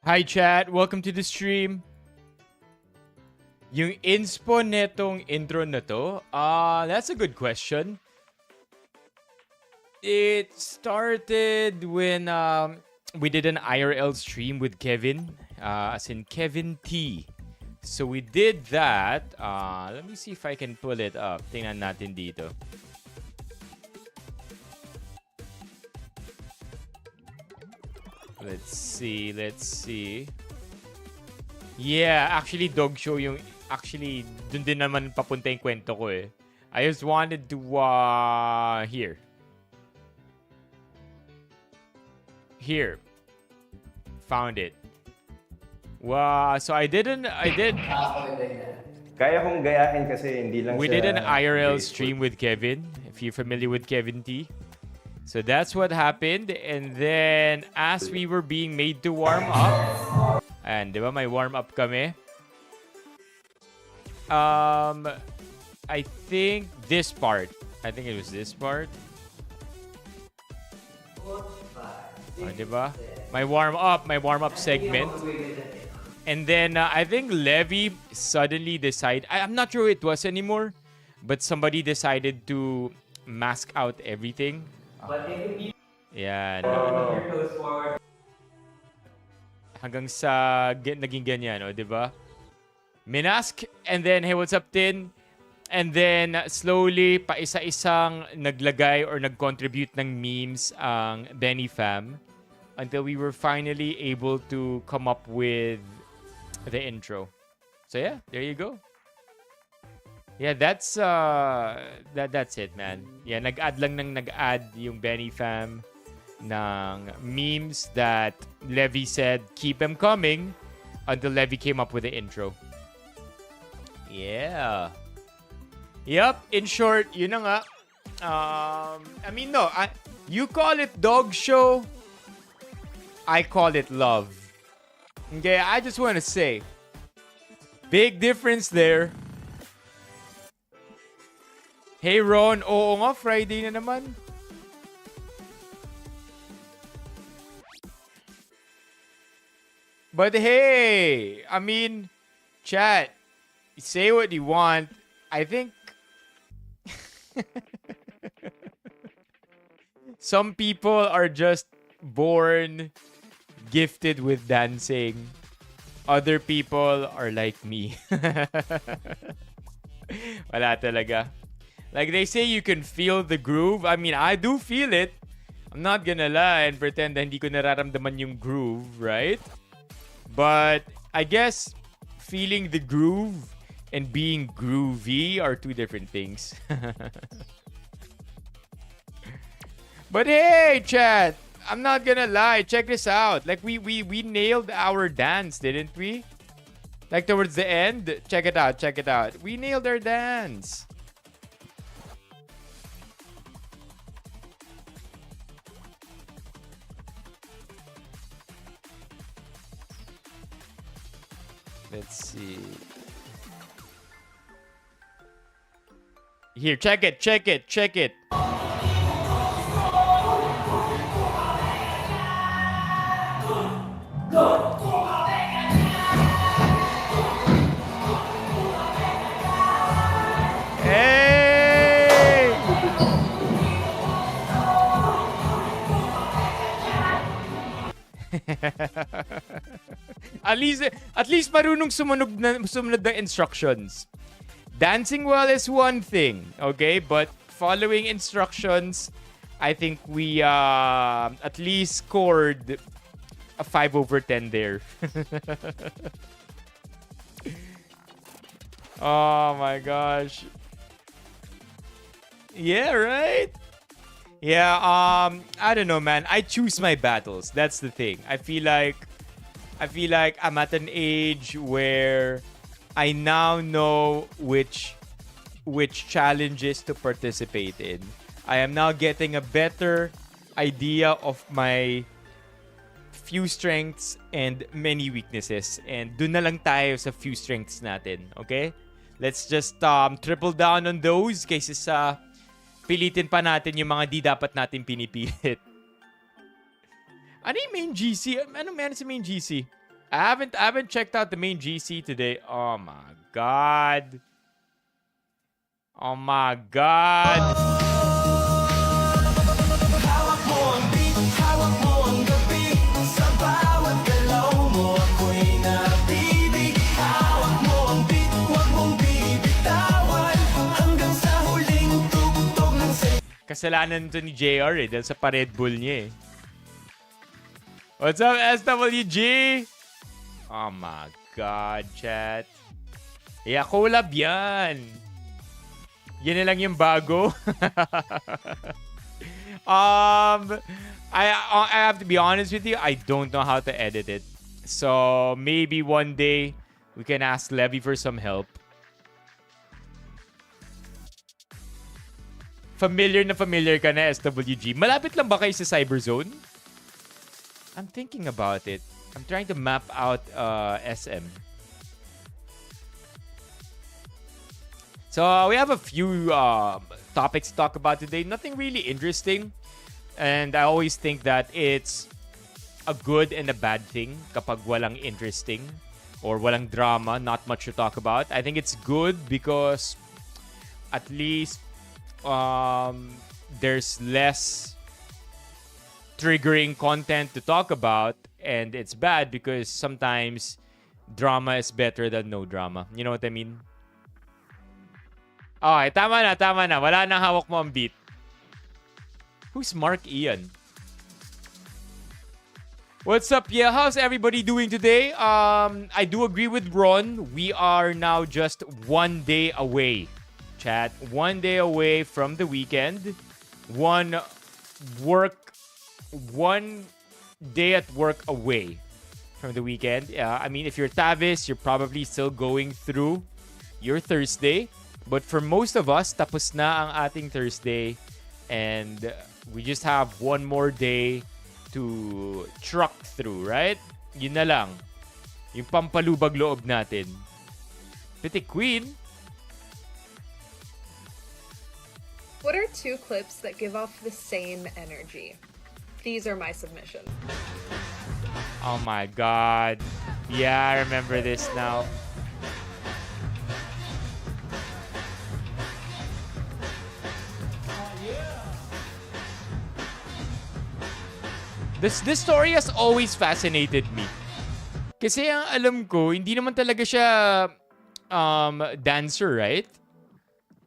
Hi chat, welcome to the stream. Yung inspo netong intro na to, that's a good question. It started when we did an IRL stream with Kevin, as in Kevin T. So we did that. Let me see if I can pull it up. Tingnan natin dito. Let's see. Yeah, actually dog show yung actually dun din naman papunta yung kwento ko eh. I just wanted to here. Found it. Wow, so I did Kaya kong gayahin kasi hindi lang we siya did an IRL Facebook. stream with Kevin, if you're familiar with Kevin T. So that's what happened. And then, as we were being made to warm up, and di ba may warm up kami? I think this part. I think it was this part. Oh, di ba? My warm up segment. And then, I think Levy suddenly decided, I'm not sure who it was anymore, but somebody decided to mask out everything. Yeah, no. Hanggang sa naging ganyan, oh, 'di ba? Minask, and then hey, what's up, Tin? And then slowly pa isa-isang naglagay or nag-contribute ng memes ang Benny fam until we were finally able to come up with the intro. So yeah, there you go. Yeah, that's it, man. Yeah, nag-add yung Benny fam ng memes that Levy said keep them coming until Levy came up with the intro. Yeah. Yep, in short, yun na nga. You call it dog show, I call it love. Okay, I just want to say, big difference there. Hey Ron, oo nga, Friday na naman. But hey, chat, say what you want. I think some people are just born gifted with dancing. Other people are like me. Wala talaga. Like they say, you can feel the groove. I mean, I do feel it. I'm not gonna lie and pretend na hindi ko nararamdaman yung groove, right? But I guess feeling the groove and being groovy are two different things. But hey, chat, I'm not gonna lie. Check this out. Like we nailed our dance, didn't we? Like towards the end. Check it out. We nailed our dance. Let's see. Here, check it. Hey! At least marunong sumunod ng instructions. Dancing well is one thing, okay? But following instructions, I think we at least scored a 5/10 there. Oh my gosh. Yeah, right? Yeah, I don't know, man. I choose my battles. That's the thing. I feel like I'm at an age where I now know which challenges to participate in. I am now getting a better idea of my few strengths and many weaknesses. And dun na lang tayo sa few strengths natin, okay? Let's just triple down on those kaysa sa pilitin pa natin yung mga di dapat natin pinipilit. Ano yung main GC? Ano meron sa main GC? I haven't checked out the main GC today. Oh my god. Oh my god. Hawak mo ang beat, hawak mo ang gabi. Sa bawat galaw mo ako'y nabibig. Hawak mo ang beat, huwag mong bibitawan. Hanggang sa huling tugtog ng Kasalanan to ni JR dahil sa pa-Red Bull niya What's up, SWG? Oh my god, chat. Yeah, collab yan. Yan na lang yung bago. I have to be honest with you, I don't know how to edit it. So maybe one day we can ask Levy for some help. Familiar na familiar ka na, SWG. Malapit lang ba kayo sa Cyberzone? I'm thinking about it. I'm trying to map out SM. So we have a few topics to talk about today. Nothing really interesting. And I always think that it's a good and a bad thing kapag walang interesting or walang drama, not much to talk about. I think it's good because at least there's less triggering content to talk about, and it's bad because sometimes drama is better than no drama. You know what I mean? Okay, tama na. Wala nang hawak mo ang beat. Who's Mark Ian? What's up? Yeah, how's everybody doing today? I do agree with Ron. We are now just 1 day away. Chat, 1 day away from the weekend. One day at work away from the weekend. I mean, if you're Tavis, you're probably still going through your Thursday. But for most of us, tapos na ang ating Thursday. And we just have one more day to truck through, right? Yun na lang. Yung pampalubag loob natin. Piti Queen. What are two clips that give off the same energy? These are my submissions. Oh my god. Yeah, I remember this now. This story has always fascinated me. Kasi ang alam ko, hindi naman talaga siya dancer, right?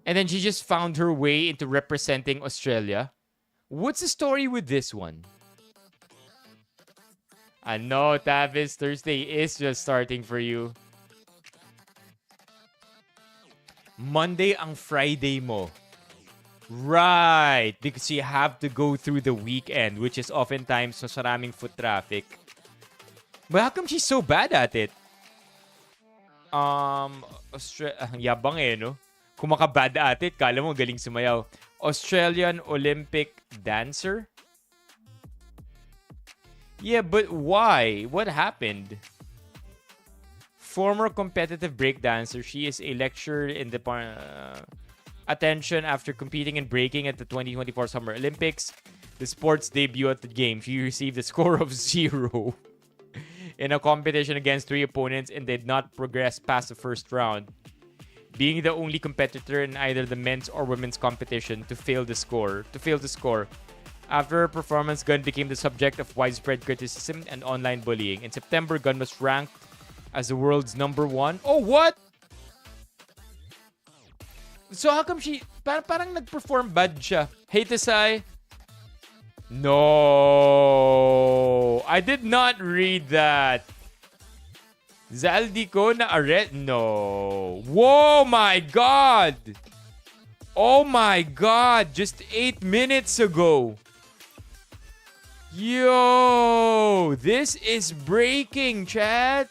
And then she just found her way into representing Australia. What's the story with this one? I know, Tavis, Thursday is just starting for you. Monday ang Friday mo. Right, because you have to go through the weekend, which is oftentimes mas maraming foot traffic. But how come she's so bad at it? Yabang no? Kung maka-bad at it, kala mo galing sumayaw. Australian Olympic dancer? Yeah, but why? What happened? Former competitive breakdancer, she is a lecturer in the attention after competing in breaking at the 2024 Summer Olympics. The sport's debut at the game, she received a score of 0 in a competition against 3 opponents and did not progress past the first round, being the only competitor in either the men's or women's competition to fail to score. After her performance, Gunn became the subject of widespread criticism and online bullying. In September, Gunn was ranked as the world's #1. Oh, what? So how come she parang nag-perform bad siya? Hate to say. No. I did not read that. Zaldico na arrest? No. Whoa, my God. Oh my God. Just 8 minutes ago. Yo. This is breaking, chat.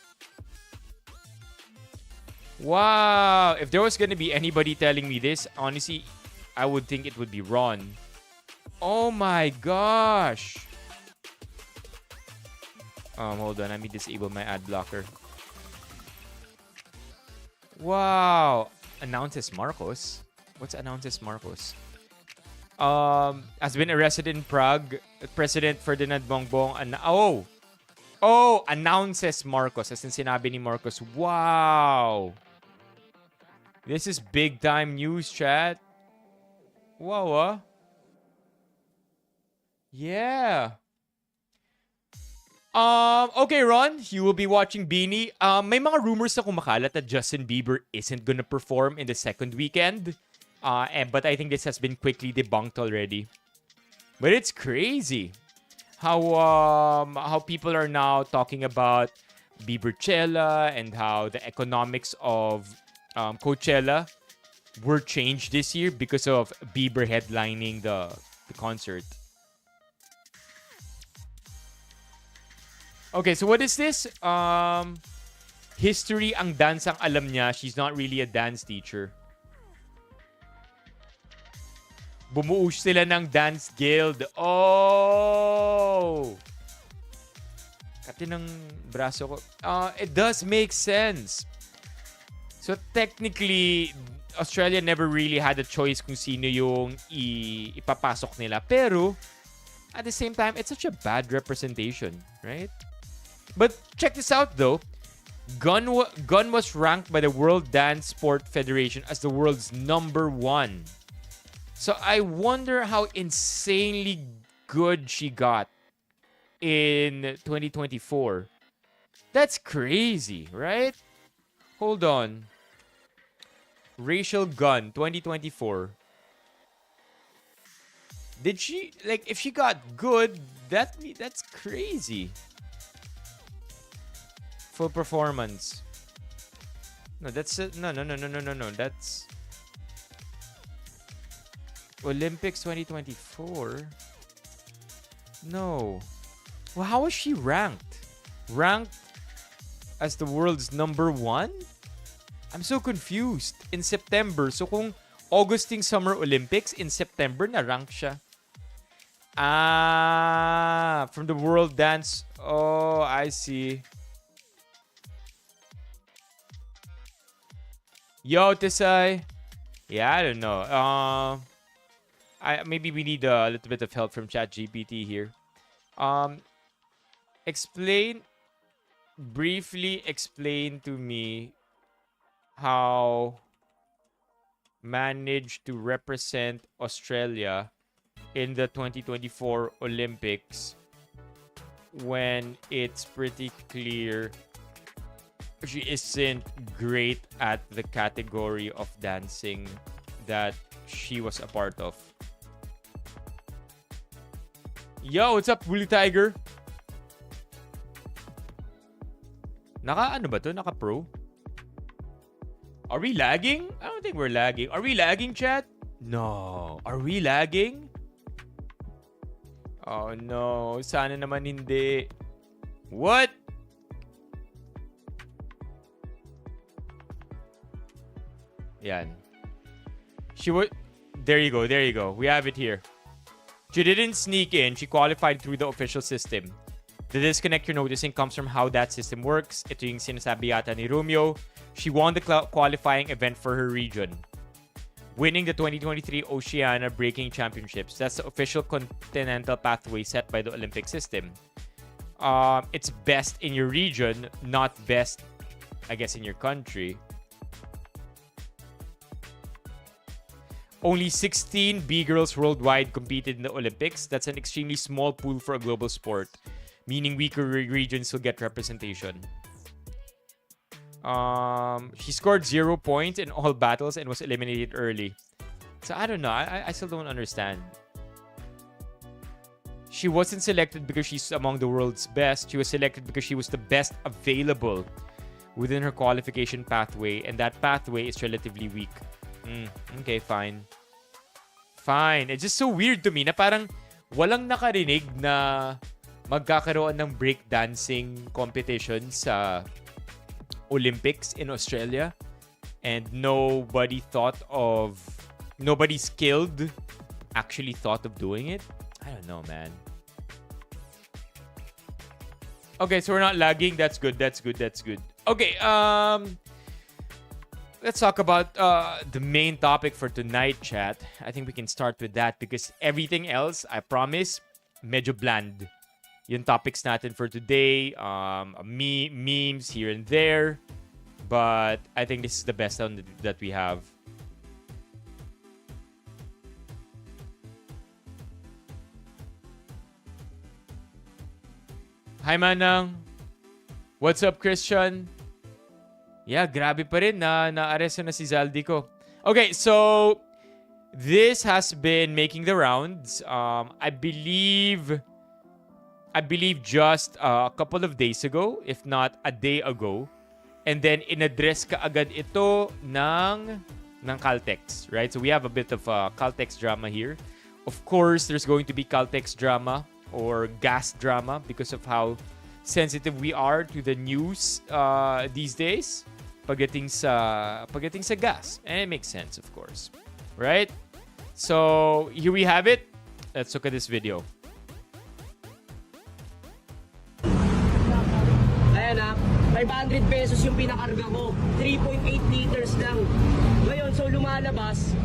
Wow. If there was going to be anybody telling me this, honestly, I would think it would be Ron. Oh my gosh. Hold on. Let me disable my ad blocker. Wow. Announces Marcos. What's announces Marcos? Has been arrested in Prague. President Ferdinand Bongbong. Oh, announces Marcos. As in sinabi ni Marcos, wow. This is big time news, chat. Wow, Yeah. Okay, Ron, you will be watching Beanie. May mga rumors na kumakalat that Justin Bieber isn't gonna perform in the second weekend. But I think this has been quickly debunked already. But it's crazy how people are now talking about Bieberchella and how the economics of Coachella were changed this year because of Bieber headlining the concert. Okay, so what is this? History ang dance ang alam niya. She's not really a dance teacher. Bumuo sila ng dance guild. Oh! Kati ng braso ko. It does make sense. So technically, Australia never really had a choice kung sino yung ipapasok nila. Pero, at the same time, it's such a bad representation, right? But check this out though. Gun was ranked by the World Dance Sport Federation as the world's #1. So I wonder how insanely good she got in 2024. That's crazy, right? Hold on. Rachel Gunn, 2024. Did she, like, if she got good, that's crazy. Full performance. No, that's no. That's Olympics 2024. No. Well, how was she ranked? Ranked as the world's #1? I'm so confused. In September. So kung August yung Summer Olympics, in September na rank siya. From the World Dance. Oh, I see. Yo, Tisay. Yeah, I don't know. Maybe we need a little bit of help from ChatGPT here. Briefly explain to me how managed to represent Australia in the 2024 Olympics when it's pretty clear she isn't great at the category of dancing that she was a part of. Yo, what's up, Bully Tiger? Ano ba to? Naka-pro? Are we lagging? I don't think we're lagging. Are we lagging, chat? No. Are we lagging? Oh no. Sana naman hindi. What? Yan. There you go. We have it here. She didn't sneak in. She qualified through the official system. The disconnect you're noticing comes from how that system works. Ito yung sinasabi yata ni Romeo. She won the qualifying event for her region, winning the 2023 Oceania Breaking Championships. That's the official continental pathway set by the Olympic system. It's best in your region, not best, I guess, in your country. Only 16 B-girls worldwide competed in the Olympics. That's an extremely small pool for a global sport, meaning weaker regions will get representation. She scored 0 points in all battles and was eliminated early. So I don't know. I still don't understand. She wasn't selected because she's among the world's best. She was selected because she was the best available within her qualification pathway, and that pathway is relatively weak. Okay, fine. It's just so weird to me na parang walang nakarinig na magkakaroon ng breakdancing competition sa Olympics in Australia, and nobody skilled actually thought of doing it. I don't know, man. Okay, so we're not lagging. That's good. Okay, let's talk about the main topic for tonight, chat. I think we can start with that because everything else, I promise, medyo bland. yung topics natin for today. Memes here and there. But I think this is the best one that we have. Hi, Manang. What's up, Christian? Yeah, grabe pa rin na na-arresto na si Zaldi ko. Okay, so this has been making the rounds. I believe just a couple of days ago, if not a day ago. And then in-address ka agad ito ng Caltex, right? So we have a bit of Caltex drama here. Of course, there's going to be Caltex drama or gas drama because of how sensitive we are to the news these days pagdating sa gas. And it makes sense, of course. Right? So, here we have it. Let's look at this video. Ayan na, 500 pesos yung pinakarga ko. 3.8 liters lang. Ngayon, so lumalabas.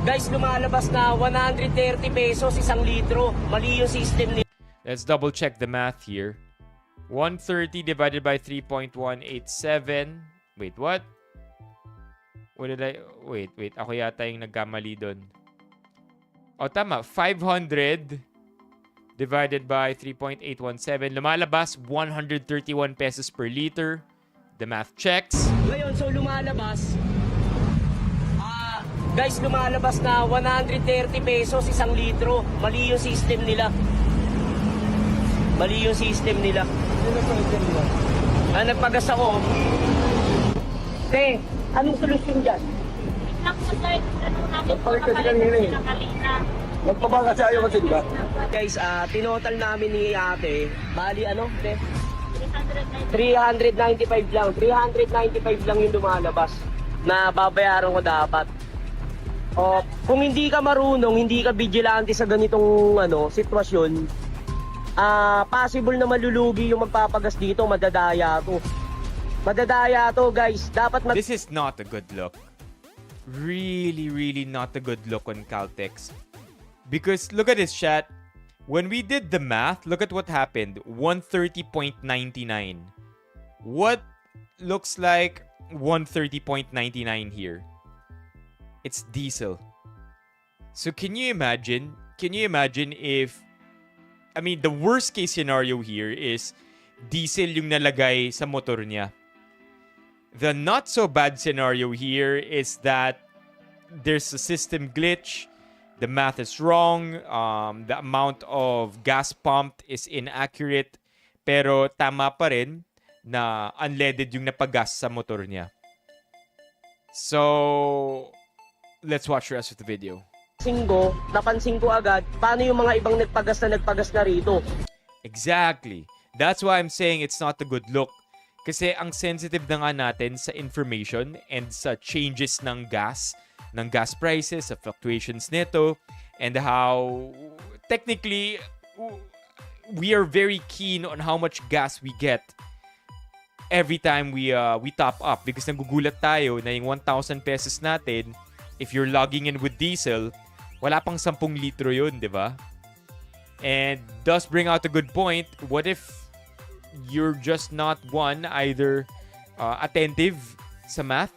Guys, lumalabas na 130 pesos 1 litro. Mali yung system nila. Let's double check the math here. 130 divided by 3.187. Wait, what? What did I... Wait. Ako yata yung nagkamali doon. O, tama. 500 divided by 3.817. Lumalabas 131 pesos per liter. The math checks. Ngayon, so lumalabas. Guys, lumalabas na 130 pesos 1 litro. Mali yung system nila. Mali yung system nila. Nagpagas ako. Te, anong solusyon dyan? Magpabaga siya ayaw kasi, di ba? Guys, tinotal namin ni ate. Bali, ano? Te? 395 lang. 395 lang yung lumalabas na babayaran ko dapat. O, kung hindi ka marunong, hindi ka vigilante sa ganitong sitwasyon, possible na malulugi yung magpapagas dito, madadaya to. Madadaya to, guys. Dapat This is not a good look. Really not a good look on Caltex. Because look at this, chat. When we did the math, look at what happened. 130.99. What looks like 130.99 here? It's diesel. So can you imagine if, I mean, the worst case scenario here is diesel yung nalagay sa motor niya. The not so bad scenario here is that there's a system glitch. The math is wrong. The amount of gas pumped is inaccurate. Pero tama pa rin na unleaded yung napagas sa motor niya. So, let's watch the rest of the video. Napansin ko agad, paano yung mga ibang nagpagas na rito? Exactly. That's why I'm saying it's not a good look. Kasi ang sensitive na nga natin sa information and sa changes ng gas prices, sa fluctuations nito, and how technically we are very keen on how much gas we get every time we top up, because nagugulat tayo na yung 1,000 pesos natin, if you're logging in with diesel, wala pang 10 litro yun, di ba? And does bring out a good point. What if you're just not either attentive sa math,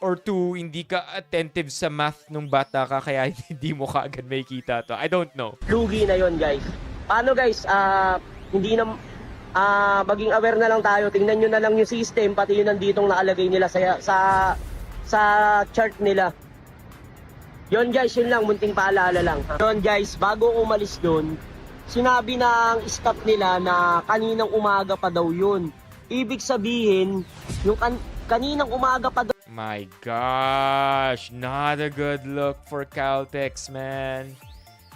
or two, hindi ka attentive sa math nung bata ka kaya hindi mo kaagad may kita to. I don't know. Lugi na yon, guys. Paano, guys? Hindi na maging aware na lang tayo. Tingnan nyo na lang yung system, pati yun nanditong nakalagay nila sa chart nila. Yon, guys, yun lang, munting paalala lang. Yon, guys, bago umalis doon, sinabi ng staff nila na kaninang umaga pa daw yun. Ibig sabihin, yung kaninang umaga pa daw. My gosh, not a good look for Caltex, man.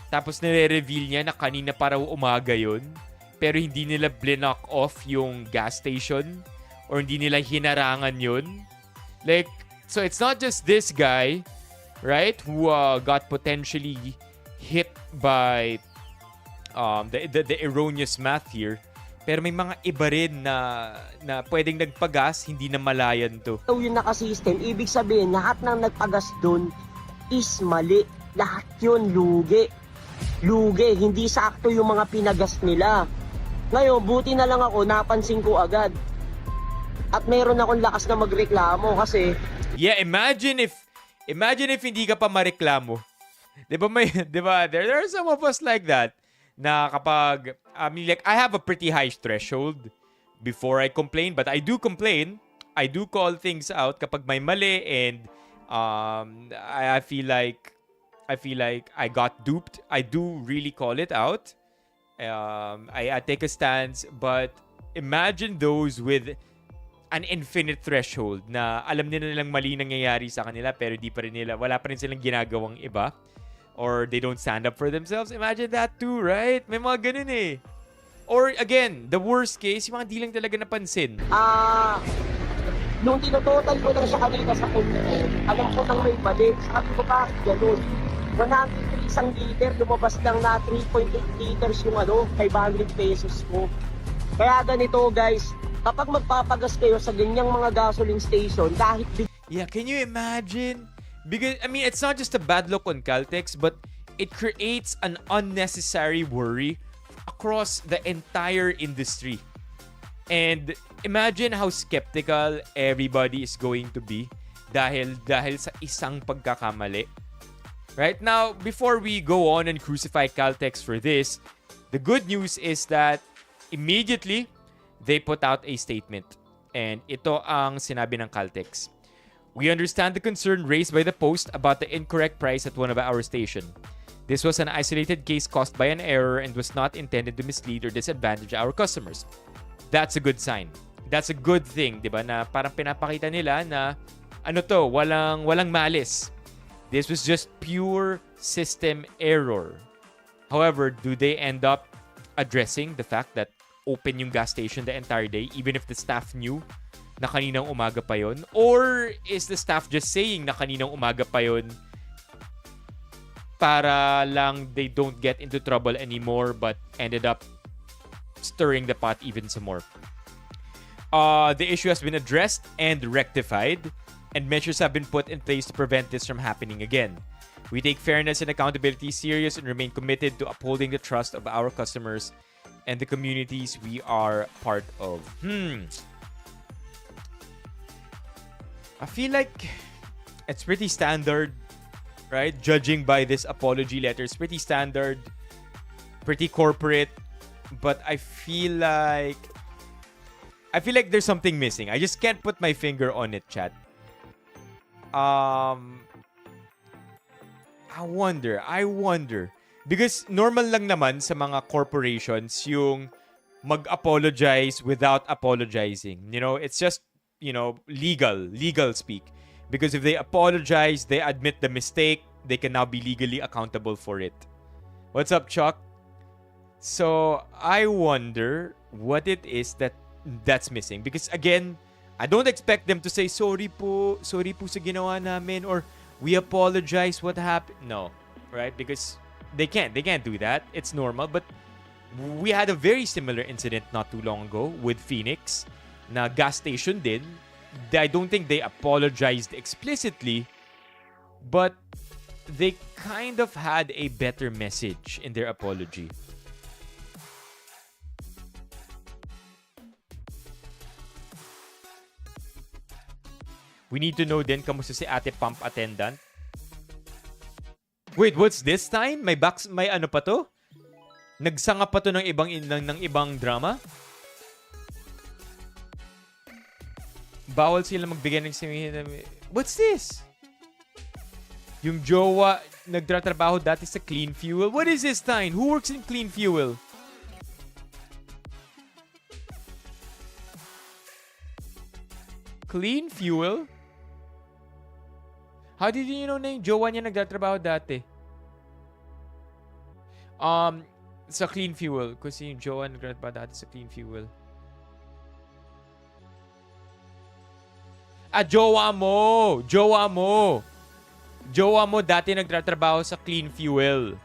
Tapos nire-reveal niya na kanina pa raw umaga yun, pero hindi nila blinock off yung gas station, or hindi nila hinarangan yun. Like, so it's not just this guy, right, who got potentially hit by the erroneous math here. Pero may mga iba rin na pwedeng nagpagas, hindi na malayan to. So yung naka-system, ibig sabihin, lahat ng nagpagas dun is mali. Lahat yun lugi. lugi, hindi sakto yung mga pinagas nila. Ngayon, buti na lang ako, napansin ko agad. At meron akong lakas na magreklamo kasi Yeah, imagine if hindi ka pa mareklamo. 'Di ba there are some of us like that na kapag I mean like I have a pretty high threshold before I complain, but I do complain. I do call things out kapag may mali and I feel like I got duped. I do really call it out. I take a stance, but imagine those with an infinite threshold na alam nila nilang mali nangyayari sa kanila pero wala pa rin silang ginagawang iba or they don't stand up for themselves. Imagine that too, right? May mga ganun eh. Or again, the worst case, yung mga di lang talaga napansin. nung tinototal ko lang sa kanila sa kundi, alam ko nang may mali. Sabi ko ba, ganun. 100 isang liter, lumabas lang na 3.8 liters yung 500 pesos ko. Kaya ganito guys, kapag magpapagas kayo sa ganyang mga gasoline station, kahit Yeah, can you imagine? Because, I mean, it's not just a bad look on Caltex, but it creates an unnecessary worry across the entire industry. And imagine how skeptical everybody is going to be dahil sa isang pagkakamali. Right now, before we go on and crucify Caltex for this, the good news is that immediately they put out a statement. And ito ang sinabi ng Caltex. We understand the concern raised by the post about the incorrect price at one of our station. This was an isolated case caused by an error and was not intended to mislead or disadvantage our customers. That's a good sign. That's a good thing, 'di ba? Na parang pinapakita nila na walang malice. This was just pure system error. However, do they end up addressing the fact that open yung gas station the entire day even if the staff knew na kaninang umaga pa yon? Or is the staff just saying na kaninang umaga pa yon para lang they don't get into trouble anymore but ended up stirring the pot even some more? The issue has been addressed and rectified, and measures have been put in place to prevent this from happening again. We take fairness and accountability serious and remain committed to upholding the trust of our customers and the communities we are part of. I feel like it's pretty standard, right? Judging by this apology letter, it's pretty standard, pretty corporate, but I feel like there's something missing. I just can't put my finger on it, chat. I wonder. Because normal lang naman sa mga corporations yung mag-apologize without apologizing. You know, it's just, legal speak. Because if they apologize, they admit the mistake, they can now be legally accountable for it. What's up, Chuck? So, I wonder what it is that's missing. Because again, I don't expect them to say, sorry po sa ginawa namin, or we apologize what happened. No, right? Because they can't do that. It's normal. But we had a very similar incident not too long ago with Phoenix na gas station din. I don't think they apologized explicitly, but they kind of had a better message in their apology. We need to know din kamusta si ate pump attendant. Wait, what's this time? May ano pa to? Nagsanga pa to ng ibang drama? Bawal sila magbigay ng simihin. What's this? Yung jowa nagtatrabaho dati sa Clean Fuel. What is this time? Who works in Clean Fuel? Clean Fuel? How did you know na yung jowa niya nagtatrabaho dati? Sa Clean Fuel. Kasi yung jowa nagtatrabaho dati sa Clean Fuel. Jowa mo dati nagtatrabaho sa Clean Fuel.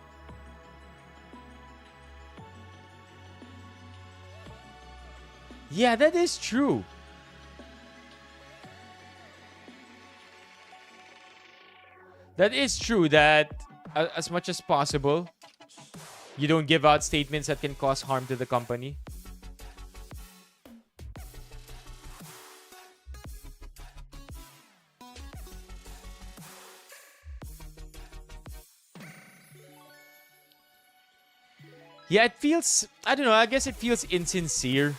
Yeah, that is true. That is true that as much as possible, You don't give out statements that can cause harm to the company. Yeah, it feels, I don't know, I guess it feels insincere.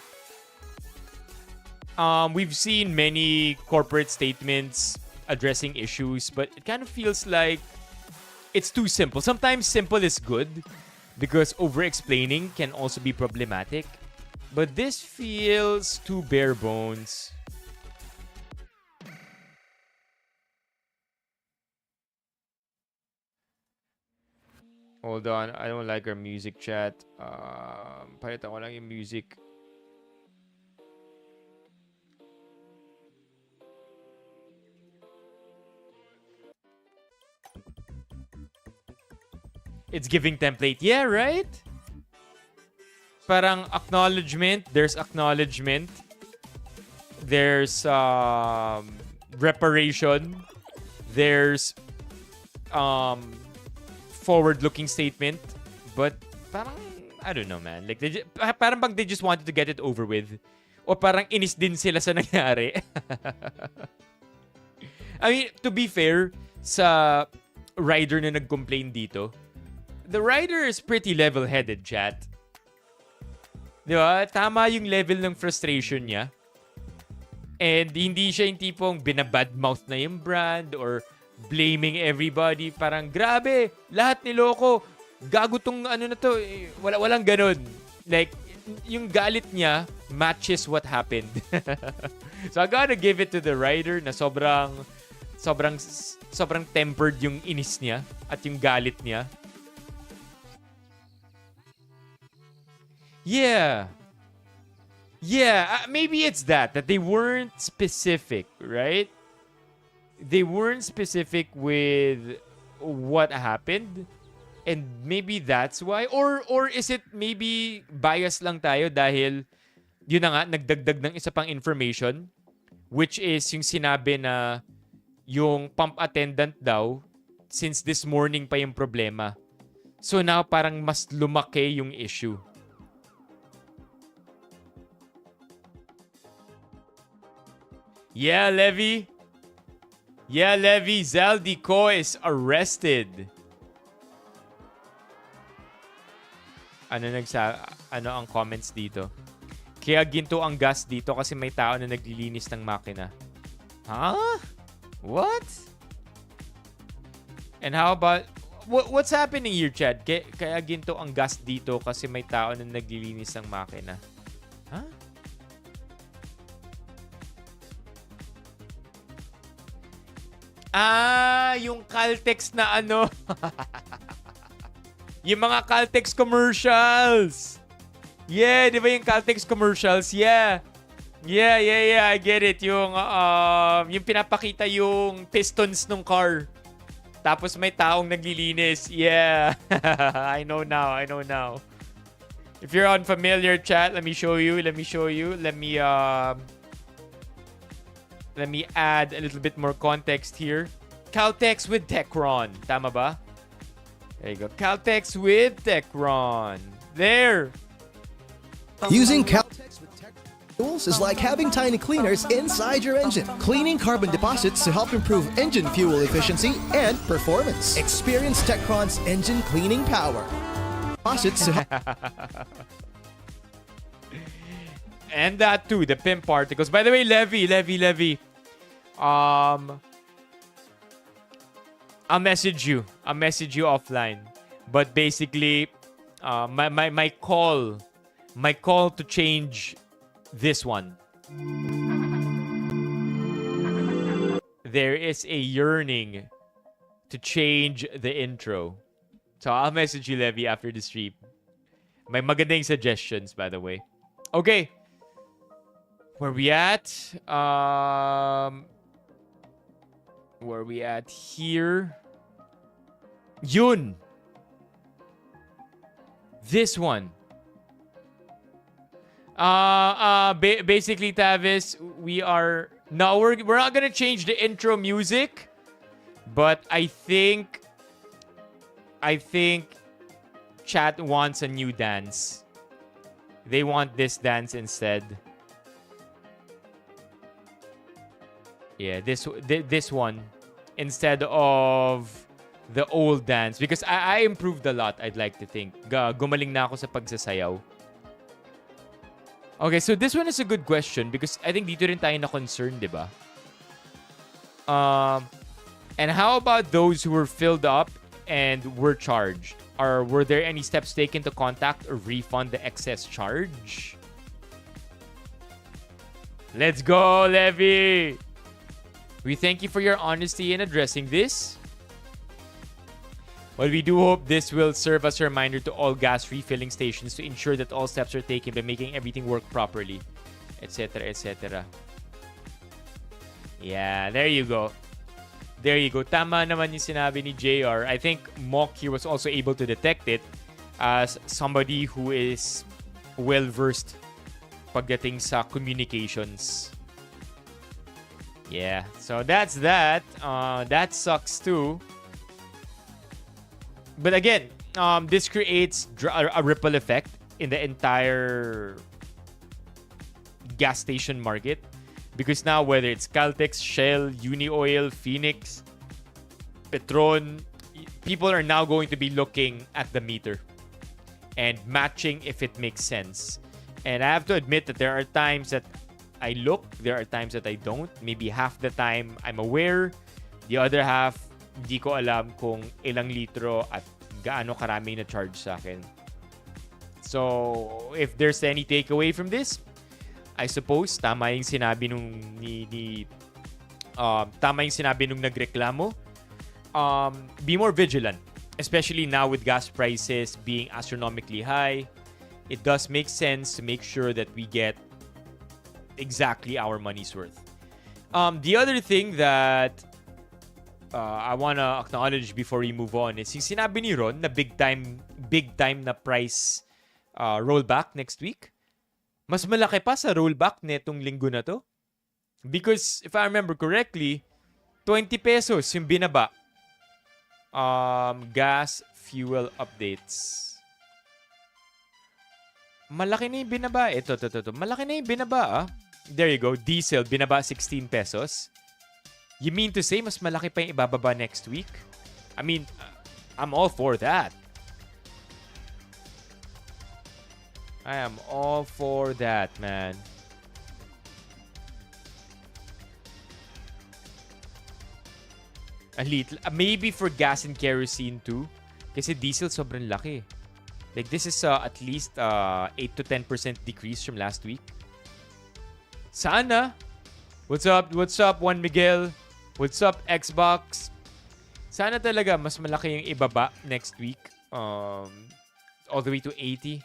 We've seen many corporate statements addressing issues, but it kind of feels like it's too simple. Sometimes simple is good because over-explaining can also be problematic. But this feels too bare bones. Hold on, I don't like our music chat. Palitan ko lang yung music. It's giving template. Yeah, right? Parang acknowledgement. There's acknowledgement. There's reparation. There's forward-looking statement. But parang, I don't know, man. Like, parang bang they just wanted to get it over with. O parang inis din sila sa nangyari. I mean, to be fair, sa rider na nag-complain dito, the rider is pretty level-headed, chat. Di ba? Tama yung level ng frustration niya. And hindi siya yung tipong binabadmouth na yung brand or blaming everybody. Parang, grabe, lahat niloko. Gago tong ano na to. Walang ganun. Like, yung galit niya matches what happened. So, I gotta give it to the rider na sobrang tempered yung inis niya at yung galit niya. Yeah. Yeah, maybe it's that they weren't specific, right? They weren't specific with what happened. And maybe that's why. Or is it maybe bias lang tayo dahil yun na nga, nagdagdag ng isa pang information, which is yung sinabi na yung pump attendant daw, since this morning pa yung problema. So now parang mas lumaki yung issue. Yeah, Levy. Yeah, Levy. Zaldico is arrested. Ano ang comments dito? Kaya ginto ang gas dito kasi may tao na naglilinis ng makina. Huh? What? And how about what's happening here, Chad? Kaya ginto ang gas dito kasi may tao na naglilinis ng makina. Huh? Yung Caltex na ano. Yung mga Caltex commercials. Yeah, di ba yung Caltex commercials? Yeah. Yeah, I get it. Yung pinapakita yung pistons ng car. Tapos may taong naglilinis. Yeah. I know now. If you're unfamiliar, chat, let me show you. Let me add a little bit more context here. Caltex with Techron. Tama ba? There you go. Caltex with Techron. There. Using Caltex with Tech tools is like having tiny cleaners inside your engine, cleaning carbon deposits to help improve engine fuel efficiency and performance. Experience Techron's engine cleaning power. Deposits to help. And that too, the PIM particles. By the way, Levy. I'll message you offline. But basically, my call to change this one. There is a yearning to change the intro. So I'll message you, Levy, after the stream. May magandang suggestions, by the way. Okay. Where we at? Where we at here? Yun. This one. Basically, Tavis, we're not gonna change the intro music, but I think chat wants a new dance. They want this dance instead. Yeah, this one instead of the old dance because I improved a lot, I'd like to think. Gumaling na ako sa pagsasayaw. Okay, so this one is a good question because I think dito rin tayo na concerned, di ba? And how about those who were filled up and were charged? Or were there any steps taken to contact or refund the excess charge? Let's go, Levy! We thank you for your honesty in addressing this. Well, we do hope this will serve as a reminder to all gas refilling stations to ensure that all steps are taken by making everything work properly, etc., etc. Yeah, there you go. There you go. Tama naman yung sinabi ni JR. I think Mock here was also able to detect it as somebody who is well-versed pagdating sa communications. Yeah, so that's that. That sucks too. But again, this creates a ripple effect in the entire gas station market. Because now, whether it's Caltex, Shell, Unioil, Phoenix, Petron, people are now going to be looking at the meter and matching if it makes sense. And I have to admit that there are times that I look, there are times that I don't. Maybe half the time I'm aware, the other half, di ko alam kung ilang litro at gaano karami na charge sa akin. So, if there's any takeaway from this, I suppose tama yung sinabi nung tama yung sinabi nung nagreklamo. Be more vigilant, especially now with gas prices being astronomically high. It does make sense to make sure that we get exactly our money's worth. The other thing that I wanna acknowledge before we move on is yung sinabi ni Ron na big time na price rollback next week. Mas malaki pa sa rollback netong linggo na to. Because if I remember correctly, 20 pesos yung binaba. Gas fuel updates. Malaki na yung binaba. Ito. Malaki na yung binaba, ah. There you go. Diesel, binaba 16 pesos. You mean to say, mas malaki pa yung ibababa next week? I mean, I'm all for that. I am all for that, man. A little, maybe for gas and kerosene too. Kasi diesel sobrang laki. Like this is at least 8 to 10% decrease from last week. Sana. What's up, Juan Miguel? What's up, Xbox? Sana talaga mas malaki yung ibaba next week. All the way to 80.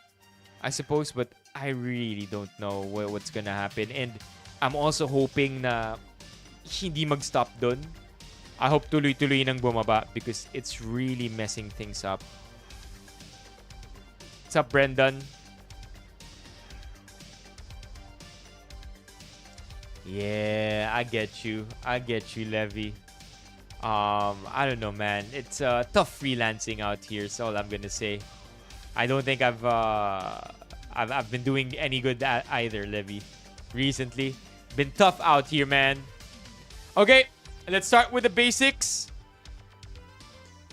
I suppose, but I really don't know what's gonna happen. And I'm also hoping na hindi mag-stop dun. I hope tuloy-tuloy nang bumaba because it's really messing things up. What's up, Brendan? Yeah, I get you, Levy. I don't know, man. It's tough freelancing out here, so all I'm gonna say. I don't think I've been doing any good either, Levy. Recently, been tough out here, man. Okay, let's start with the basics.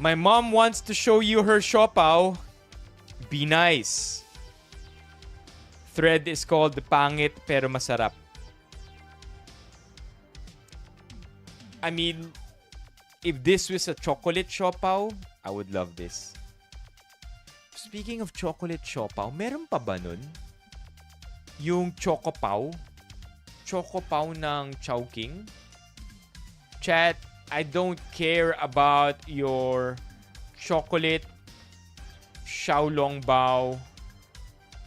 My mom wants to show you her siopaw. Be nice. Thread is called Pangit pero Masarap. I mean, if this was a chocolate siopaw, I would love this. Speaking of chocolate siopaw, meron pa ba nun? Yung chocopaw? Chocopaw ng Chowking? Chat, I don't care about your chocolate xiaolongbao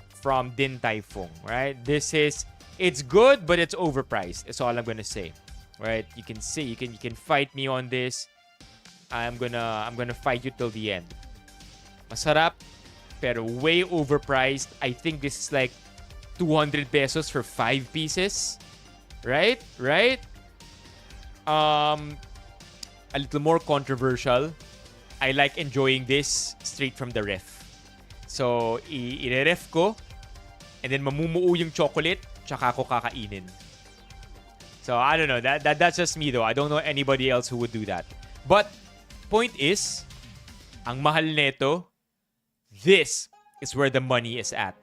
from Din Tai Fung, right? It's good, but it's overpriced. That's all I'm gonna say, right? You can fight me on this. I'm gonna fight you till the end. Masarap, pero way overpriced. I think this is like 200 pesos for 5 pieces. Right? A little more controversial. I like enjoying this straight from the ref. So, i-ref ko. And then, mamumuo yung chocolate. Tsaka ko kakainin. So, I don't know. That's just me though. I don't know anybody else who would do that. But, point is, ang mahal neto, this is where the money is at.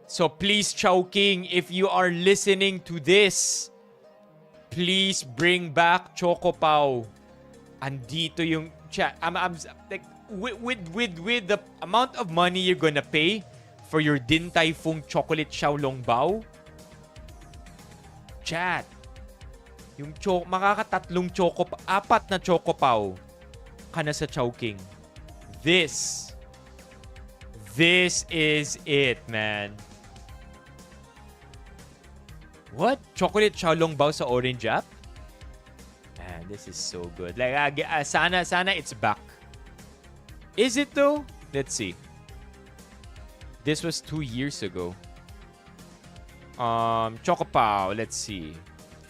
So, please, Chowking, if you are listening to this, please bring back Choco Pao. Andito yung chat. I'm like, with the amount of money you're gonna pay for your Din Tai Fung chocolate Xiaolong Bao, chat, yung makakatatlong apat na Choco Pao ka na sa Chowking. This is it, man. What? Chocolate Xiaolong Bao sa Orange app? Man, this is so good. Like, sana it's back. Is it though? Let's see. This was 2 years ago. Choco Pao, let's see.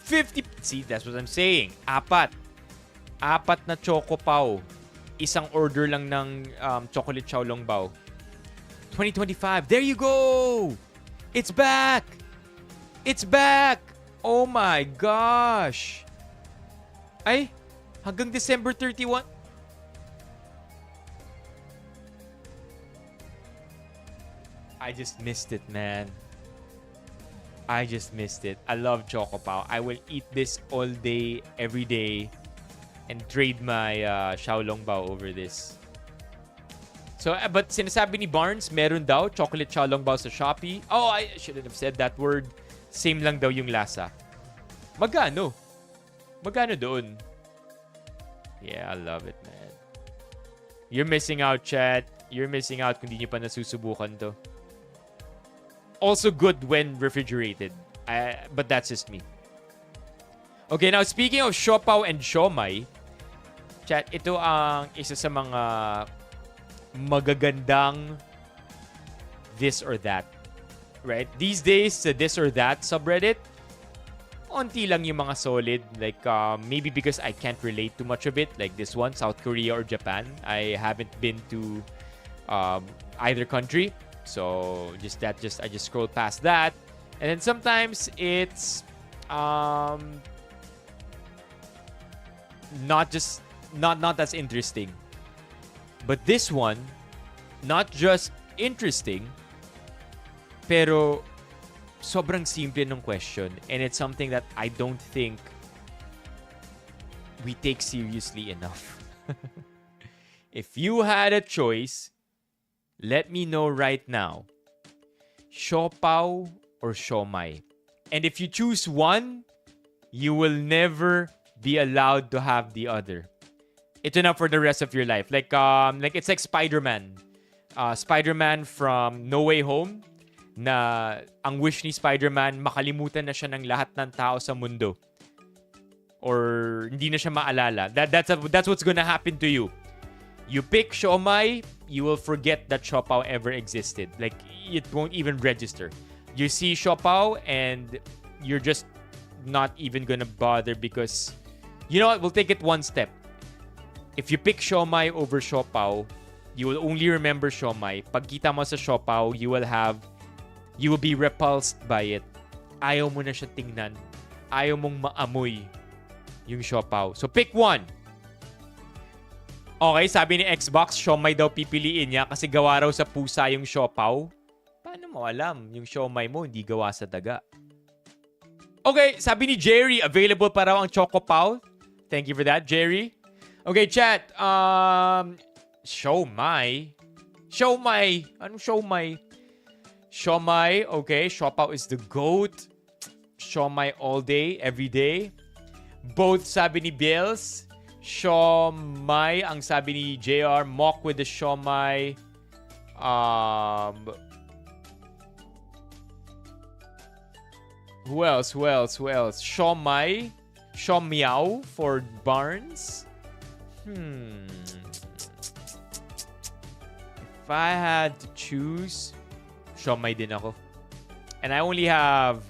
50. See, that's what I'm saying. Apat na Choco Pao. Isang order lang ng chocolate Xiaolong Bao. 2025. There you go. It's back. It's back. Oh my gosh. Ay, hanggang December 31. I just missed it, man. I just missed it. I love Choco Pao. I will eat this all day, every day, and trade my Xiaolong Bao over this. So, but sinasabi ni Barnes, meron daw chocolate Xiaolong Bao sa Shopee. Oh, I shouldn't have said that word. Same lang daw yung lasa. Magkano? Magkano doon? Yeah, I love it, man. You're missing out, chat. You're missing out kung di nyo pa nasusubukan to. Also good when refrigerated. But that's just me. Okay, now speaking of siopaw and siomai, chat, ito ang isa sa mga magagandang this or that. Right? These days, sa this or that subreddit, onti lang yung mga solid. Like, maybe because I can't relate too much of it. Like this one, South Korea or Japan. I haven't been to either country. So, I just scroll past that. And then sometimes it's not as interesting. But this one, not just interesting, pero sobrang simple ng question, and it's something that I don't think we take seriously enough. If you had a choice, let me know right now. Siopaw or siomai? And if you choose one, you will never be allowed to have the other. Ito na for the rest of your life. Like it's like Spider-Man. Spider-Man from No Way Home, na ang wish ni Spider-Man, makalimutan na siya ng lahat ng tao sa mundo. Or hindi na siya maalala. That's what's gonna happen to you. You pick siomai, you will forget that siopaw ever existed. Like, it won't even register. You see siopaw and you're just not even gonna bother because, you know what, we'll take it one step. If you pick siomai over siopaw, you will only remember siomai. Pag kita mo sa siopaw, you will be repulsed by it. Ayaw mo na siya tingnan. Ayaw mong maamoy yung siopaw. So pick one. Okay, sabi ni Xbox, siomai daw pipiliin niya kasi gawa raw sa pusa yung siopaw. Paano mo alam? Yung siomai mo hindi gawa sa daga. Okay, sabi ni Jerry, available pa raw ang Choco Pao. Thank you for that, Jerry. Okay, chat. Siomai? Anong siomai? Siomai, okay. Siopaw is the GOAT. Siomai all day, every day. Both sabi ni Bills. Siomai, ang sabi ni JR. Mock with the siomai. Who else? Siomai. Siomiao for Barnes. If I had to choose, siomai din ako. And I only have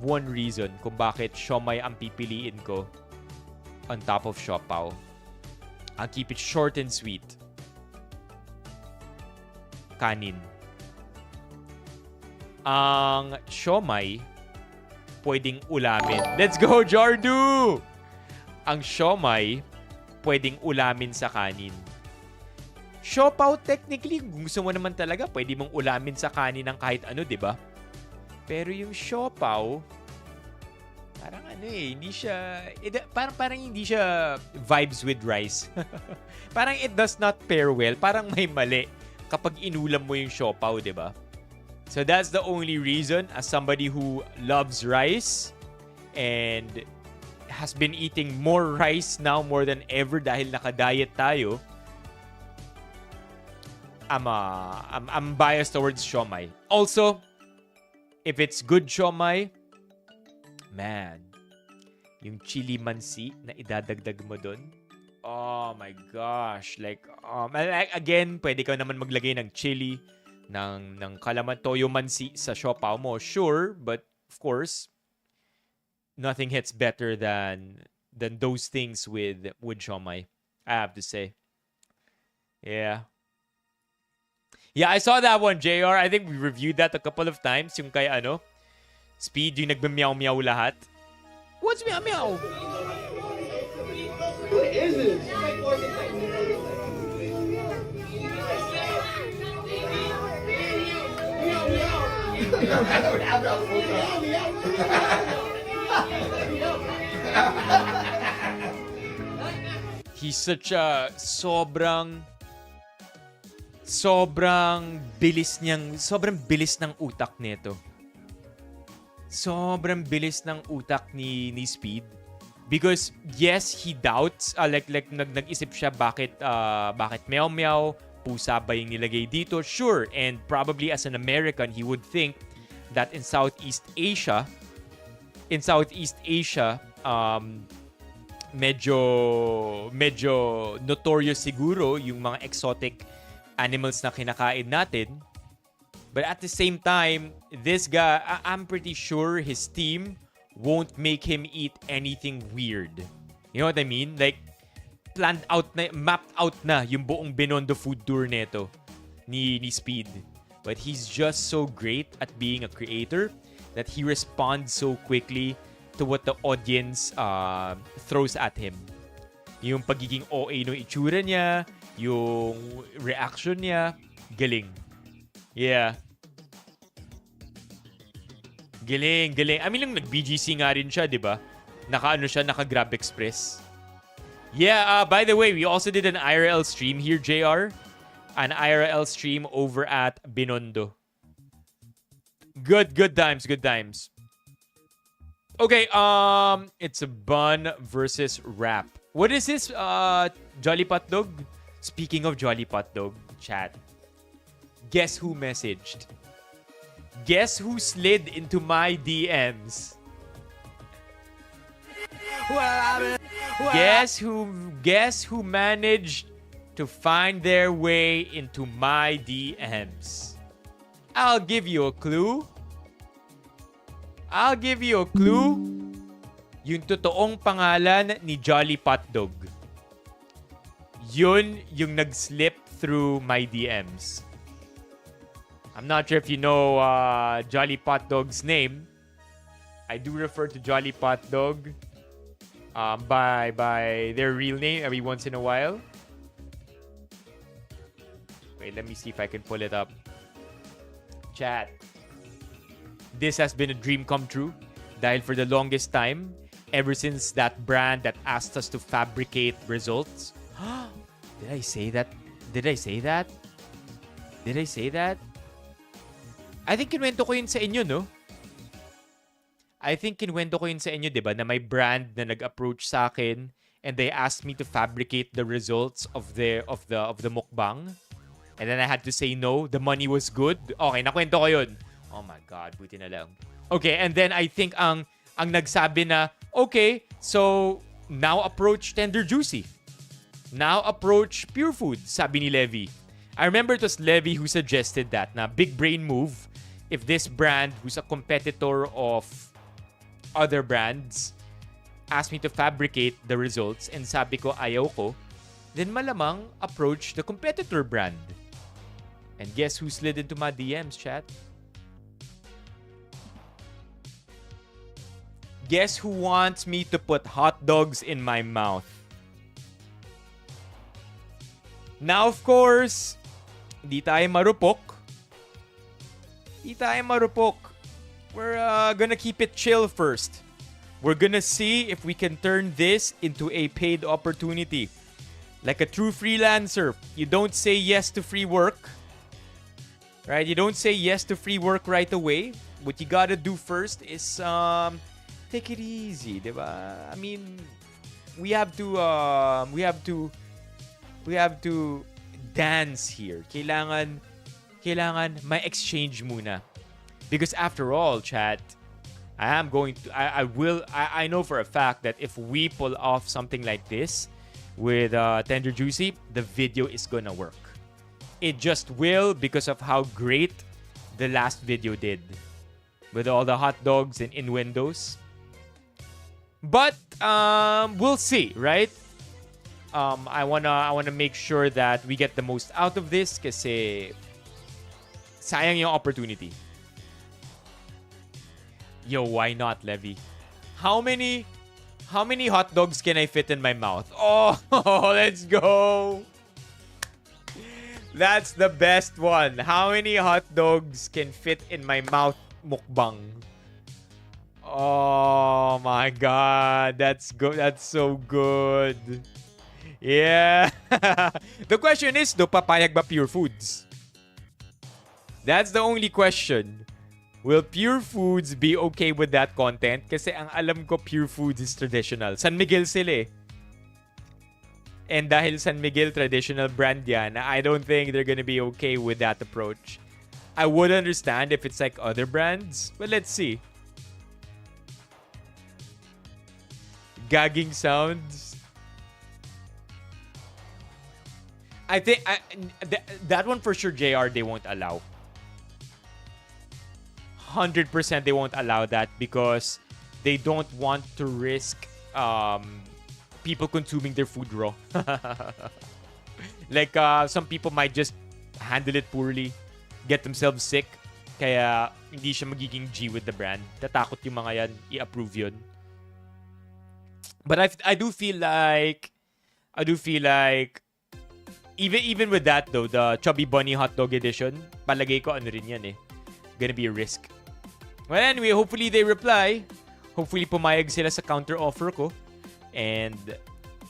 one reason kung bakit siomai ang pipiliin ko on top of siopaw. I'll keep it short and sweet. kanin. Ang siomai, pwedeng ulamin. Let's go, Jardu! Ang siomai, pwedeng ulamin sa kanin. Siopaw, technically, kung gusto mo naman talaga, pwede mong ulamin sa kanin ng kahit ano, di ba? Pero yung siopaw, parang hindi siya, parang hindi siya vibes with rice. Parang it does not pair well. Parang may mali kapag inulam mo yung siopaw, di ba? So that's the only reason, as somebody who loves rice and has been eating more rice now more than ever dahil naka-diet tayo, I'm biased towards siomai. Also, if it's good siomai, man, yung chili mansi na idadagdag mo dun, oh my gosh. Like, again, pwede ka naman maglagay ng chili, ng toyo mansi sa siopaw mo. Sure, but of course, nothing hits better than those things with siomai, I have to say. Yeah. Yeah, I saw that one, JR. I think we reviewed that a couple of times. Yung kay Speed, yung nagme-meow-meow lahat. What's meow-meow? What is it? He's such a sobrang bilis ng utak nito. Sobrang bilis ng utak ni Speed. Because yes, he doubts, nag-isip siya bakit meow meow, pusa ba yung nilagay dito? Sure, and probably as an American, he would think that in Southeast Asia, medyo notorious siguro yung mga exotic animals na kinakain natin. But at the same time, this guy, I'm pretty sure his team won't make him eat anything weird. You know what I mean? Like, planned out na, mapped out na yung buong Binondo food tour neto ni Speed. But he's just so great at being a creator that he responds so quickly to what the audience throws at him. Yung pagiging OA no itsura niya, yung reaction niya, galing. Yeah. Galing. I mean, lang nag-BGC nga rin siya, di ba? Naka-Grab Express. Yeah, by the way, we also did an IRL stream here, JR. An IRL stream over at Binondo. Good times. Okay, it's a bun versus wrap. What is this, Jolly Pot Dog? Speaking of Jolly Pot Dog, chat. Guess who messaged? Guess who slid into my DMs? Guess who managed to find their way into my DMs? I'll give you a clue. Yung totoong pangalan ni Jolly Pot Dog. Yun yung nag-slip through my DMs. I'm not sure if you know Jolly Pot Dog's name. I do refer to Jolly Pot Dog by their real name every once in a while. Wait, let me see if I can pull it up. Chat. This has been a dream come true. Dahil for the longest time, ever since that brand that asked us to fabricate results. Did I say that? I think kinwento ko yun sa inyo, no? Diba? Na may brand na nag-approach sa akin and they asked me to fabricate the results of the mukbang. And then I had to say no. The money was good. Okay, nakwento ko yun. Oh my God, buti na lang. Okay, and then I think ang nagsabi na, okay, so now approach Tender Juicy. Now approach Pure Food, sabi ni Levy. I remember it was Levy who suggested that na big brain move if this brand who's a competitor of other brands asked me to fabricate the results and sabi ko ayaw ko, then malamang approach the competitor brand. And guess who slid into my DMs, chat? Guess who wants me to put hot dogs in my mouth? Now, of course, di tayo marupok. Di tayo marupok. We're gonna keep it chill first. We're gonna see if we can turn this into a paid opportunity. Like a true freelancer, you don't say yes to free work. Right? You don't say yes to free work right away. What you gotta do first is take it easy, diba? I mean, we have to dance here. Kailangan may exchange muna. Because after all, chat, I know for a fact that if we pull off something like this with Tender Juicy, the video is gonna work. It just will because of how great the last video did. With all the hot dogs and innuendos. But we'll see, right? I wanna make sure that we get the most out of this kasi sayang yung opportunity. Yo, why not, Levy? How many hot dogs can I fit in my mouth? Oh, let's go. That's the best one. How many hot dogs can fit in my mouth? Mukbang. Oh my god, that's good. That's so good. Yeah. The question is, do papayag ba Pure Foods? That's the only question. Will Pure Foods be okay with that content? Kasi ang alam ko, Pure Foods is traditional. San Miguel sila eh. And dahil San Miguel traditional brand yan, I don't think they're gonna be okay with that approach. I would understand if it's like other brands, but let's see. Gagging sounds. I think that one for sure, JR, they won't allow. 100% they won't allow that because they don't want to risk people consuming their food raw. Like some people might just handle it poorly, get themselves sick, kaya hindi siya magiging G with the brand. Tatakot yung mga yan i-approve yun. But I do feel like even with that though, the Chubby Bunny Hot Dog Edition, palagay ko ano rin yan eh. Gonna be a risk. Well, anyway, hopefully they reply. Hopefully pumayag sila sa counter offer ko. And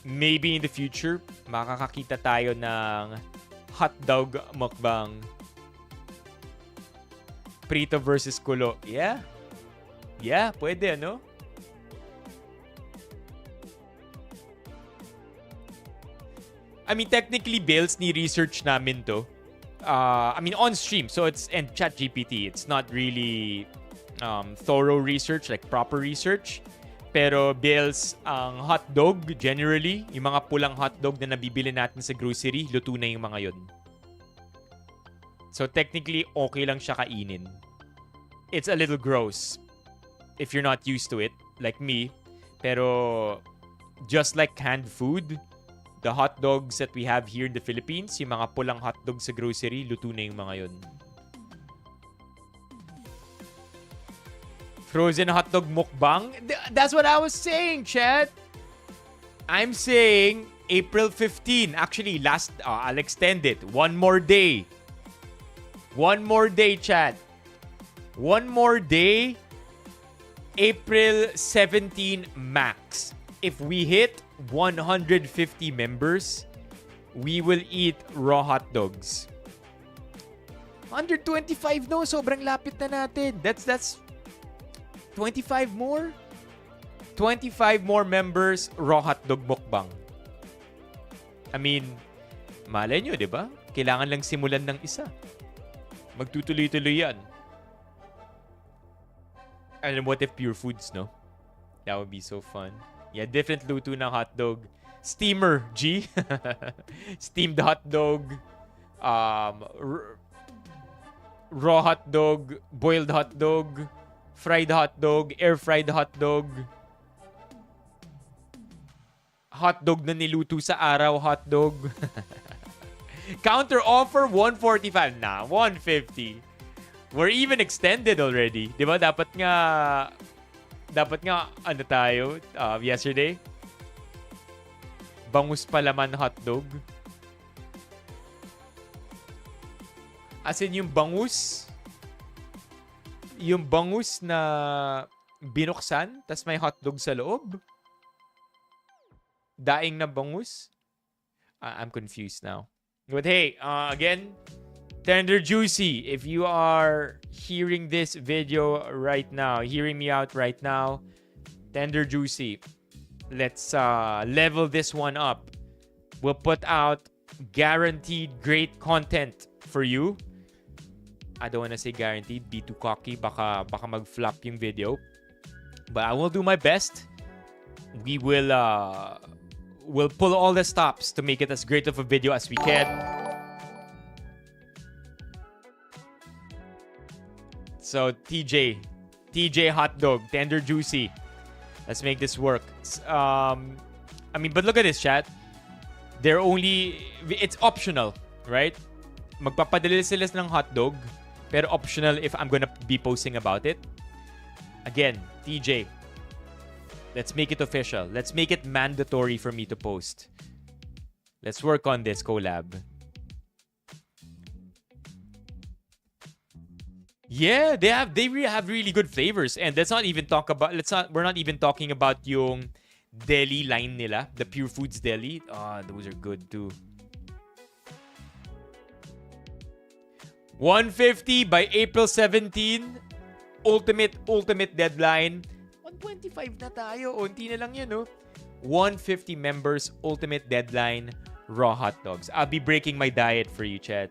maybe in the future, makakakita tayo ng hot dog mukbang. Prito versus Kulo. Yeah. Yeah, pwede, ano? I mean, technically, Bills, ni-research namin to. I mean, on stream. So it's, and ChatGPT, it's not really thorough research, like proper research. Pero Bills, ang hot dog, generally, yung mga pulang hot dog na nabibili natin sa grocery, luto na yung mga yun. So technically, okay lang siya kainin. It's a little gross if you're not used to it, like me. Pero just like canned food, the hot dogs that we have here in the Philippines, yung mga pulang hot dog sa grocery, luto na yung mga yun. Frozen hot dog mukbang? That's what I was saying, chat. I'm saying April 15. Actually, I'll extend it. One more day. One more day, chat. One more day. April 17 max. If we hit 150 members, we will eat raw hot dogs. 125 no, sobrang lapit na natin. That's 25 more? 25 more members, raw hotdog mukbang. I mean, malay nyo, di ba? Kailangan lang simulan ng isa. Magtutuloy-tuloy yan. And what if Pure Foods, no? That would be so fun. Yeah, different luto ng hotdog. Steamer, G. Steamed hotdog. Raw hotdog. Boiled hotdog. Fried hotdog, air-fried hotdog. Hotdog na niluto sa araw, hotdog. Counter offer, 145. Nah, 150. We're even extended already. Di ba? Dapat nga, ano tayo, yesterday? Bangus palaman hotdog. As in, yung bangus na binuksan, tas may hotdog sa loob. Daing na bangus. I'm confused now. But hey, again, Tender Juicy, if you are hearing this video right now, hearing me out right now, Tender Juicy, let's level this one up. We'll put out guaranteed great content for you. I don't want to say guaranteed, be too cocky, baka mag-flop yung video. But I will do my best. We will we'll pull all the stops to make it as great of a video as we can. So TJ hotdog, Tender Juicy. Let's make this work. But look at this, chat. It's optional, right? Magpapadala sila ng hotdog, pero optional if I'm gonna be posting about it. Again, TJ, let's make it official. Let's make it mandatory for me to post. Let's work on this collab. Yeah, they really have really good flavors, and we're not even talking about yung deli line nila, the Pure Foods deli. Those are good too. 150 by April 17. Ultimate deadline. 125 na tayo. Unti na lang yun, no? 150 members, ultimate deadline, raw hot dogs. I'll be breaking my diet for you, chat.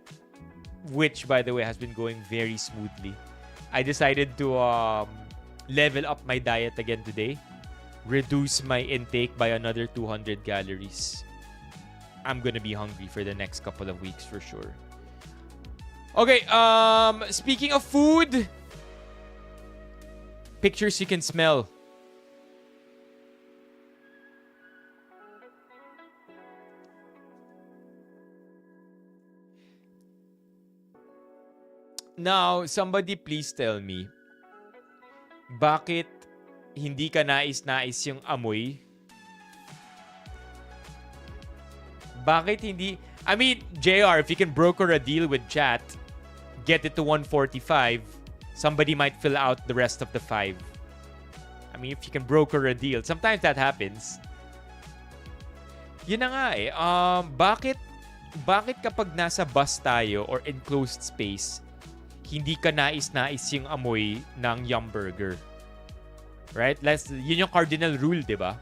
Which, by the way, has been going very smoothly. I decided to level up my diet again today. Reduce my intake by another 200 calories. I'm gonna be hungry for the next couple of weeks for sure. Okay, speaking of food, pictures you can smell. Now, somebody please tell me, bakit hindi ka nais-nais yung amoy? Bakit hindi... JR, if you can broker a deal with chat, get it to 145, somebody might fill out the rest of the 5. If you can broker a deal. Sometimes that happens. Yun na nga eh. Bakit kapag nasa bus tayo or enclosed space, hindi ka nais-nais yung amoy ng Yum Burger? Right? Yun yung cardinal rule, di ba?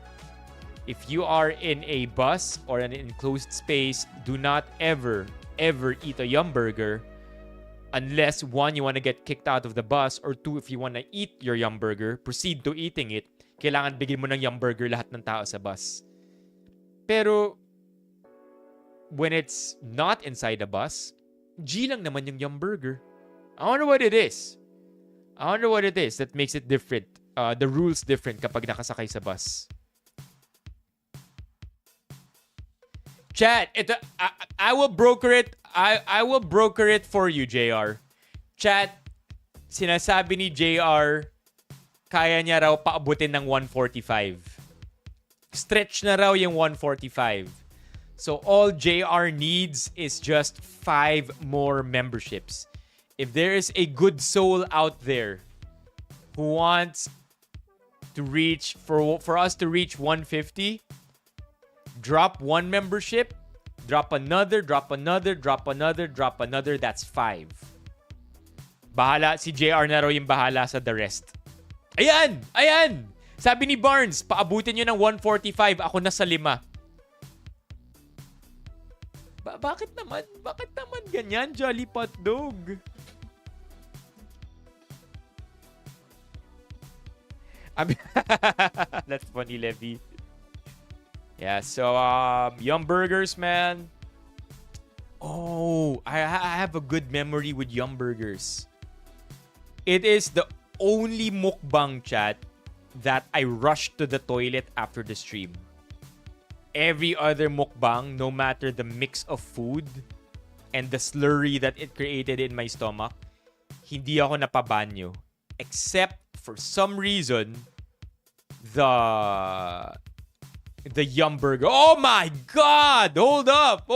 If you are in a bus or an enclosed space, do not ever eat a Yum Burger unless, 1, you want to get kicked out of the bus, or 2, if you want to eat your Yum Burger, proceed to eating it, kailangan bigyan mo ng Yum Burger lahat ng tao sa bus. Pero, when it's not inside a bus, G lang naman yung Yum Burger. I wonder what it is. That makes it different. The rules different kapag nakasakay sa bus. Chat, I will broker it. I will broker it for you, JR. Chat, sinasabi ni JR, kaya niya raw paabutin ng 145. Stretch na raw yung 145. So all JR needs is just 5 more memberships. If there is a good soul out there who wants to reach, for us to reach 150, drop 1 membership, drop another, that's 5. Bahala, si JR na raw yung bahala sa the rest. Ayan! Sabi ni Barnes, paabutin nyo ng 145, ako na sa 5. Bakit naman ganyan, Jolly Pot Dog? That's funny, Levy. Yeah, so Yum Burgers, man. Oh, I have a good memory with Yum Burgers. It is the only mukbang, chat, that I rushed to the toilet after the stream. Every other mukbang, no matter the mix of food, and the slurry that it created in my stomach, hindi ako napabanyo. Except for some reason, the Yum Burger. Oh my God! Hold up!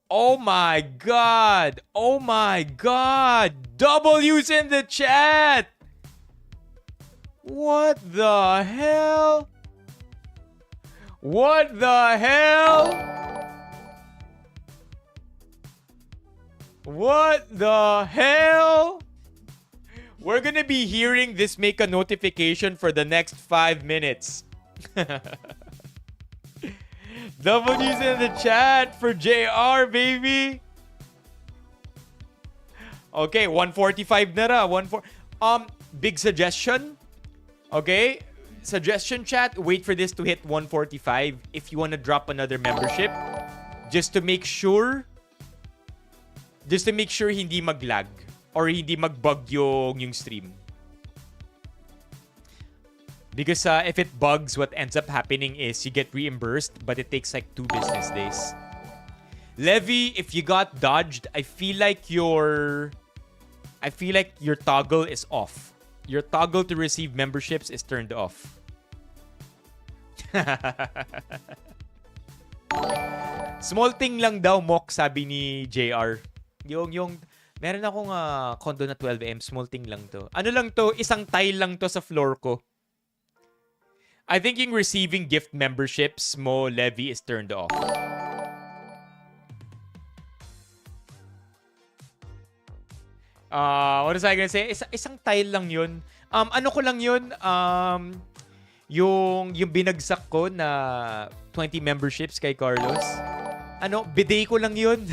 Oh my God! Oh my God! W's in the chat! What the hell? What the hell? What the hell? We're gonna be hearing this make a notification for the next 5 minutes. W's in the chat for JR, baby. Okay, 145 na ra. Big suggestion. Okay? Suggestion chat, wait for this to hit 145 if you want to drop another membership. Just to make sure hindi mag-lag or hindi mag-bug yung stream. Because if it bugs, what ends up happening is you get reimbursed, but it takes like 2 business days. Levy, if you got dodged, I feel like your toggle is off. Your toggle to receive memberships is turned off. Small thing lang daw, Mok, sabi ni JR. Yung meron akong condo na 12M, small thing lang to. Ano lang to, isang tile lang to sa floor ko. I think yung receiving gift memberships mo, Levy, is turned off. What was I gonna say? Isang tile lang yun. Ano ko lang yun? Yung binagsak ko na 20 memberships kay Carlos. Bidet ko lang yun.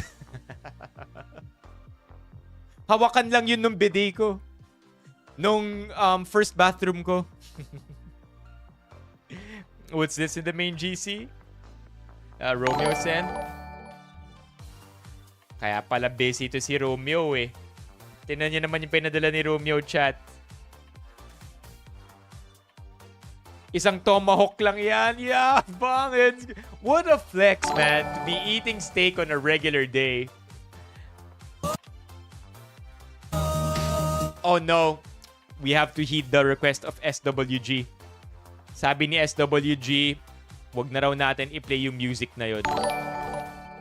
Hawakan lang yun nung bidet ko. Nung first bathroom ko. What's this in the main GC? Romeo sent. Kaya pala busy to si Romeo eh. Tingnan niyo naman yung pinadala ni Romeo, chat. Isang tomahawk lang yan. Yeah, bang. What a flex, man. To be eating steak on a regular day. Oh no. We have to heed the request of SWG. Sabi ni SWG, wag na raw natin i-play yung music na yon.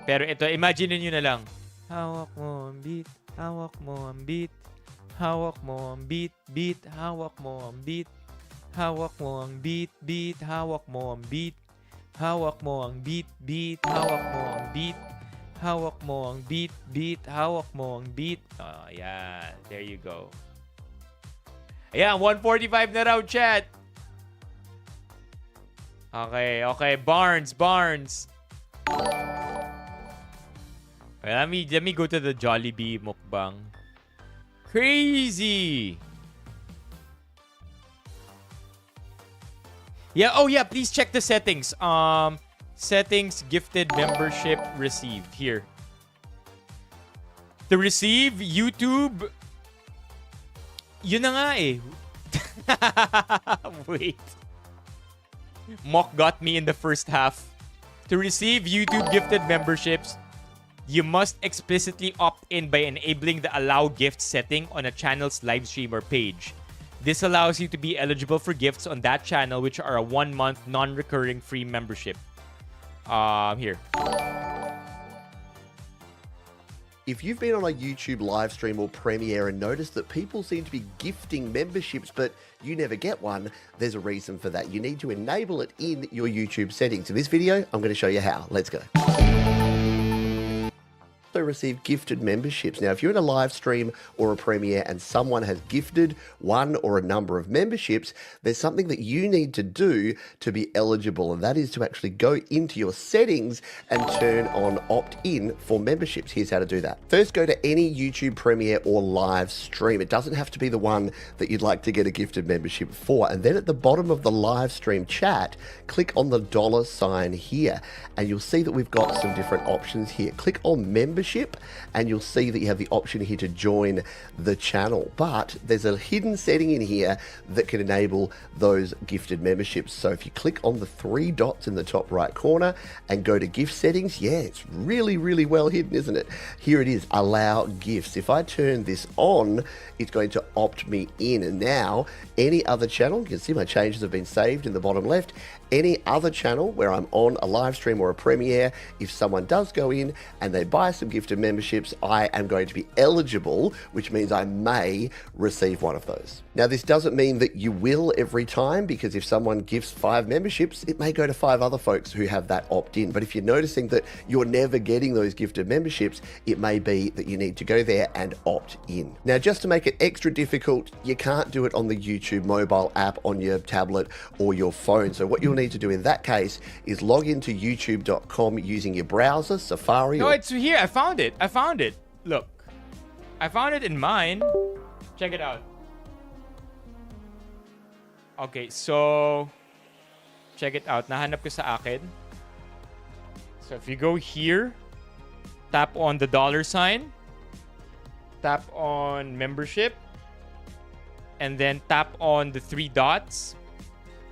Pero ito, imagine nyo na lang. Hawak mo ang beat, hawak mo ang beat, hawak mo ang beat, beat, hawak mo ang beat, hawak mo ang beat, beat, hawak mo ang beat, hawak mo ang beat, beat, hawak mo ang beat, hawak mo ang beat, beat, hawak mo ang beat. Oh, yeah. There you go. Ayan, 145 na raw, chat. Okay. Barnes. Okay, let me go to the Jollibee mukbang. Crazy. Yeah, please check the settings. Settings, gifted membership received here. To receive YouTube, yun na nga eh. Wait. Mock got me in the first half. To receive YouTube gifted memberships, you must explicitly opt in by enabling the allow gifts setting on a channel's live stream or page. This allows you to be eligible for gifts on that channel, which are a 1-month non-recurring free membership. Here. If you've been on a YouTube live stream or premiere and noticed that people seem to be gifting memberships, but you never get one, there's a reason for that. You need to enable it in your YouTube settings. In this video, I'm going to show you how. Let's go. Also receive gifted memberships. Now, if you're in a live stream or a premiere and someone has gifted one or a number of memberships, there's something that you need to do to be eligible, and that is to actually go into your settings and turn on opt-in for memberships. Here's how to do that. First, go to any YouTube premiere or live stream. It doesn't have to be the one that you'd like to get a gifted membership for. And then at the bottom of the live stream chat, click on the $ sign here, and you'll see that we've got some different options here. Click on membership membership, and you'll see that you have the option here to join the channel. But there's a hidden setting in here that can enable those gifted memberships. So if you click on the three dots in the top right corner and go to gift settings, yeah, it's really, really well hidden, isn't it? Here it is, allow gifts. If I turn this on, it's going to opt me in. And now any other channel, you can see my changes have been saved in the bottom left. Any other channel where I'm on a live stream or a premiere, if someone does go in and they buy some gifted memberships, I am going to be eligible, which means I may receive one of those. Now, this doesn't mean that you will every time, because if someone gifts 5 memberships, it may go to 5 other folks who have that opt-in. But if you're noticing that you're never getting those gifted memberships, it may be that you need to go there and opt in. Now, just to make it extra difficult, you can't do it on the YouTube mobile app on your tablet or your phone. So what you'll need to do in that case is log into youtube.com using your browser, Safari. No, it's here. I found it. Look. I found it in mine. Check it out. Okay, so check it out. Nahanap ko sa akin. So if you go here, tap on the $sign, tap on membership, and then tap on the 3 dots.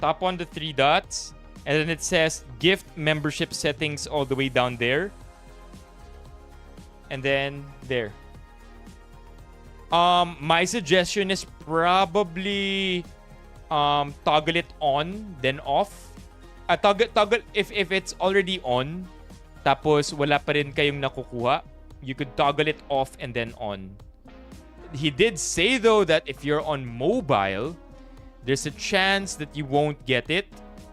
Tap on the 3 dots, and then it says gift membership settings all the way down there. And then there. My suggestion is probably toggle it on, then off. Toggle if it's already on, tapos wala pa rin kayong nakukuha, you could toggle it off and then on. He did say though that if you're on mobile, there's a chance that you won't get it.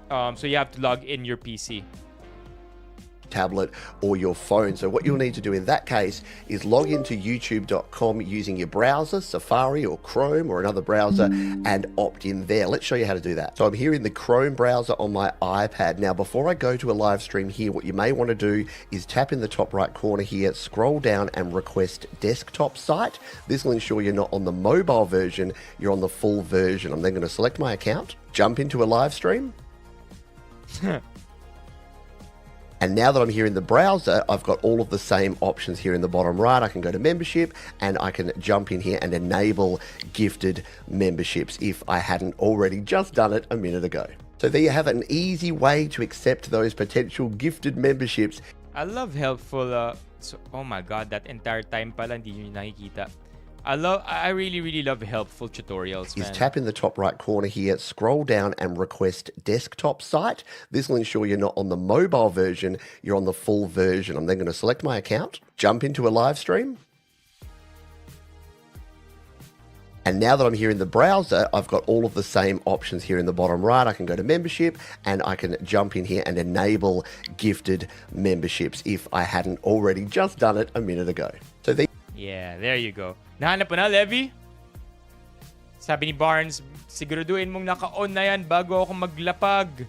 So you have to log in your PC. Tablet or your phone. So what you'll need to do in that case is log into youtube.com using your browser, Safari or Chrome or another browser, and opt in there. Let's show you how to do that. So I'm here in the Chrome browser on my iPad. Now, before I go to a live stream here, what you may want to do is tap in the top right corner here, scroll down and request desktop site. This will ensure you're not on the mobile version, you're on the full version. I'm then going to select my account, jump into a live stream. And now that I'm here in the browser, I've got all of the same options here in the bottom right. I can go to membership and I can jump in here and enable gifted memberships if I hadn't already just done it a minute ago. So there you have it, an easy way to accept those potential gifted memberships. I love helpful. Oh my god, that entire time pala hindi nyo nakikita. I really love helpful tutorials, man. Is tap in the top right corner here, scroll down and request desktop site. This will ensure you're not on the mobile version, you're on the full version. I'm then going to select my account, jump into a live stream. And now that I'm here in the browser, I've got all of the same options here in the bottom right. I can go to membership and I can jump in here and enable gifted memberships if I hadn't already just done it a minute ago. So yeah, there you go. Nahanap mo na, Levy? Sabi ni Barnes, siguraduhin mong naka-on na yan bago ako maglapag.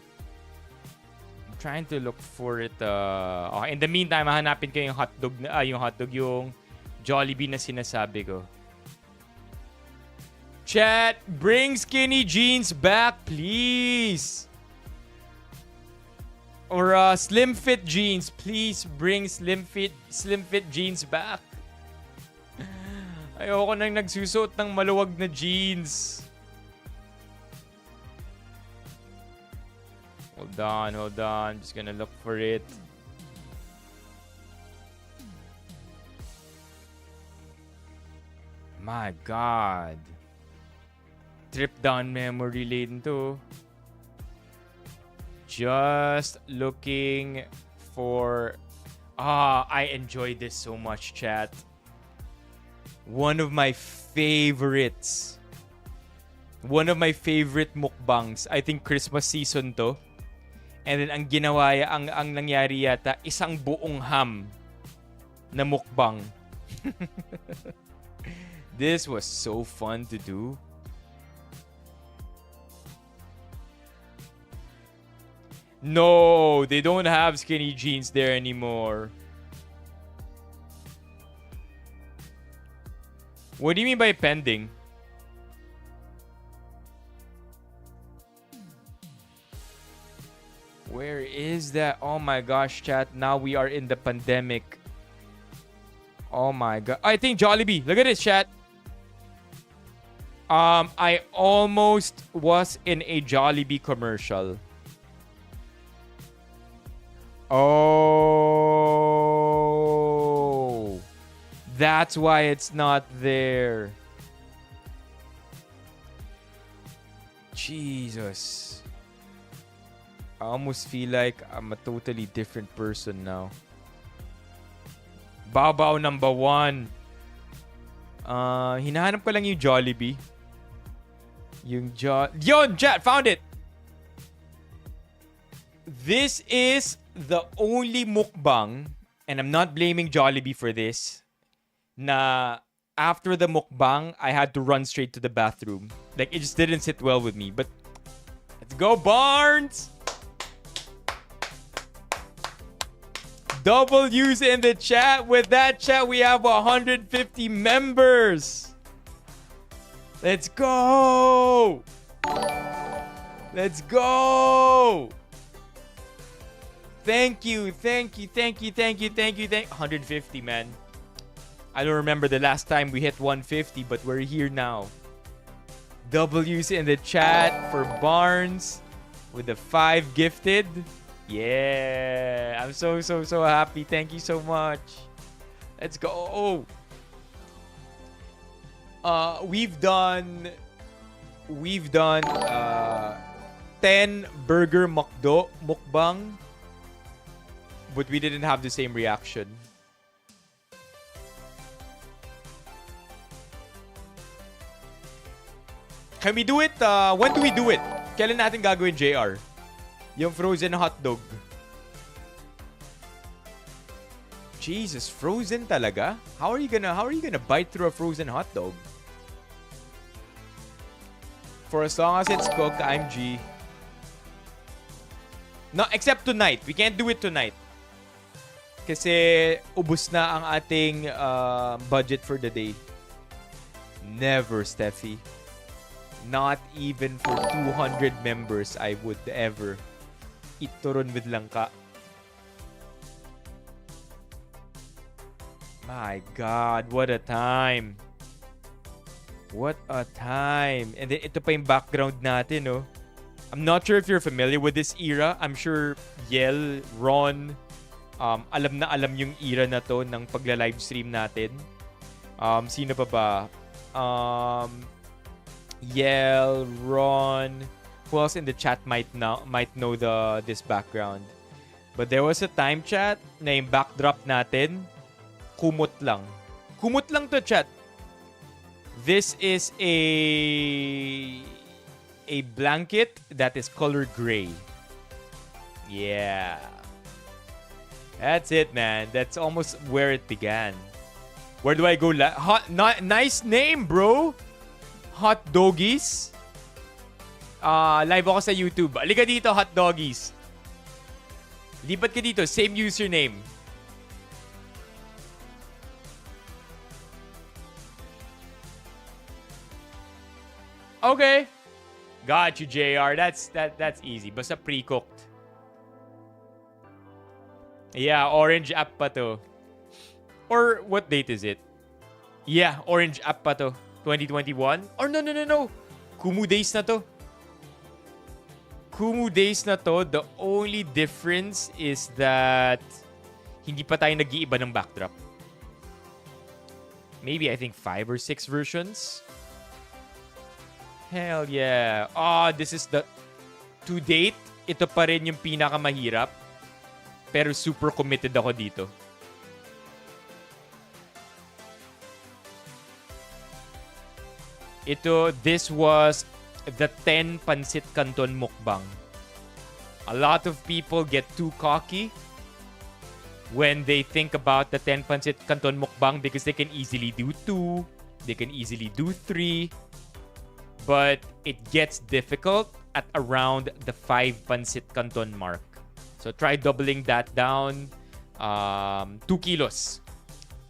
I'm trying to look for it. Okay, in the meantime, hahanapin ko yung hotdog, yung Jollibee na sinasabi ko. Chat, bring skinny jeans back, please. Or slim fit jeans, please bring slim fit jeans back. Ayoko nang nagsusuot ng maluwag na jeans. Hold on. Just gonna look for it. My God. Trip down memory lane to. Just looking for... I enjoy this so much, chat. One of my favorites. One of my favorite mukbangs. I think Christmas season to. And then ang ginawa, ang nangyari yata, isang buong ham na mukbang. This was so fun to do. No, they don't have skinny jeans there anymore. What do you mean by pending? Where is that? Oh my gosh, chat. Now we are in the pandemic. Oh my god. I think Jollibee. Look at this, chat. I almost was in a Jollibee commercial. Oh. That's why it's not there. Jesus. I almost feel like I'm a totally different person now. Babaw number 1. Hinahanap ko lang yung Jollibee. Yung Yon, chat, found it! This is the only mukbang, and I'm not blaming Jollibee for this, na after the mukbang, I had to run straight to the bathroom. Like, it just didn't sit well with me. But, let's go, Barnes! W's in the chat. With that chat, we have 150 members. Let's go! Let's go! Thank you. 150, man. I don't remember the last time we hit 150, but we're here now. W's in the chat for Barnes with the 5 gifted. Yeah, I'm so happy. Thank you so much. Let's go. We've done 10 burger mukbang, but we didn't have the same reaction. Can we do it? When do we do it? Kailan natin gagawin, JR? Yung frozen hotdog. Jesus, frozen talaga? How are you gonna bite through a frozen hotdog? For as long as it's cooked, I'm G. No, except tonight. We can't do it tonight. Kasi ubus na ang ating budget for the day. Never, Steffi. Not even for 200 members I would ever ituron with langka. My God, what a time. What a time. And then ito pa yung background natin, no? I'm not sure if you're familiar with this era. I'm sure Yel, Ron, alam na alam yung era na to ng pagla-livestream natin. Sino pa ba? Yel, Ron, who else in the chat might know this background? But there was a time, chat, na yung backdrop natin, kumot lang. Kumot lang to, chat. This is a blanket that is colored gray. Yeah. That's it, man. That's almost where it began. Where do I go? Nice name, bro. Hot Doggies. Live ako sa YouTube. Halika dito, Hot Doggies. Lipat ka dito. Same username. Okay. Got you, JR. That's easy. Basta pre-cooked. Yeah, orange app pa to. Or what date is it? Yeah, orange app pa to. 2021? Or no. Kumu days na to. Kumu days na to. The only difference is that hindi pa tayo nag-iiba ng backdrop. Maybe I think 5 or 6 versions. Hell yeah. This is the... To date, ito pa rin yung pinakamahirap. Pero super committed ako dito. This was the 10 Pancit Canton mukbang. A lot of people get too cocky when they think about the 10 Pancit Canton mukbang because they can easily do 2, they can easily do 3, but it gets difficult at around the 5 Pancit Canton mark. So try doubling that down. 2 kilos.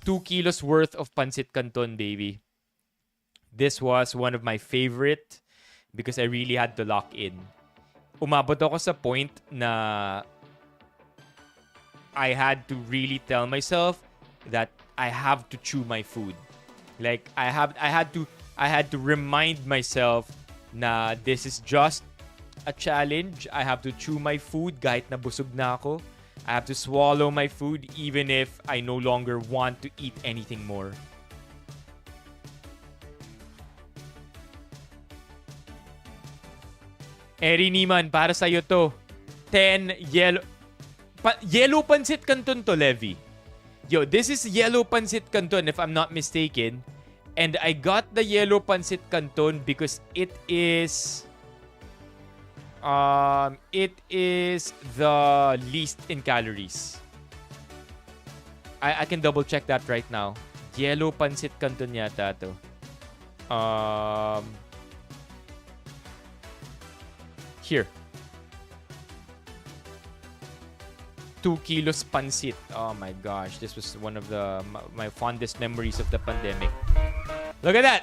2 kilos worth of Pancit Canton, baby. This was one of my favorite because I really had to lock in. Umabot ako sa point na I had to really tell myself that I have to chew my food. Like I had to remind myself na this is just a challenge. I have to chew my food kahit na busog na ako. I have to swallow my food even if I no longer want to eat anything more. Eri Niman, para sa'yo to. 10 yellow... yellow pancit canton to, Levi. Yo, this is yellow pancit canton if I'm not mistaken. And I got the yellow pancit canton because it is the least in calories. I can double check that right now. Yellow pancit canton yata to. Here. 2 kilos pancit. Oh my gosh, this was one of my fondest memories of the pandemic. Look at that.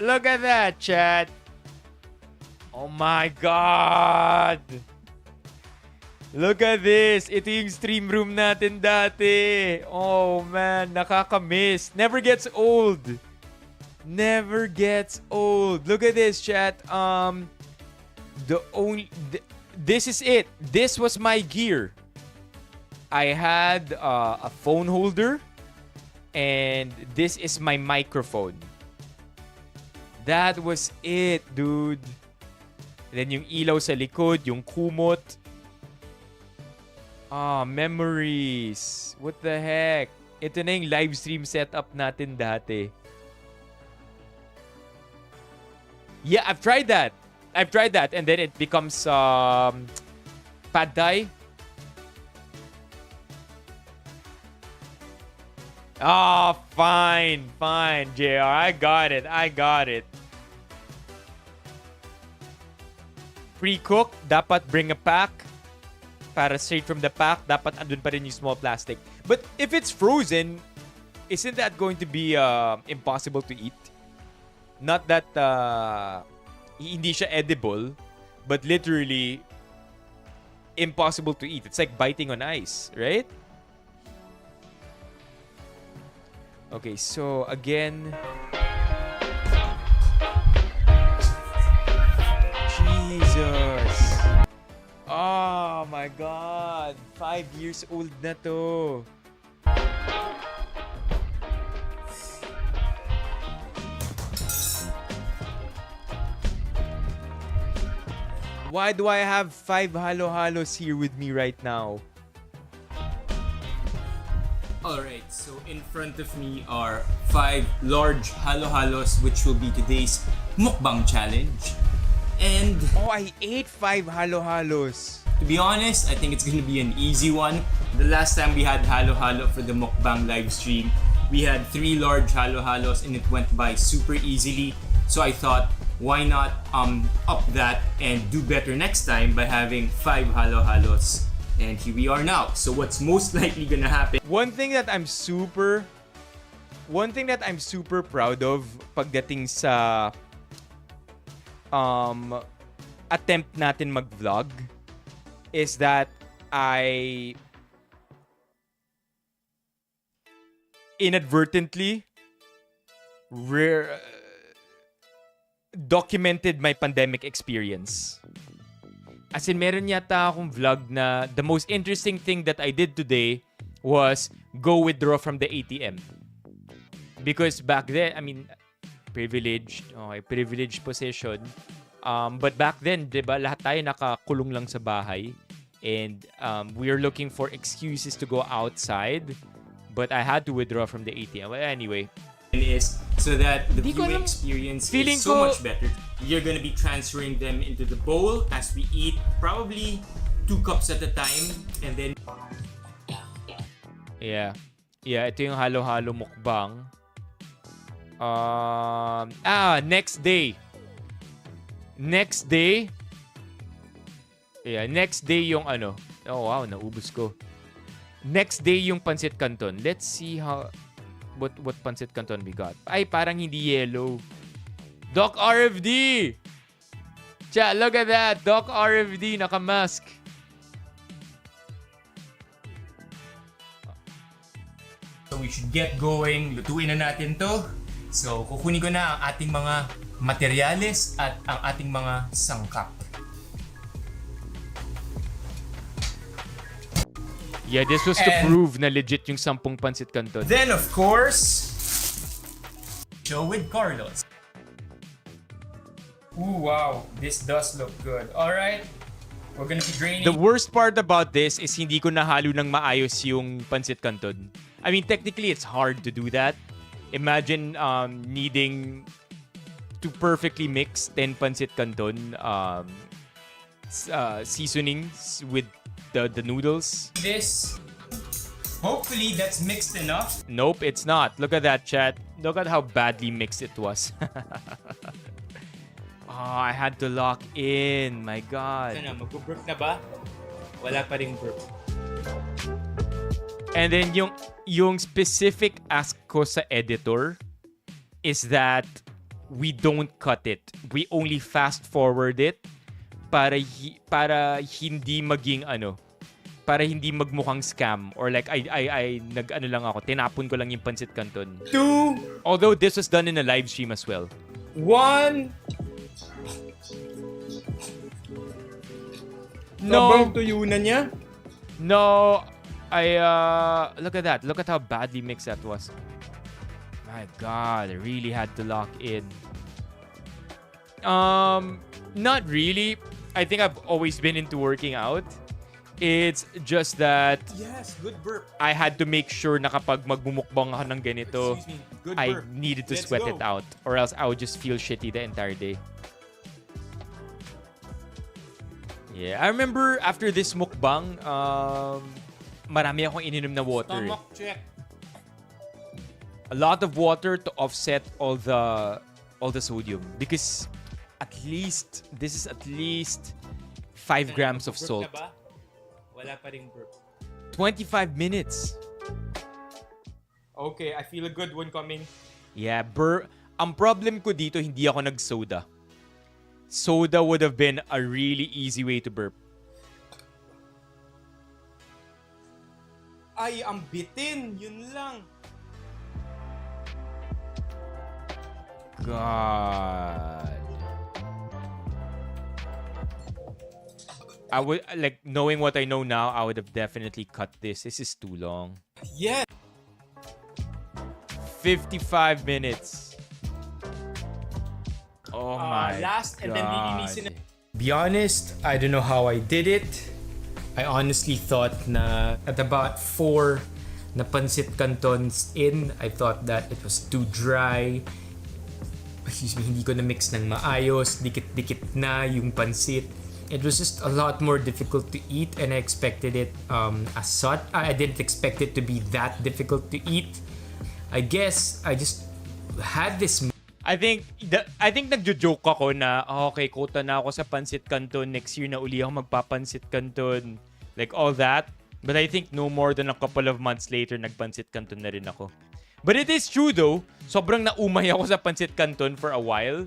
Look at that, chat. Oh my God. Look at this. Ito yung stream room natin dati. Oh man, nakakamiss. Never gets old. Never gets old. Look at this, chat. This is it. This was my gear. I had a phone holder and this is my microphone. That was it, dude. And then yung ilaw sa likod, yung kumot. Memories. What the heck? Ito na yung live stream setup natin dati. Yeah, I've tried that. And then it becomes pad thai. Fine, JR. I got it. Pre-cook, dapat bring a pack. Para straight from the pack, dapat andun pa rin yung small plastic. But if it's frozen, isn't that going to be impossible to eat? Not that hindi siya edible, but literally impossible to eat. It's like biting on ice, right? Okay, so again, Jesus. Oh my God. 5 years old na to. Why do I have 5 halo-halos here with me right now? Alright, so in front of me are 5 large halo-halos, which will be today's mukbang challenge. And I ate 5 halo-halos. to be honest, I think it's gonna be an easy one. The last time we had halo-halo for the mukbang live stream, we had 3 large halo-halos and it went by super easily. So I thought, why not up that and do better next time by having 5 halo-halos. And here we are now. So what's most likely gonna happen? One thing that I'm super proud of pagdating sa attempt natin mag-vlog is that I inadvertently documented my pandemic experience. As in, meron yata akong vlog na the most interesting thing that I did today was go withdraw from the ATM. Because back then, I mean, privileged position. But back then, diba, lahat tayo nakakulong lang sa bahay. And we are looking for excuses to go outside. But I had to withdraw from the ATM. Well, anyway. Is so that the viewing experience is so much better. You're gonna be transferring them into the bowl as we eat, probably 2 cups at a time, and then ito yung halo-halo mukbang. Next day yung ano. Oh wow, naubos ko. Next day yung pancit canton. Let's see how what pancit canton we got. Ay, parang hindi yellow. Doc RFD! Chat, look at that. Doc RFD, naka-mask. So we should get going. Lutuin na natin to. So kukunin ko na ang ating mga materyales at ang ating mga sangkap. Yeah, this was to And- prove na legit yung 10 Pancit Canton. Then of course, show with Carlos. Ooh, wow. This does look good. Alright. We're gonna be draining. The worst part about this is hindi ko nahalo ng maayos yung Pancit Canton. I mean, technically, it's hard to do that. Imagine needing to perfectly mix 10 Pancit Canton seasonings with the noodles. This, hopefully that's mixed enough. Nope, it's not. Look at that, chat. Look at how badly mixed it was. Oh, I had to lock in. My God. Ano, mag-burp na ba? Wala pa ring burp. And then yung specific ask ko sa editor is that we don't cut it. We only fast forward it para hindi maging para hindi magmukhang scam or like I nag-ano lang ako, tinapon ko lang yung Pancit Canton. 2, Although this was done in a live stream as well. 1. No, tuyo na niya. no, look at that. Look at how badly mixed that was. My God, I really had to lock in. Not really. I think I've always been into working out. It's just that Yes, good burp. I had to make sure na kapag magmumukbang ako ng ganito, Excuse me, good I burp. needed to Let's sweat go. it out or else I would just feel shitty the entire day. Yeah, I remember after this mukbang, marami akong ininom na water. Eh. Stomach check. A lot of water to offset all the sodium because this is at least 5 grams of Burp salt. na ba? Wala pa ring burp. 25 minutes. Okay, I feel a good one coming. Yeah, ang problem ko dito, hindi ako nag-soda. Soda would have been a really easy way to burp. Ay, ang bitin. Yun lang. God. I would, like, knowing what I know now, I would have definitely cut this. This is too long. Yes. 55 minutes. Oh my last God. and then lilinisin na. Be honest, I don't know how I did it. I honestly thought na at about 4 na Pancit Cantons in, I thought that it was too dry. Excuse me, hindi ko na mix ng maayos. Dikit-dikit na yung pancit. It was just a lot more difficult to eat and I expected it as such. I didn't expect it to be that difficult to eat. I guess I just had this. I think nagjo-joke ako na okay, quota na ako sa Pancit Canton, next year na uli ako magpapansit Canton, like all that. But I think no more than a couple of months later nagpansit Canton na rin ako. But it is true though, sobrang naumay ako sa Pancit Canton for a while.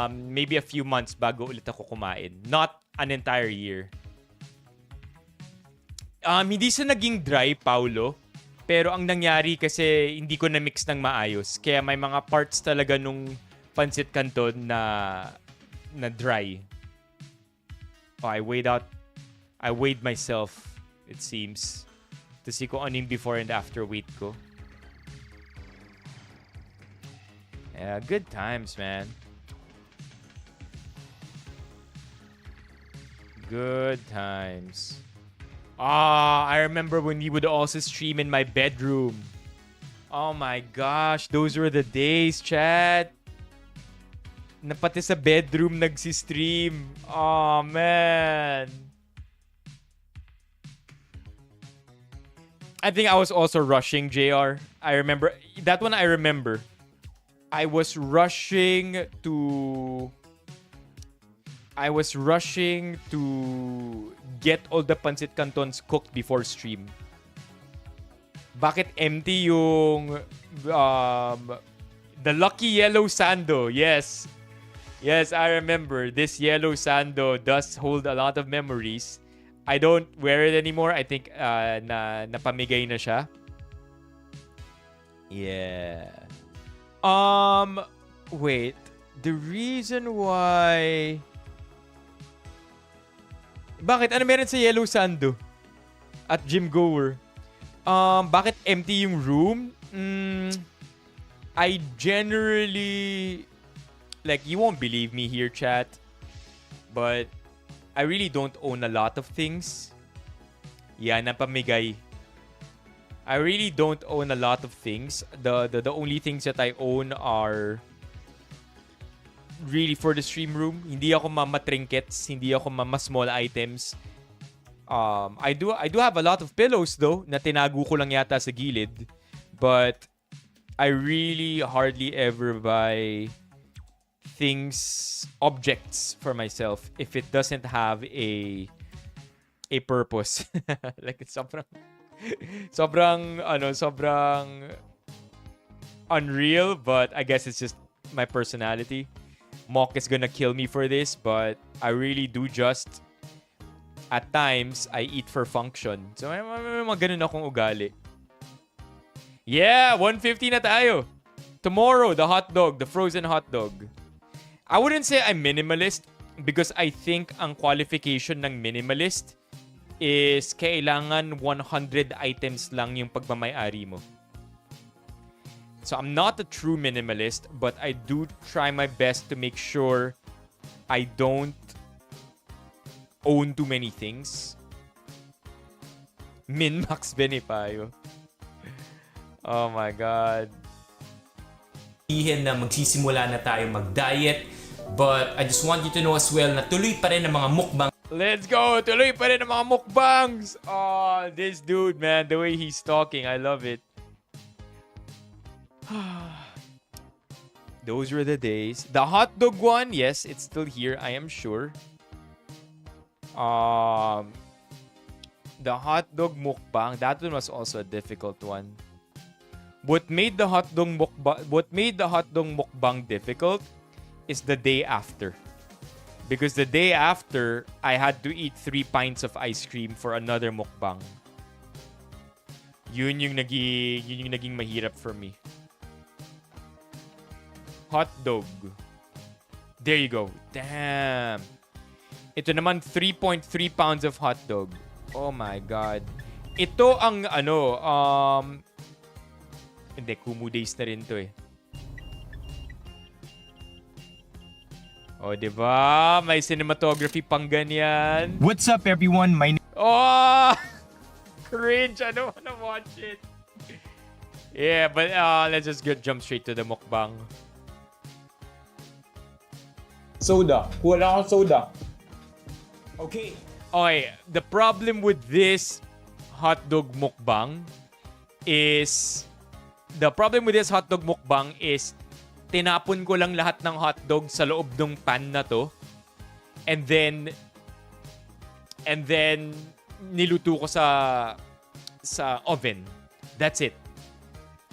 Maybe a few months bago ulit ako kumain. Not an entire year. Hindi siya naging dry, Paulo. Pero ang nangyari kasi hindi ko na-mix ng maayos. Kaya may mga parts talaga nung Pancit Canton na dry. Oh, I weighed myself, it seems. To see kung ano yung before and after weight ko. Yeah, good times, man. Good times. I remember when we would also stream in my bedroom. Oh my gosh, those were the days, chat. Na pati sa bedroom nagsi-stream. Oh man. I think I was also rushing, JR. I remember that one. I remember. I was rushing to get all the Pancit Cantons cooked before stream. Bakit empty yung the lucky yellow sando? Yes. Yes, I remember. This yellow sando does hold a lot of memories. I don't wear it anymore. I think napamigay na siya. Yeah. Wait. The reason why... Bakit? Ano meron sa Yellow Sando? At Gym Goer? Bakit empty yung room? I generally... Like, you won't believe me here, chat. But, I really don't own a lot of things. Yan ang pamigay. I really don't own a lot of things. The only things that I own are really for the stream room. Hindi ako trinkets, hindi ako small items. I do have a lot of pillows though na tinago ko lang yata sa gilid. But I really hardly ever buy objects for myself if it doesn't have a purpose. Like it's sobrang unreal, but I guess it's just my personality. Mock is gonna kill me for this, but I really do just at times I eat for function. So may mga ganun akong ugali. Yeah, 150 na tayo. Tomorrow, the hot dog, the frozen hot dog. I wouldn't say I'm minimalist because I think ang qualification ng minimalist is kailangan 100 items lang yung pagmamay-ari mo. So I'm not a true minimalist, but I do try my best to make sure I don't own too many things. Min-max Benipayo. Oh my God. Sabihin na magsisimula na tayo mag-diet, but I just want you to know as well na tuloy pa rin ang mga mukbang. Let's go! Tuloy pa rin ang mga mukbangs! Oh, this dude, man. The way he's talking, I love it. Those were the days. The hot dog one, yes, it's still here, I am sure. The hot dog mukbang, that one was also a difficult one. What made the hot dog mukbang difficult is the day after. Because the day after, I had to eat 3 pints of ice cream for another mukbang. Yun yung naging mahirap for me. Hot dog. There you go. Damn. Ito naman, 3.3 pounds of hot dog. Oh my God. Ito ang hindi, Kumu days na rin to eh. Oh, diba? May cinematography pang ganyan. What's up, everyone? My name. Oh! Cringe. I don't wanna watch it. Yeah, but let's just jump straight to the mukbang. Soda. Wala akong soda. Okay. Okay, the problem with this hot dog mukbang is tinapon ko lang lahat ng hotdog sa loob ng pan na to. And then niluto ko sa oven. That's it.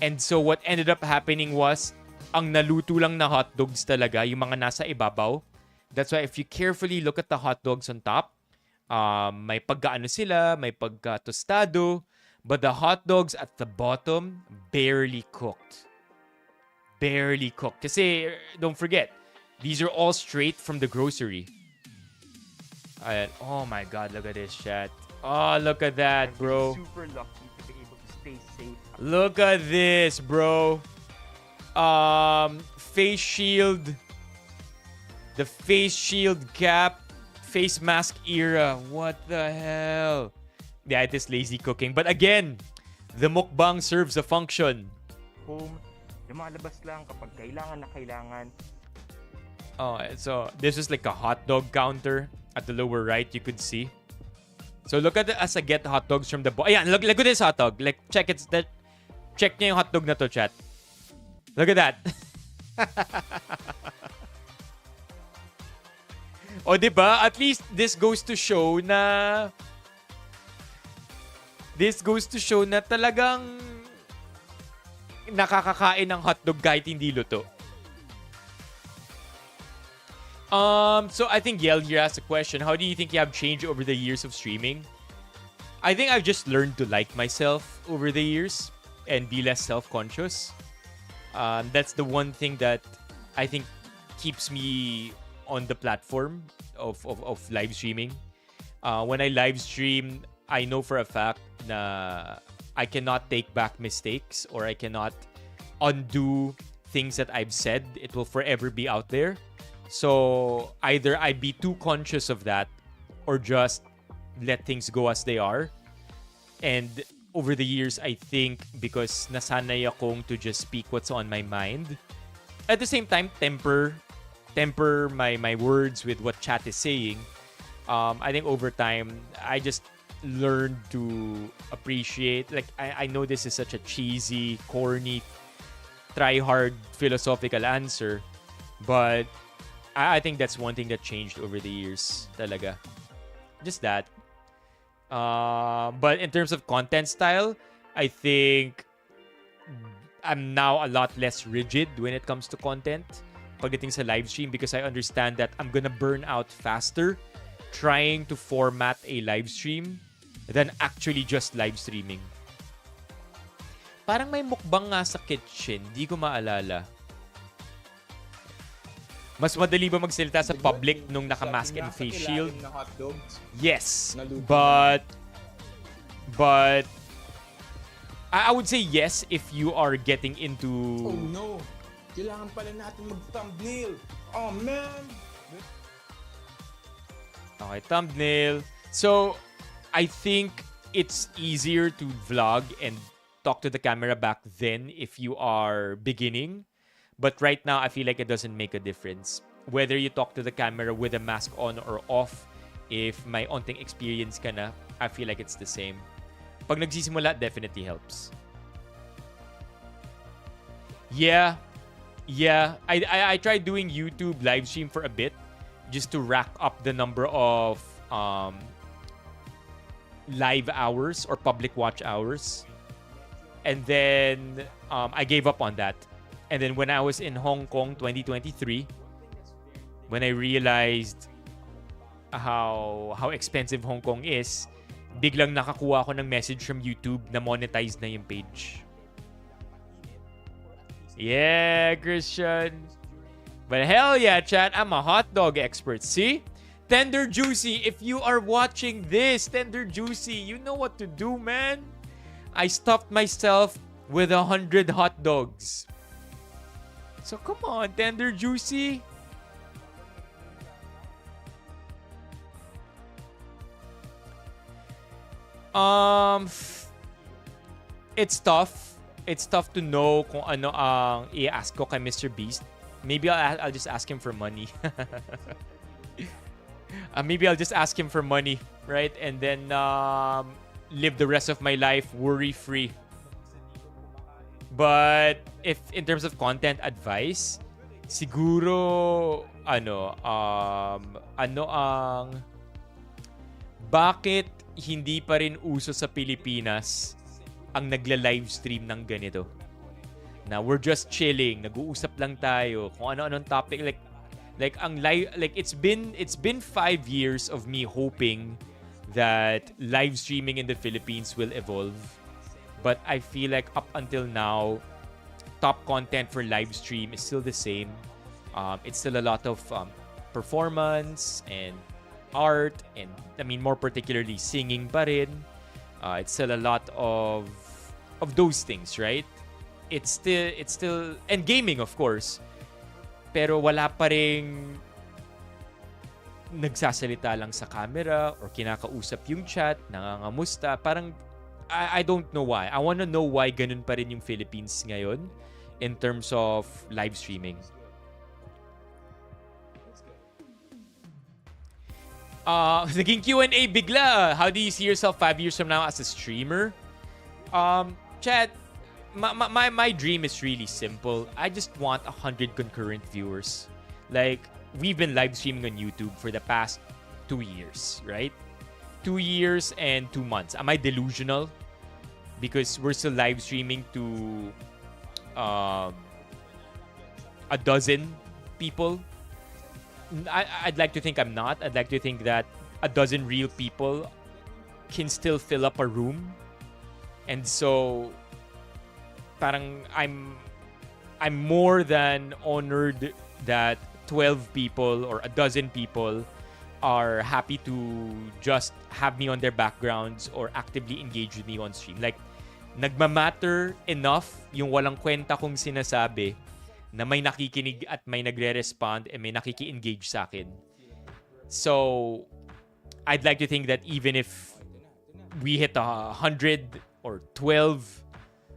And so what ended up happening was ang naluto lang na hotdogs talaga, yung mga nasa ibabaw. That's why if you carefully look at the hotdogs on top, may pagkaano sila, may pagka-tostado, but the hotdogs at the bottom, barely cooked. Barely cooked. Kasi, don't forget, these are all straight from the grocery. Ayan. Oh my God, look at this, chat. Oh, look at that, bro. Super lucky to be able to stay safe. Look at this, bro. Face shield. The face shield cap. Face mask era. What the hell? Yeah, it is lazy cooking. But again, the mukbang serves a function. Home, lumalabas lang kapag kailangan na kailangan. Oh, so this is like a hot dog counter at the lower right. You could see. So look at it as I get hot dogs from the ayan, look at this hot dog. Like check it. Check niya yung hot dog na to, chat. Look at that. O, diba? At least this goes to show na talagang nakakakain ng hotdog kahit hindi luto. So I think Yel here asked a question. How do you think you have changed over the years of streaming? I think I've just learned to like myself over the years. and be less self-conscious. That's the one thing that I think keeps me on the platform of live streaming. When I live stream, I know for a fact na I cannot take back mistakes or I cannot undo things that I've said. It will forever be out there. So either I be too conscious of that or just let things go as they are. And over the years, I think because nasanay akong to just speak what's on my mind, at the same time, temper my words with what chat is saying. I think over time, I just learned to appreciate, like, I know this is such a cheesy, corny, try-hard philosophical answer, but I think that's one thing that changed over the years talaga. Just that. But in terms of content style, I think I'm now a lot less rigid when it comes to content pagdating sa live stream, because I understand that I'm gonna burn out faster trying to format a live stream than actually just live streaming. Parang may mukbang nga sa kitchen, di ko maalala. Mas madali ba magsalita sa public nung naka-mask and face shield? Yes. But I would say yes if you are getting into... Oh no! Kailangan pala natin mag-thumbnail! Oh man! Okay, thumbnail. So, I think it's easier to vlog and talk to the camera back then if you are beginning. But right now, I feel like it doesn't make a difference. Whether you talk to the camera with a mask on or off, if may onting experience ka na, I feel like it's the same. Pag nagsisimula, definitely helps. Yeah. I tried doing YouTube live stream for a bit just to rack up the number of live hours or public watch hours. And then I gave up on that. And then when I was in Hong Kong 2023, when I realized how expensive Hong Kong is, biglang nakakuha ako ng message from YouTube na monetize na yung page. Yeah, Christian. But hell yeah, chat, I'm a hot dog expert. See? Tender Juicy, if you are watching this, Tender Juicy, you know what to do, man. I stuffed myself with 100 hot dogs. So come on, Tender Juicy. It's tough. It's tough to know kung ano ang i-ask ko kay Mr. Beast. Maybe I'll just ask him for money. Maybe I'll just ask him for money, right? And then live the rest of my life worry-free. But if in terms of content advice, siguro ano ang bakit hindi pa rin uso sa Pilipinas ang nagla-live stream ng ganito? Na we're just chilling, nag-uusap lang tayo kung ano-anong topic, like ang live, like it's been 5 years of me hoping that live streaming in the Philippines will evolve. But I feel like up until now, top content for live stream is still the same. It's still a lot of performance and art, and I mean more particularly singing pa rin. It's still a lot of those things, right? It's still and gaming, of course. Pero wala pa ring nagsasalita lang sa camera or kinakausap yung chat, nangangamusta. Parang I don't know why. I want to know why ganun pa rin yung Philippines ngayon in terms of live streaming. Naging Q&A bigla. How do you see yourself 5 years from now as a streamer? Chat, my dream is really simple. I just want 100 concurrent viewers. Like, we've been live streaming on YouTube for the past 2 years, right? 2 years and 2 months. Am I delusional? Because we're still live streaming to a dozen people. I'd like to think I'm not. I'd like to think that a dozen real people can still fill up a room. And so parang I'm more than honored that 12 people or a dozen people are happy to just have me on their backgrounds or actively engage with me on stream. Like, nagmamatter enough yung walang kwenta kong sinasabi na may nakikinig at may nagre-respond and may nakiki-engage sa akin. So, I'd like to think that even if we hit 100 or 12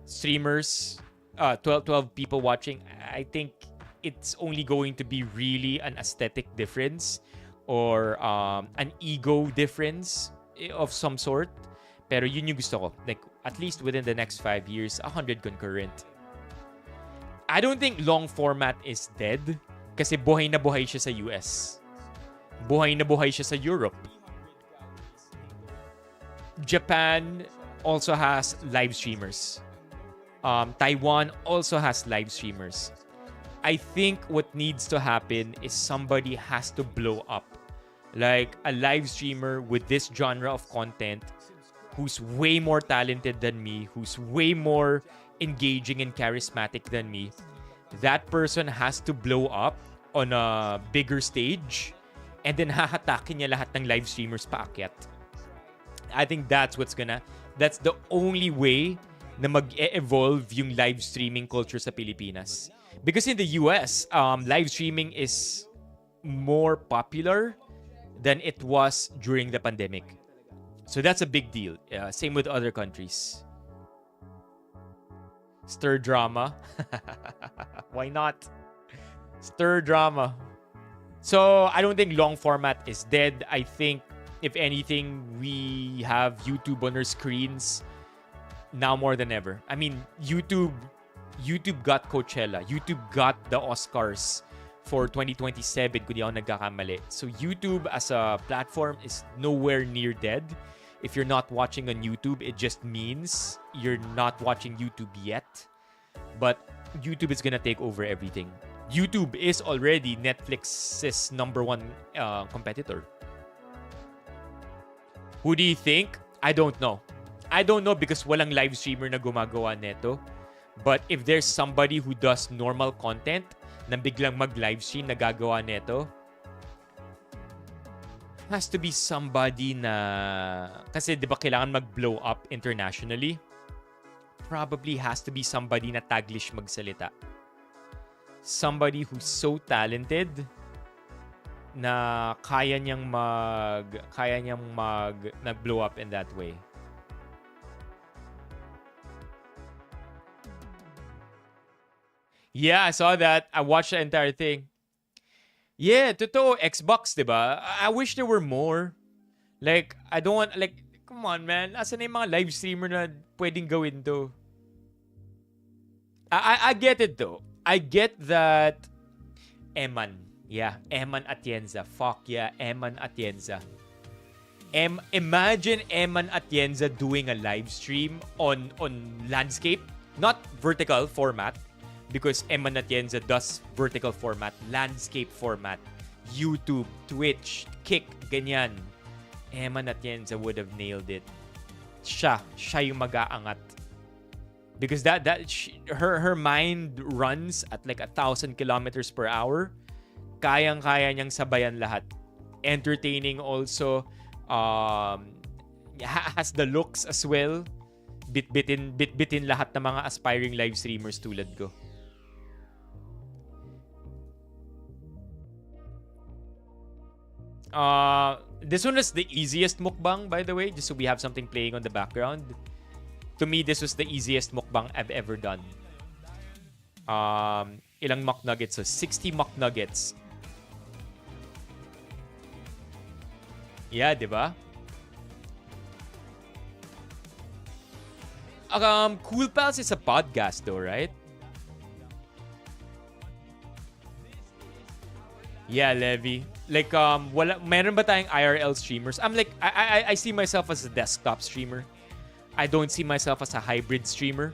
streamers, 12 people watching, I think it's only going to be really an aesthetic difference or an ego difference of some sort. Pero yun yung gusto ko. Like, at least within the next 5 years, 100 concurrent. I don't think long format is dead kasi buhay na buhay siya sa US. Buhay na buhay siya sa Europe. Japan also has live streamers. Taiwan also has live streamers. I think what needs to happen is somebody has to blow up. Like a live streamer with this genre of content who's way more talented than me, who's way more engaging and charismatic than me. That person has to blow up on a bigger stage and then hahatakin niya lahat ng live streamers paakyat. I think that's the only way na mag-evolve yung live streaming culture sa Pilipinas. Because in the US, live streaming is more popular than it was during the pandemic. So that's a big deal. Same with other countries. Stir drama. Why not? Stir drama. So I don't think long format is dead. I think if anything, we have YouTube on our screens now more than ever. I mean, YouTube got Coachella. YouTube got the Oscars for 2027 kung di ako nagkakamali. So YouTube as a platform is nowhere near dead. If you're not watching on YouTube, it just means you're not watching YouTube yet. But YouTube is gonna take over everything. YouTube is already Netflix's #1 competitor. Who do you think? I don't know. I don't know because walang live streamer na gumagawa neto. But if there's somebody who does normal content na biglang mag-live stream na gagawa neto, has to be somebody na... Kasi di ba kailangan mag-blow up internationally? Probably has to be somebody na Taglish magsalita. Somebody who's so talented na kaya niyang nag-blow up in that way. Yeah, I saw that. I watched the entire thing. Yeah, totoo. Xbox, diba? I wish there were more. Like, I don't want... Like, come on, man. Asan na yung mga live streamer na pwedeng gawin to? I get it, though. I get that Eman. Yeah, Eman Atienza. Fuck yeah, Eman Atienza. Imagine Eman Atienza doing a live stream on landscape. Not vertical format. Because Eman Atienza does vertical format, landscape format, YouTube, Twitch, Kick, ganyan. Eman Atienza would have nailed it. Siya yung mag-aangat. Because her mind runs at like 1,000 kilometers per hour. Kayang-kaya niyang sabayan lahat. Entertaining also. Has the looks as well. Bit-bitin lahat ng mga aspiring live streamers tulad ko. This one is the easiest mukbang, by the way, just so we have something playing on the background. To me, this was the easiest mukbang I've ever done. Ilang mock nuggets? So 60 mock nuggets. Yeah, diba? Cool Pals is a podcast though, right? Yeah, Levy. Like, meron ba tayong IRL streamers? I'm like, I see myself as a desktop streamer. I don't see myself as a hybrid streamer.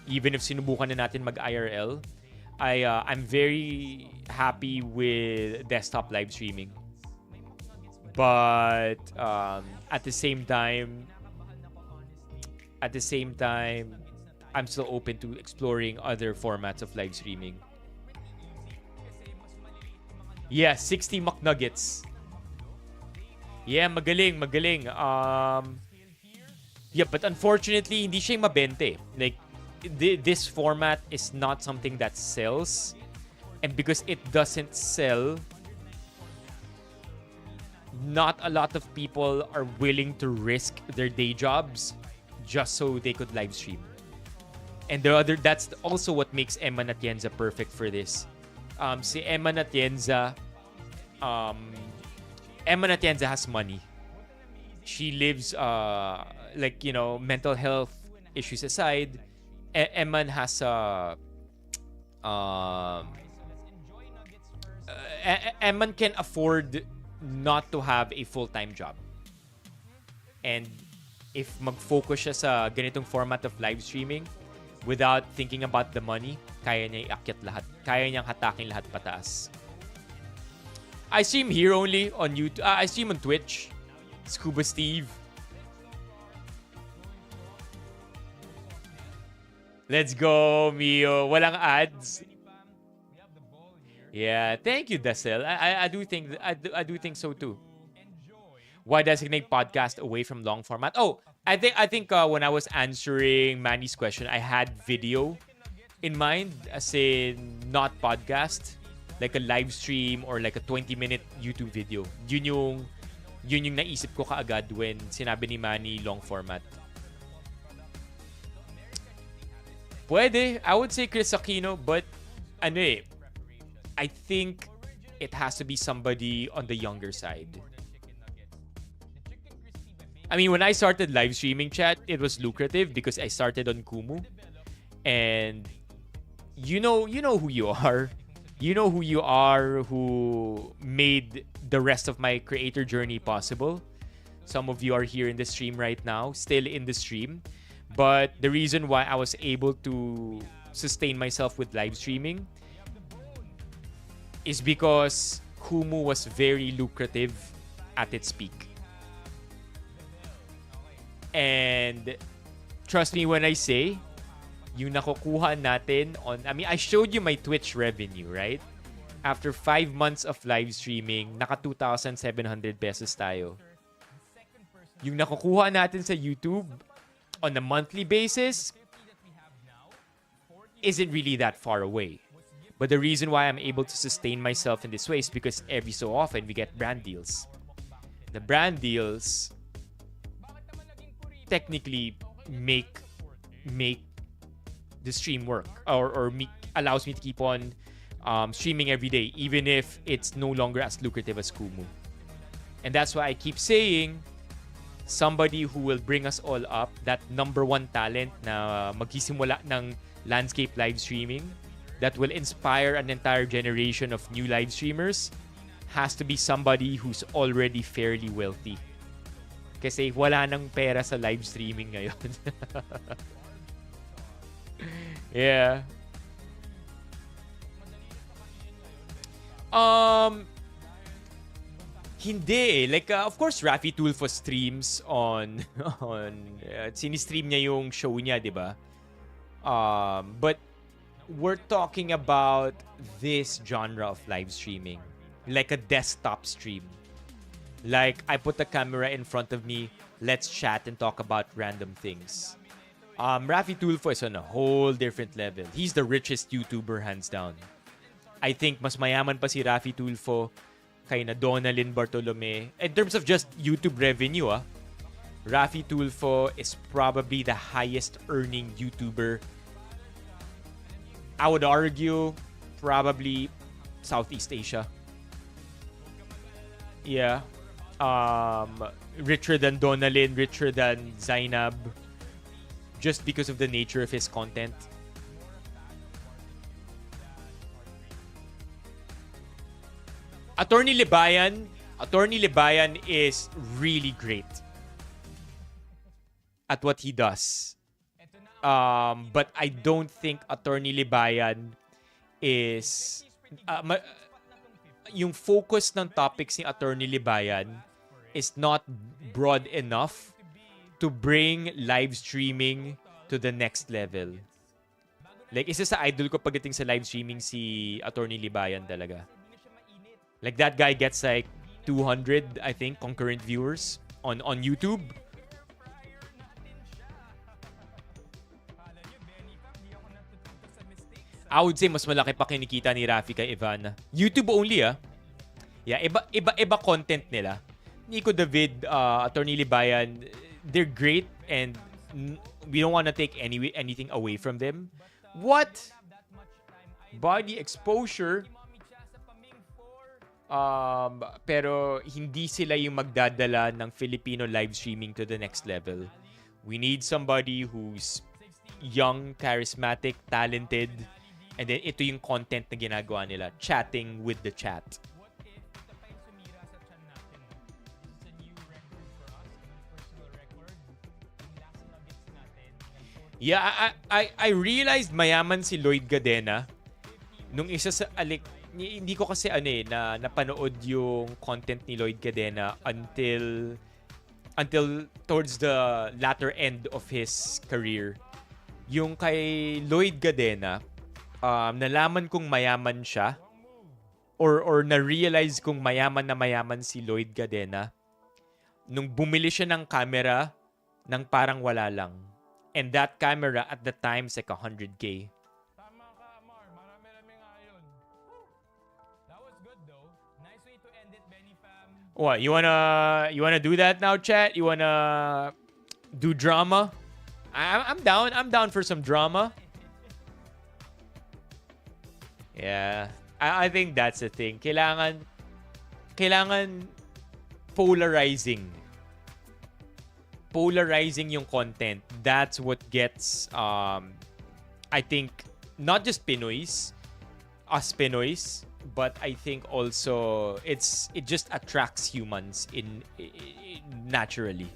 Even if sinubukan na natin mag-IRL. I'm very happy with desktop live streaming. But, at the same time, I'm still open to exploring other formats of live streaming. Yeah, 60 McNuggets. Yeah, magaling. Yeah, but unfortunately, hindi siya mabente. Like, this format is not something that sells. And because it doesn't sell, not a lot of people are willing to risk their day jobs just so they could live stream. And that's also what makes Emma Natienza perfect for this. Si Emma Natienza has money. She lives mental health issues aside, Emma has Emma can afford not to have a full-time job. And if mag-focus siya sa ganitong format of live streaming without thinking about the money, kaya niya iakyat lahat. Kaya niyang hatakin lahat pataas. I stream here only on YouTube. I stream on Twitch. Scuba Steve. Let's go, Mio. Walang ads. Yeah, thank you, Dasel. I do think so too. Why designate podcast away from long format? Oh, I think when I was answering Manny's question, I had video in mind, as in not podcast, like a live stream or like a 20-minute YouTube video. Yun yung naisip ko kaagad when sinabi ni Manny long format. Pwede. I would say Chris Aquino, but I think it has to be somebody on the younger side. I mean, when I started live streaming, chat, it was lucrative because I started on Kumu. And you know who you are. You know who you are, who made the rest of my creator journey possible. Some of you are here in the stream right now, still in the stream. But the reason why I was able to sustain myself with live streaming is because Kumu was very lucrative at its peak. And trust me when I say, yung nakukuha natin I showed you my Twitch revenue, right? After 5 months of live streaming, naka 2,700 pesos tayo. Yung nakukuha natin sa YouTube on a monthly basis isn't really that far away. But the reason why I'm able to sustain myself in this way is because every so often we get brand deals. The brand deals technically make the stream work or allows me to keep on streaming every day, even if it's no longer as lucrative as Kumu. And that's why I keep saying, somebody who will bring us all up, that number one talent na magsisimula ng landscape live streaming, that will inspire an entire generation of new live streamers, has to be somebody who's already fairly wealthy. Kasi wala nang pera sa live streaming ngayon. Yeah. Hindi eh. Like, of course, Raffy Tulfo streams on sinistream niya yung show niya, di ba? But we're talking about this genre of live streaming. Like a desktop stream. Like, I put the camera in front of me, let's chat and talk about random things. Raffy Tulfo is on a whole different level. He's the richest YouTuber, hands down. I think mas mayaman pa si Raffy Tulfo kay na Donalyn Bartolome. In terms of just YouTube revenue, Raffy Tulfo is probably the highest earning YouTuber. I would argue probably Southeast Asia. Yeah. Richer than Donalyn, richer than Zainab, just because of the nature of his content. Attorney Libayan is really great at what he does. But I don't think Attorney Libayan is yung focus ng topics ni Attorney Libayan is not broad enough to bring live streaming to the next level. Like, isa sa idol ko pagdating sa live streaming si Attorney Libayan talaga. Like, that guy gets like 200, I think, concurrent viewers on YouTube. I would say mas malaki pa kinikita ni Rafi kay Ivana. YouTube only, ah. Yeah, iba content nila. Nico David, Attorney Libayan, they're great and we don't want to take anything away from them. What? Body exposure. Pero hindi sila yung magdadala ng Filipino live streaming to the next level. We need somebody who's young, charismatic, talented, and then ito yung content na ginagawa nila, chatting with the chat. Yeah, I realized mayaman si Lloyd Gadena nung isa sa hindi ko kasi na napanood yung content ni Lloyd Gadena until towards the latter end of his career. Yung kay Lloyd Gadena, nalaman kong mayaman siya or na-realize kong mayaman si Lloyd Gadena nung bumili siya ng camera ng parang wala lang. And that camera at the time is like 100K. Tama ka, Mar. Marami-rami nga yun. That was good though. Nice way to end it, Benny fam. What, you wanna do that now, chat? You wanna do drama? I'm down. I'm down for some drama. Yeah. I think that's the thing. Kailangan polarizing yung content. That's what gets I think not just Pinoys, us Pinoys, but I think also it just attracts humans in naturally.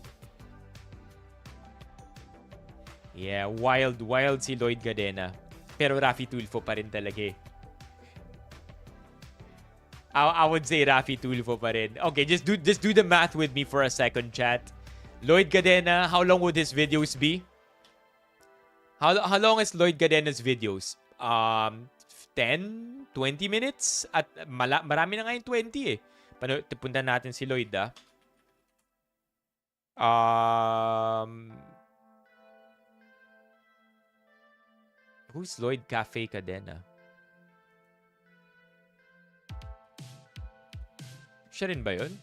Yeah, wild si Lloyd Gadena. Pero Rafi Tulfo pa rin talaga eh. I would say Rafi Tulfo pa rin. Okay, just do the math with me for a second, chat. Lloyd Gadena, how long would his videos be? How long is Lloyd Gadena's videos? 10, 20 minutes? At marami na nga yung 20 eh. Punta natin si Lloyd, ah. Who's Lloyd Cafe Cadena? Siya rin ba yun?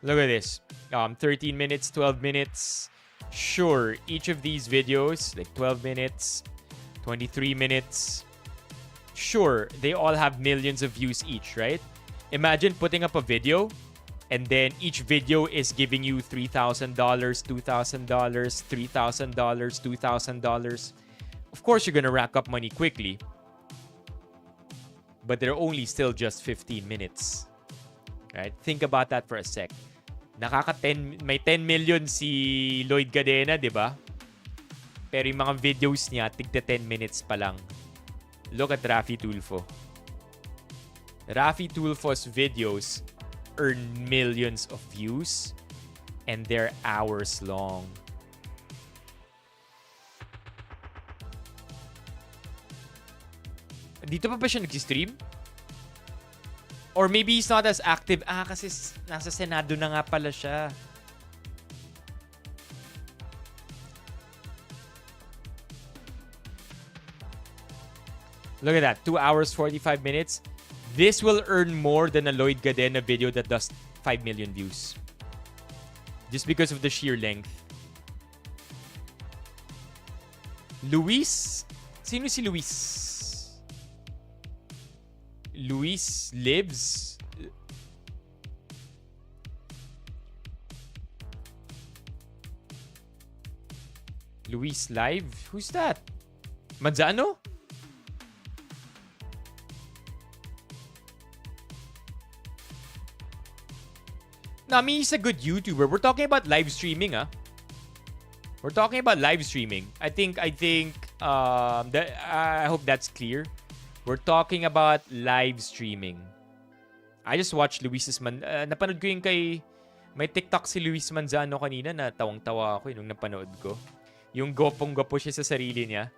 Look at this. 13 minutes, 12 minutes. Sure, each of these videos, like 12 minutes, 23 minutes. Sure, they all have millions of views each, right? Imagine putting up a video and then each video is giving you $3,000, $2,000, $3,000, $2,000. Of course, you're gonna rack up money quickly. But they're only still just 15 minutes. Right? Think about that for a sec. May 10 million si Lloyd Gadena, di ba? Pero yung mga videos niya, tigda 10 minutes pa lang. Look at Rafi Tulfo. Rafi Tulfo's videos earn millions of views and they're hours long. Dito pa ba siya nag-stream? Or maybe he's not as active. Kasi nasa Senado na nga pala siya. Look at that. 2 hours, 45 minutes. This will earn more than a Lloyd Gadena video that does 5 million views. Just because of the sheer length. Luis? Sino si Luis? Luis Lives? Luis Live? Who's that? Manzano? No, I mean, he's a good YouTuber. We're talking about live streaming, ah. We're talking about live streaming. I hope that's clear. We're talking about live streaming. I just watched Luis's napanood ko yung may TikTok si Luis Manzano kanina na tawang-tawa ako nung napanood ko. Yung gopong-gopo siya sa sarili niya.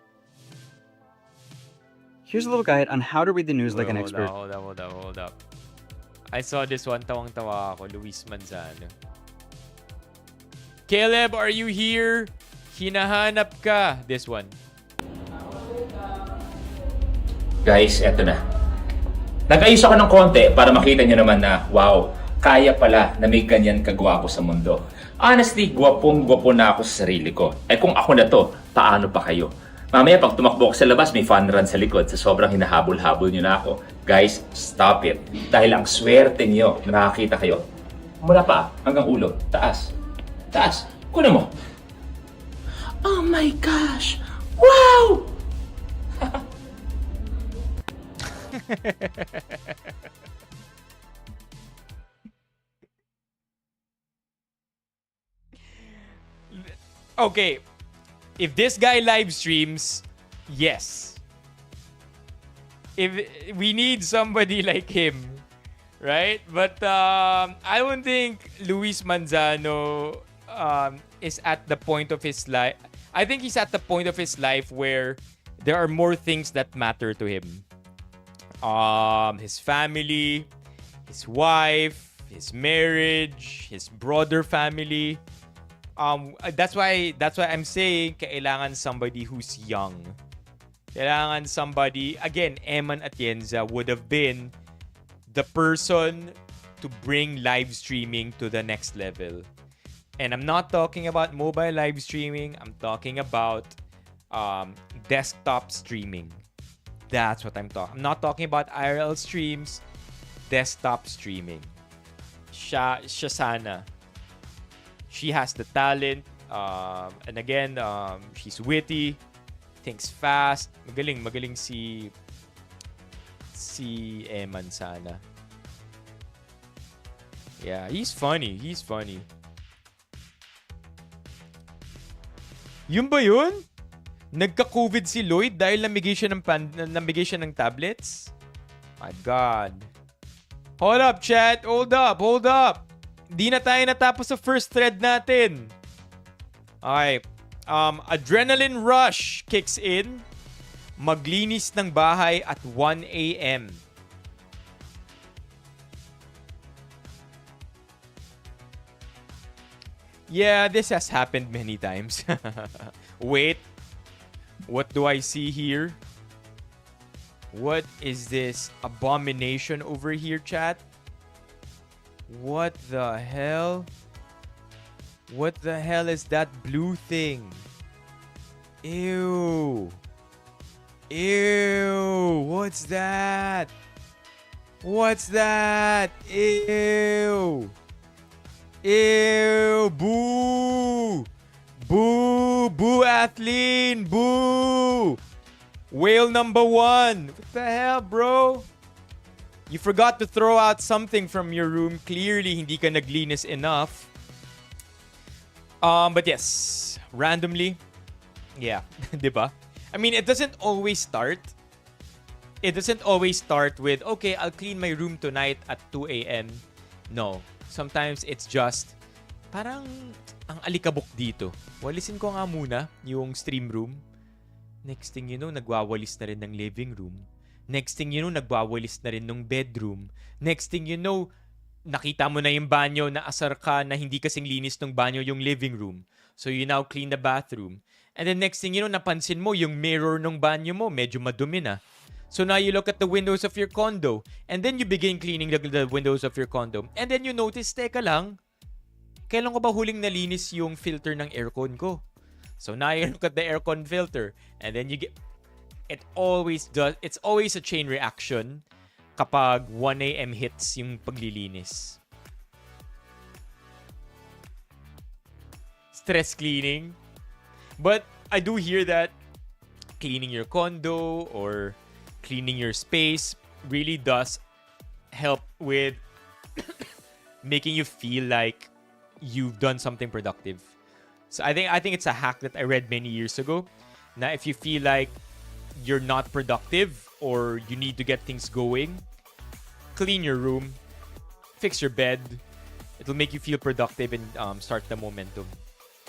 Here's a little guide on how to read the news like an Hold expert. up. I saw this one. Tawang-tawa ako. Luis Manzano. Caleb, are you here? Hinahanap ka. This one. Guys, eto na. Nag-ayos ako ng konti para makita nyo naman na, wow, kaya pala na may ganyan kagwapo sa mundo. Honestly, gwapong-gwapo na ako sa sarili ko. Eh kung ako na to, paano pa kayo? Mamaya pag tumakbo ako sa labas, may fun run sa likod sa sobrang hinahabol-habol nyo na ako. Guys, stop it. Dahil ang swerte nyo na nakakita kayo. Mula pa hanggang ulo. Taas. Taas. Kunin mo. Oh my gosh! Wow! Okay. If this guy live streams, yes. If we need somebody like him, right? But I don't think Luis Manzano is at the point of his life. I think he's at the point of his life where there are more things that matter to him. His family, his wife, his marriage, his brother family. That's why I'm saying kailangan somebody who's young. Kailangan somebody, again, Eman Atienza would have been the person to bring live streaming to the next level. And I'm not talking about mobile live streaming. I'm talking about desktop streaming. That's what I'm talking. I'm not talking about IRL streams. Desktop streaming. Siya sana. She has the talent. And again, she's witty. Thinks fast. Magaling si Eman sana. Yeah, he's funny. Yun ba yun? Nagka-COVID si Lloyd dahil namigay siya ng tablets? My God. Hold up, chat. Hold up. Di na tayo natapos sa first thread natin. Okay. Adrenaline rush kicks in. Maglinis ng bahay at 1 a.m. Yeah, this has happened many times. Wait. What do I see here? What is this abomination over here, chat? What the hell? What the hell is that blue thing? Ew. What's that? Ew. Boo. Boo, Athleen. Boo. Whale number 1. What the hell, bro? You forgot to throw out something from your room. Clearly, hindi ka naglinis enough. But yes, randomly, yeah, diba? I mean, it doesn't always start. It doesn't always start with, okay, I'll clean my room tonight at 2 a.m. No. Sometimes it's just, parang, ang alikabok dito. Walisin ko nga muna yung stream room. Next thing you know, nagwawalis na rin ng living room. Next thing you know, nagwawalis na rin ng bedroom. Next thing you know, nakita mo na yung banyo na asar ka na hindi kasing linis ng banyo yung living room. So you now clean the bathroom. And then next thing you know, napansin mo yung mirror ng banyo mo, medyo madumi na. So now you look at the windows of your condo. And then you begin cleaning the windows of your condo. And then you notice, teka lang, kailan ko ba huling nalinis yung filter ng aircon ko? So now you look at the aircon filter. And then you get... It's always a chain reaction kapag 1 a.m. hits yung paglilinis. Stress cleaning. But I do hear that cleaning your condo or cleaning your space really does help with making you feel like you've done something productive. So I think it's a hack that I read many years ago. Now, if you feel like you're not productive or you need to get things going, clean your room, fix your bed. It'll make you feel productive and start the momentum.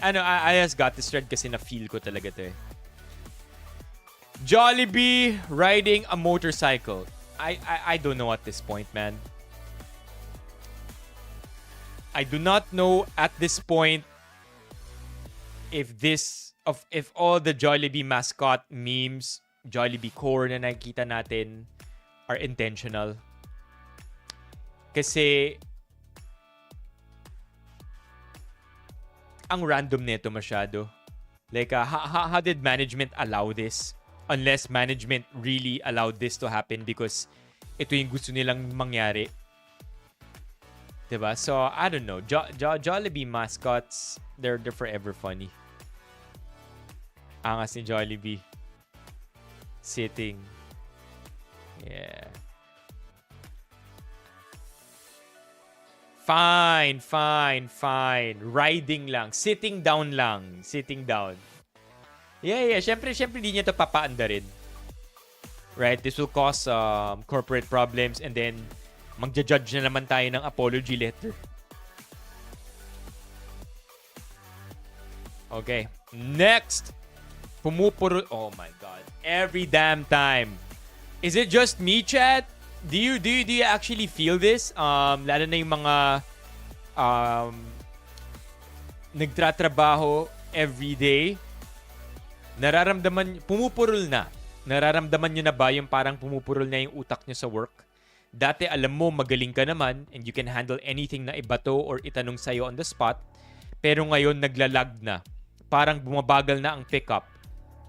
I just got this thread kasi na-feel ko talaga to eh. Jollibee riding a motorcycle. I don't know at this point, man. I do not know at this point if all the Jollibee mascot memes, Jollibee core na nakikita natin are intentional. Kasi ang random nito masyado. Like, how did management allow this? Unless management really allowed this to happen because ito yung gusto nilang mangyari. Diba? So, I don't know. Jollibee mascots, they're forever funny. Angas ni Jollibee. Sitting. Yeah. Fine. Riding lang. Sitting down lang. Sitting down. Yeah. Syempre, di niya ito papaanda rin. Right? This will cause corporate problems and then magja-judge na naman tayo ng apology letter. Okay. Next. Pumupuro. Oh my God. Every damn time. Is it just me, chat? Do you actually feel this? Lalo na yung mga nagtratrabaho every day. Pumupurol na. Nararamdaman nyo na ba yung parang pumupurol na yung utak nyo sa work? Dati alam mo magaling ka naman and you can handle anything na ibato or itanong sa'yo on the spot. Pero ngayon naglalag na. Parang bumabagal na ang pickup.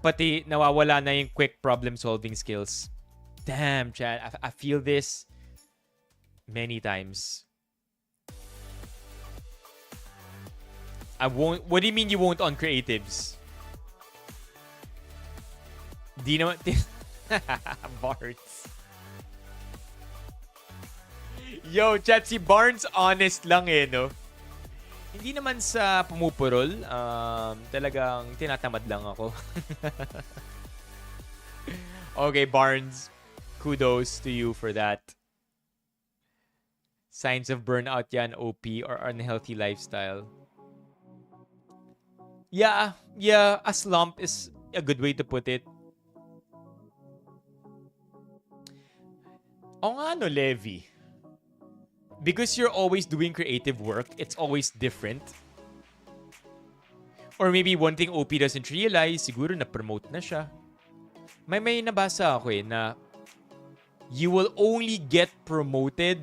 Pati nawawala na yung quick problem solving skills. Damn, Chad. I feel this many times. I won't. What do you mean you won't on creatives? Di naman. Barnes. Yo, Chad, si Barnes honest lang eh, no? Hindi naman sa pumupurol. Talagang tinatamad lang ako. Okay, Barnes. Kudos to you for that. Signs of burnout yan, OP, or unhealthy lifestyle. Yeah, a slump is a good way to put it. O nga no, Levi. Because you're always doing creative work, it's always different. Or maybe one thing OP doesn't realize, siguro na-promote na siya. May nabasa ako eh na you will only get promoted,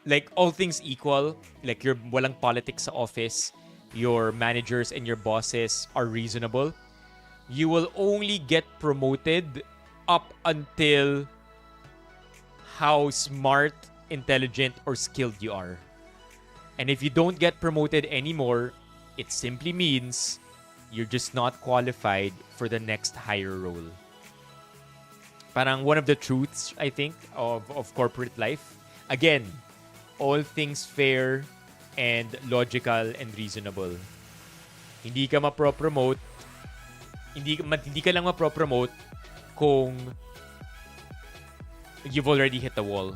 like all things equal, like you're walang politics sa office, your managers and your bosses are reasonable. You will only get promoted up until how smart, intelligent, or skilled you are. And if you don't get promoted anymore, it simply means you're just not qualified for the next higher role. Parang one of the truths, I think, of corporate life. Again, all things fair and logical and reasonable. Hindi ka ma-promote. Hindi ka lang ma-promote kung you've already hit the wall.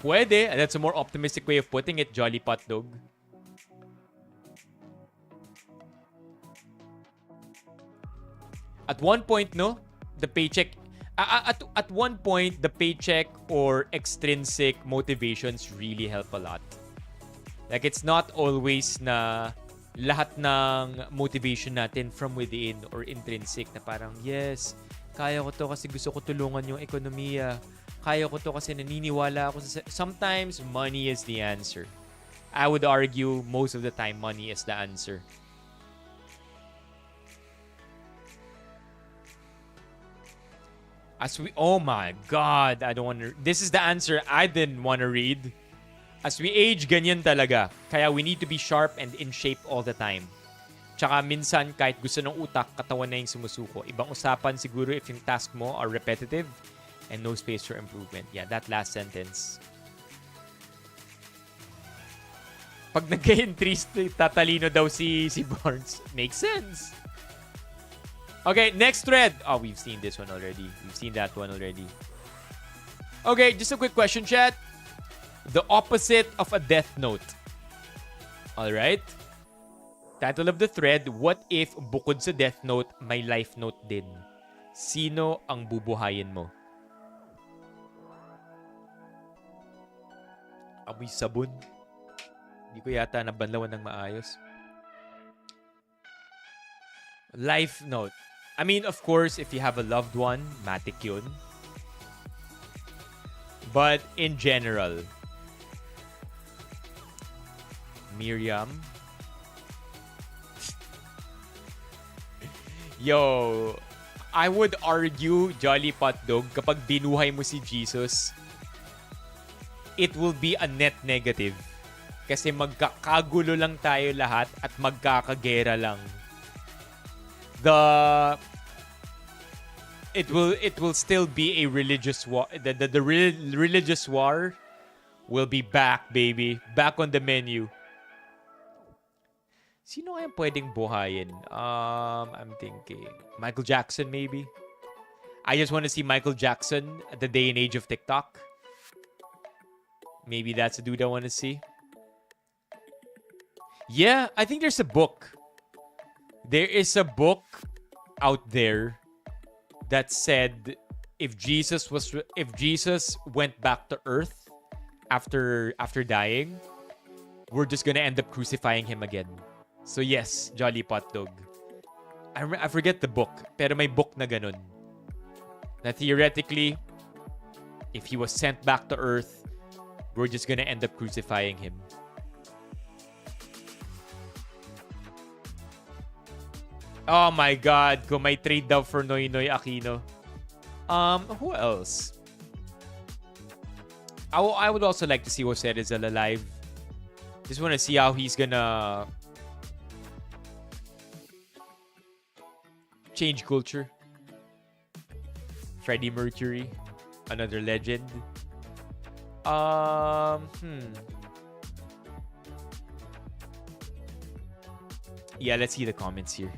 Pwede. That's a more optimistic way of putting it, Jolly Pot Dog. At one point, no, the paycheck, at one point, the paycheck or extrinsic motivations really help a lot. Like, it's not always na lahat ng motivation natin from within or intrinsic na parang, yes, kaya ko to kasi gusto ko tulungan yung ekonomiya. Kaya ko to kasi naniniwala ako sa... Sometimes, money is the answer. I would argue most of the time, money is the answer. Oh my God, I don't want to... This is the answer I didn't want to read. As we age, ganyan talaga. Kaya we need to be sharp and in shape all the time. Tsaka minsan, kahit gusto ng utak, katawan na yung sumusuko. Ibang usapan siguro if yung task mo are repetitive and no space for improvement. Yeah, that last sentence. Pag nagka-entries, tatalino daw si Barnes. Makes sense. Okay, next thread. Oh, we've seen this one already. We've seen that one already. Okay, just a quick question, chat. The opposite of a death note. Alright? Title of the thread, what if bukod sa death note, may life note din? Sino ang bubuhayin mo? Amoy sabon. Hindi ko yata nabanlawan ng maayos. Life note. I mean, of course, if you have a loved one, matik yun. But in general, Miriam. Yo, I would argue, Jolly Potdog, kapag binuhay mo si Jesus, it will be a net negative. Kasi magkakagulo lang tayo lahat at magkakagera lang. It will still be a religious war. The religious war will be back, baby. Back on the menu. Sino kayang pwedeng buhayin? I'm thinking Michael Jackson, maybe. I just want to see Michael Jackson at the day and age of TikTok. Maybe that's a dude I want to see. Yeah, I think there's a book. There is a book out there that said if Jesus went back to earth after dying, we're just gonna end up crucifying him again. So yes, Jolly Potdog. I forget the book, pero may book na ganun. Na theoretically, if he was sent back to earth, we're just gonna end up crucifying him. Oh my God, kung may trade daw for Noynoy Aquino. Who else? I would also like to see Jose Rizal alive. Just want to see how he's gonna change culture. Freddie Mercury, another legend. Yeah, let's see the comments here.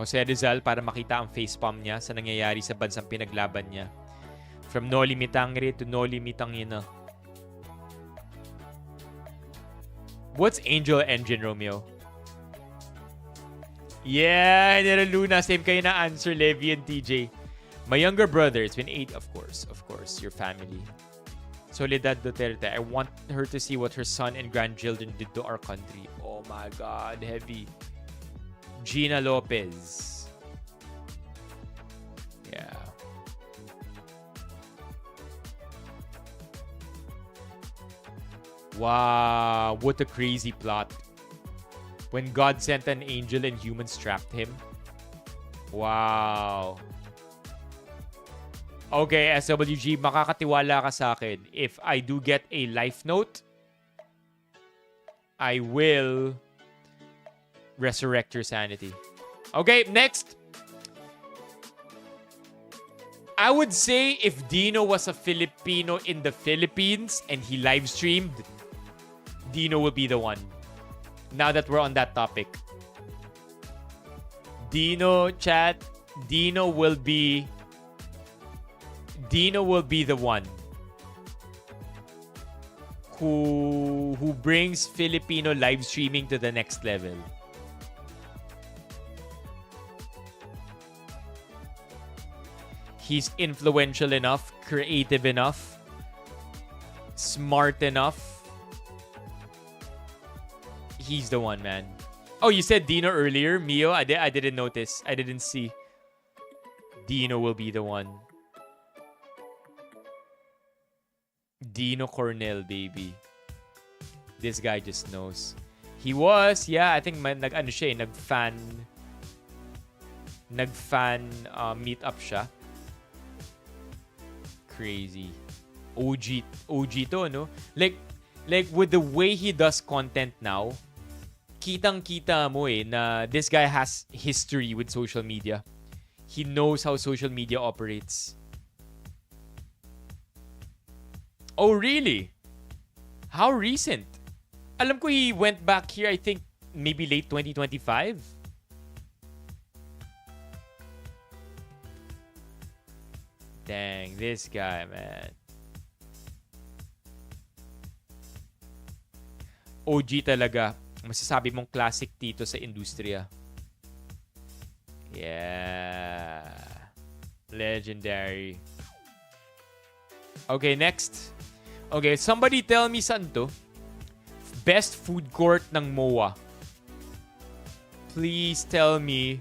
Jose Rizal para makita ang facepalm niya sa nangyayari sa bansang pinaglaban niya. From Noli Mitangre to Noli Mitangina. What's Angel Engine, Romeo? Yeah, Nero Luna. Same kayo na answer, Levi and TJ. My younger brother, it's been 8, of course. Of course, your family. Soledad Duterte. I want her to see what her son and grandchildren did to our country. Oh my God, heavy. Gina Lopez. Yeah. Wow, what a crazy plot. When God sent an angel and humans trapped him. Wow. Okay, SWG, makakatiwala ka sa akin. If I do get a life note, I will resurrect your sanity. Okay, next. I would say if Dino was a Filipino in the Philippines and he live streamed, Dino will be the one. Now that we're on that topic. Dino, chat, Dino will be the one who brings Filipino live streaming to the next level. He's influential enough, creative enough, smart enough. He's the one, man. Oh, you said Dino earlier, Mio. I didn't notice. I didn't see. Dino will be the one. Dino Cornell, baby. This guy just knows. He was, yeah, I think nag-fan meet up siya. Crazy. OG to, no? Like with the way he does content now, kitang-kita mo na this guy has history with social media. He knows how social media operates. Oh, really? How recent? Alam ko he went back here, I think, maybe late 2025. Dang, this guy, man. OG talaga. Masasabi mong classic tito sa industriya. Yeah. Legendary. Okay, next. Okay, somebody tell me saan to? Best food court ng MOA. Please tell me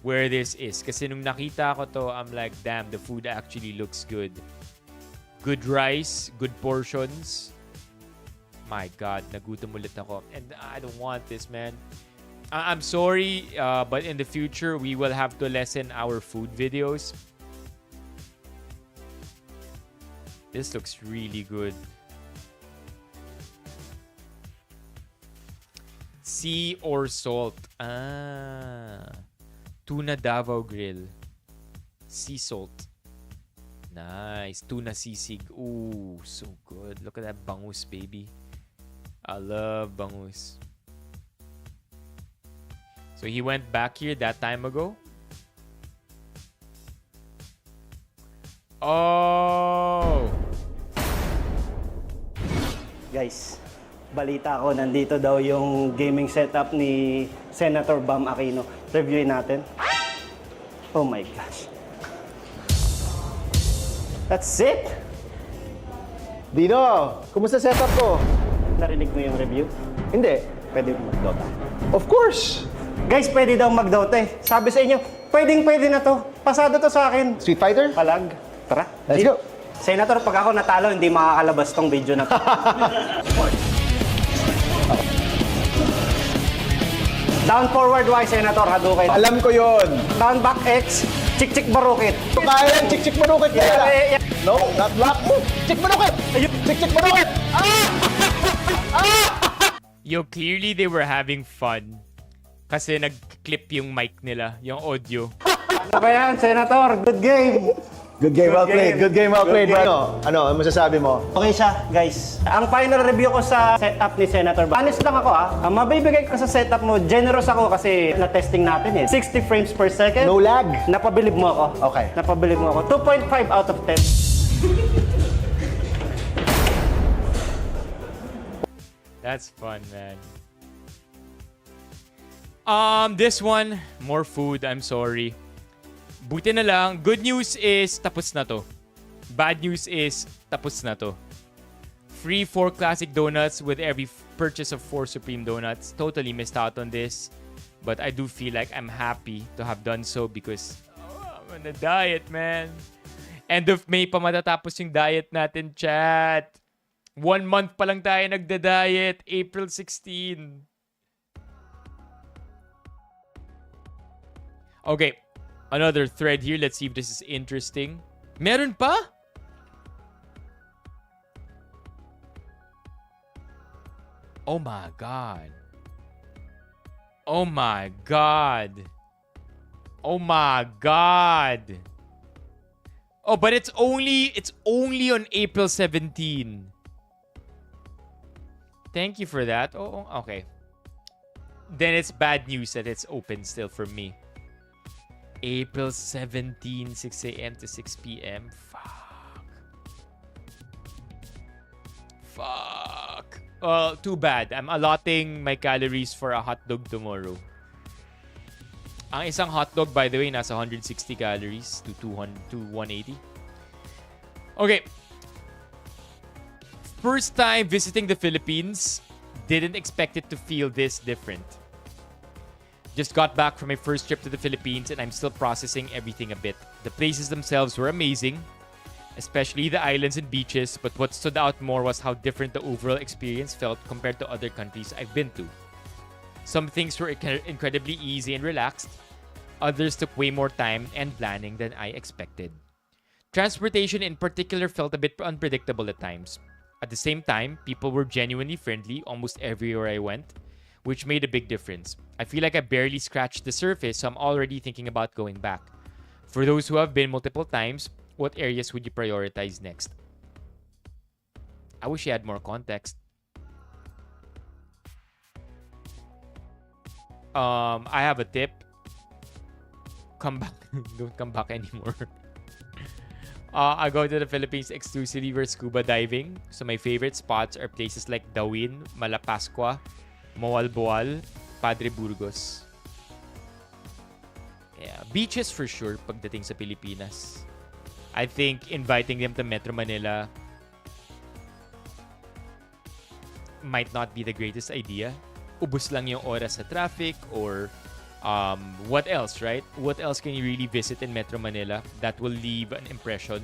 where this is. Kasi nung nakita ko to, I'm like, damn, the food actually looks good. Good rice, good portions. My God, nagutom ulit ako. And I don't want this, man. I'm sorry, but in the future, we will have to lessen our food videos. This looks really good. Sea or salt? Tuna Davao Grill. Sea salt. Nice. Tuna sisig. Ooh, so good. Look at that bangus, baby. I love bangus. So he went back here that time ago. Oh! Guys, balita ko, nandito daw yung gaming setup ni Senator Bam Aquino. Reviewin natin. Oh my gosh. That's it? Dino, kumusta setup ko? Narinig mo yung review? Hindi. Pwede mo mag-Dota. Of course! Guys, pwede daw mag-Dota eh. Sabi sa inyo, pwede na to. Pasado to sa akin. Street Fighter? Palag. Tara. Let's go. Senator, pag ako natalo, hindi makakalabas tong video na to. Down forward Y, Senator, Hadouken. Alam ko yon. Down back X, chick-chick barukit. Kaya yan, chick-chick manukit na yan. Yeah. No, not block. Chick manukit! Chick-chick manukit! Yo, clearly they were having fun. Kasi nag-clip yung mic nila, yung audio. Ano ba yan, Senator? Good game. Good game, well played. Good game, well played. Ano masasabi mo? Okay siya, guys. Ang final review ko sa setup ni Senator Bam. Honest lang ako mabibigay ko sa setup mo. Generous ako kasi na-testing natin eh. 60 frames per second. No lag. Napabilib mo ako. Okay. Napabilib mo ako. 2.5 out of 10. That's fun, man. This one, more food. I'm sorry. Buti na lang. Good news is, tapos na to. Bad news is, tapos na to. Free 4 classic donuts with every purchase of 4 supreme donuts. Totally missed out on this. But I do feel like I'm happy to have done so because I'm on a diet, man. End of May pa matatapos yung diet natin, chat. 1 month pa lang tayo nagda-diet. April 16. Okay. Another thread here. Let's see if this is interesting. Meron pa? Oh my God. Oh my God. Oh my God. Oh, but it's only on April 17. Thank you for that. Oh, okay. Then it's bad news that it's open still for me. April 17, 6 a.m. to 6 p.m. Fuck. Well, too bad. I'm allotting my calories for a hot dog tomorrow. Ang isang hot dog, by the way, nasa 160 calories to 180. Okay. First time visiting the Philippines. Didn't expect it to feel this different. Just got back from my first trip to the Philippines and I'm still processing everything a bit. The places themselves were amazing, especially the islands and beaches, but what stood out more was how different the overall experience felt compared to other countries I've been to. Some things were incredibly easy and relaxed. Others took way more time and planning than I expected. Transportation in particular felt a bit unpredictable at times. At the same time, people were genuinely friendly almost everywhere I went, which made a big difference. I feel like I barely scratched the surface, so I'm already thinking about going back. For those who have been multiple times, what areas would you prioritize next? I wish you had more context. I have a tip. Come back. Don't come back anymore. I go to the Philippines exclusively for scuba diving. So my favorite spots are places like Dawin, Malapascua, Moalboal, Padre Burgos. Yeah, beaches for sure pagdating sa Pilipinas. I think inviting them to Metro Manila might not be the greatest idea. Ubus lang yung oras sa traffic or what else, right? What else can you really visit in Metro Manila that will leave an impression?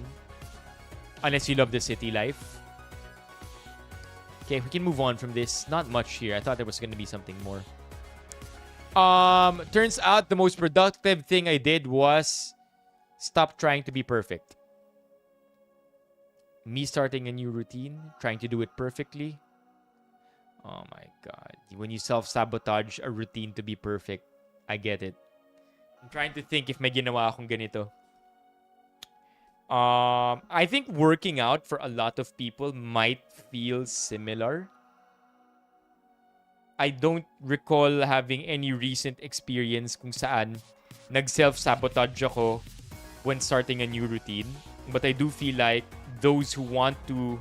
Unless you love the city life. Okay, we can move on from this. Not much here. I thought there was going to be something more. Turns out the most productive thing I did was stop trying to be perfect. Me starting a new routine, trying to do it perfectly. Oh my God. When you self-sabotage a routine to be perfect, I get it. I'm trying to think if may ginawa akong ganito. I think working out for a lot of people might feel similar. I don't recall having any recent experience kung saan nag-self-sabotage ako when starting a new routine. But I do feel like those who want to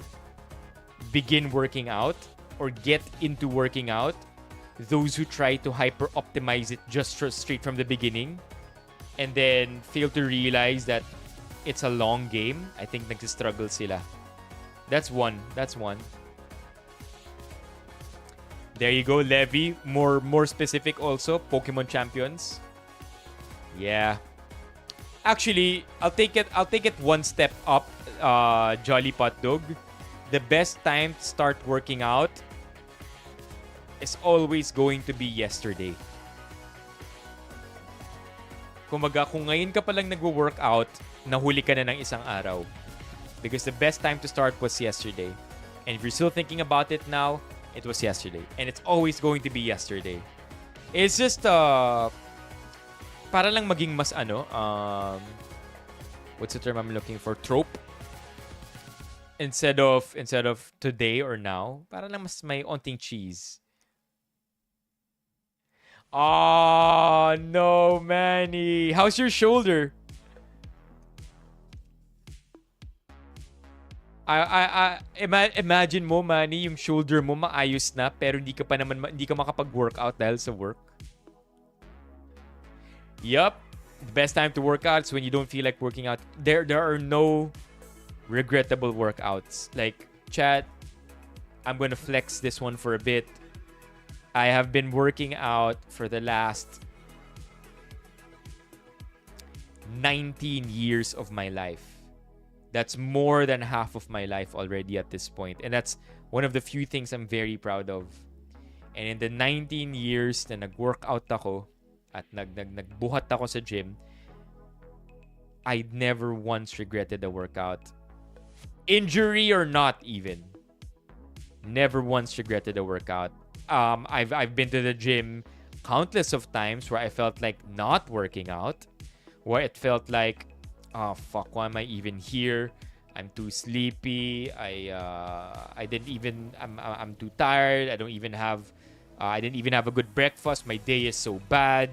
begin working out or get into working out, those who try to hyper-optimize it just straight from the beginning and then fail to realize that it's a long game, I think nagsistruggle sila. That's one. There you go, Levi. More specific also, Pokemon Champions. Yeah. Actually, I'll take it one step up, Jolly Pot Dog. The best time to start working out is always going to be yesterday. Kumaga, kung ngayon ka palang nagwo-workout, nahuli ka na ng isang araw. Because the best time to start was yesterday. And if you're still thinking about it now, it was yesterday. And it's always going to be yesterday. It's just, para lang maging mas what's the term I'm looking for? Trope. Instead of today or now, para lang mas may onting cheese. Oh, no, Manny. How's your shoulder? Imagine mo, Manny, yung shoulder mo maayos na pero hindi ka makapag-workout dahil sa work. Yup. The best time to work out is when you don't feel like working out. There are no regrettable workouts. Like, chat, I'm gonna flex this one for a bit. I have been working out for the last 19 years of my life. That's more than half of my life already at this point. And that's one of the few things I'm very proud of. And in the 19 years na nag-workout ako at nagbuhat ako sa gym, I never once regretted a workout. Injury or not even. Never once regretted a workout. I've been to the gym countless of times where I felt like not working out, where it felt like, oh fuck, why am I even here? I'm too sleepy. I'm too tired. I didn't even have a good breakfast. My day is so bad.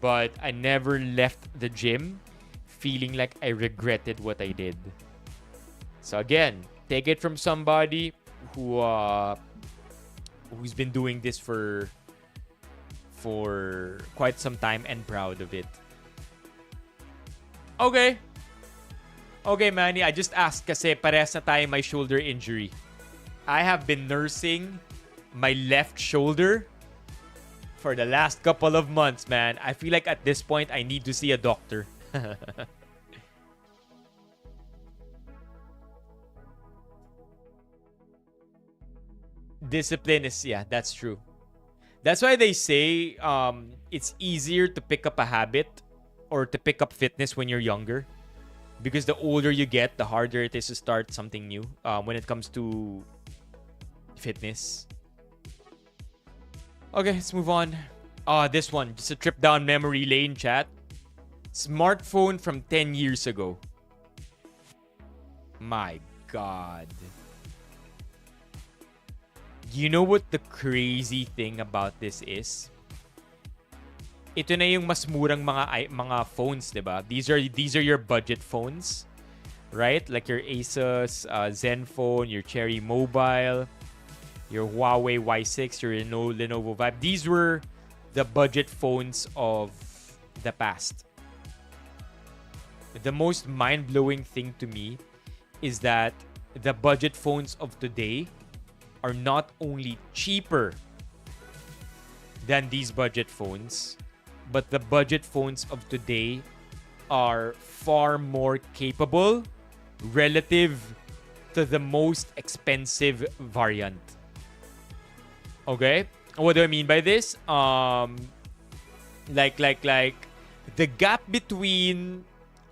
But I never left the gym feeling like I regretted what I did. So again, take it from somebody who's been doing this for quite some time and proud of it. Okay, Manny, I just asked kasi parehas na tayo may shoulder injury. I have been nursing my left shoulder for the last couple of months, man. I feel like at this point, I need to see a doctor. Discipline is, yeah, that's true. That's why they say it's easier to pick up a habit or to pick up fitness when you're younger. Because the older you get, the harder it is to start something new when it comes to fitness. Okay, let's move on. This one, just a trip down memory lane, chat. Smartphone from 10 years ago. My God. You know what the crazy thing about this is? Ito na yung mas murang mga phones, 'di ba? These are your budget phones. right? Like your Asus Zenfone, your Cherry Mobile, your Huawei Y6, your Lenovo Vibe. These were the budget phones of the past. The most mind-blowing thing to me is that the budget phones of today are not only cheaper than these budget phones, but the budget phones of today are far more capable relative to the most expensive variant. Okay? What do I mean by this? Like the gap between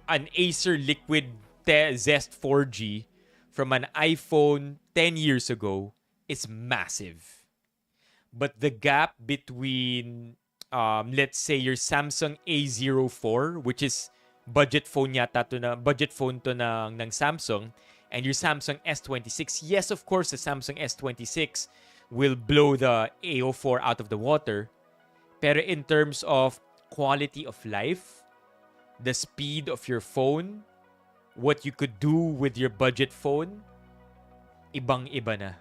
an Acer Liquid Zest 4G from an iPhone 10 years ago is massive. But the gap between let's say your Samsung A04, which is budget phone yata to na budget phone to ng Samsung, and your Samsung S26. Yes, of course, the Samsung S26 will blow the A04 out of the water. Pero in terms of quality of life, the speed of your phone, what you could do with your budget phone, ibang-iba na.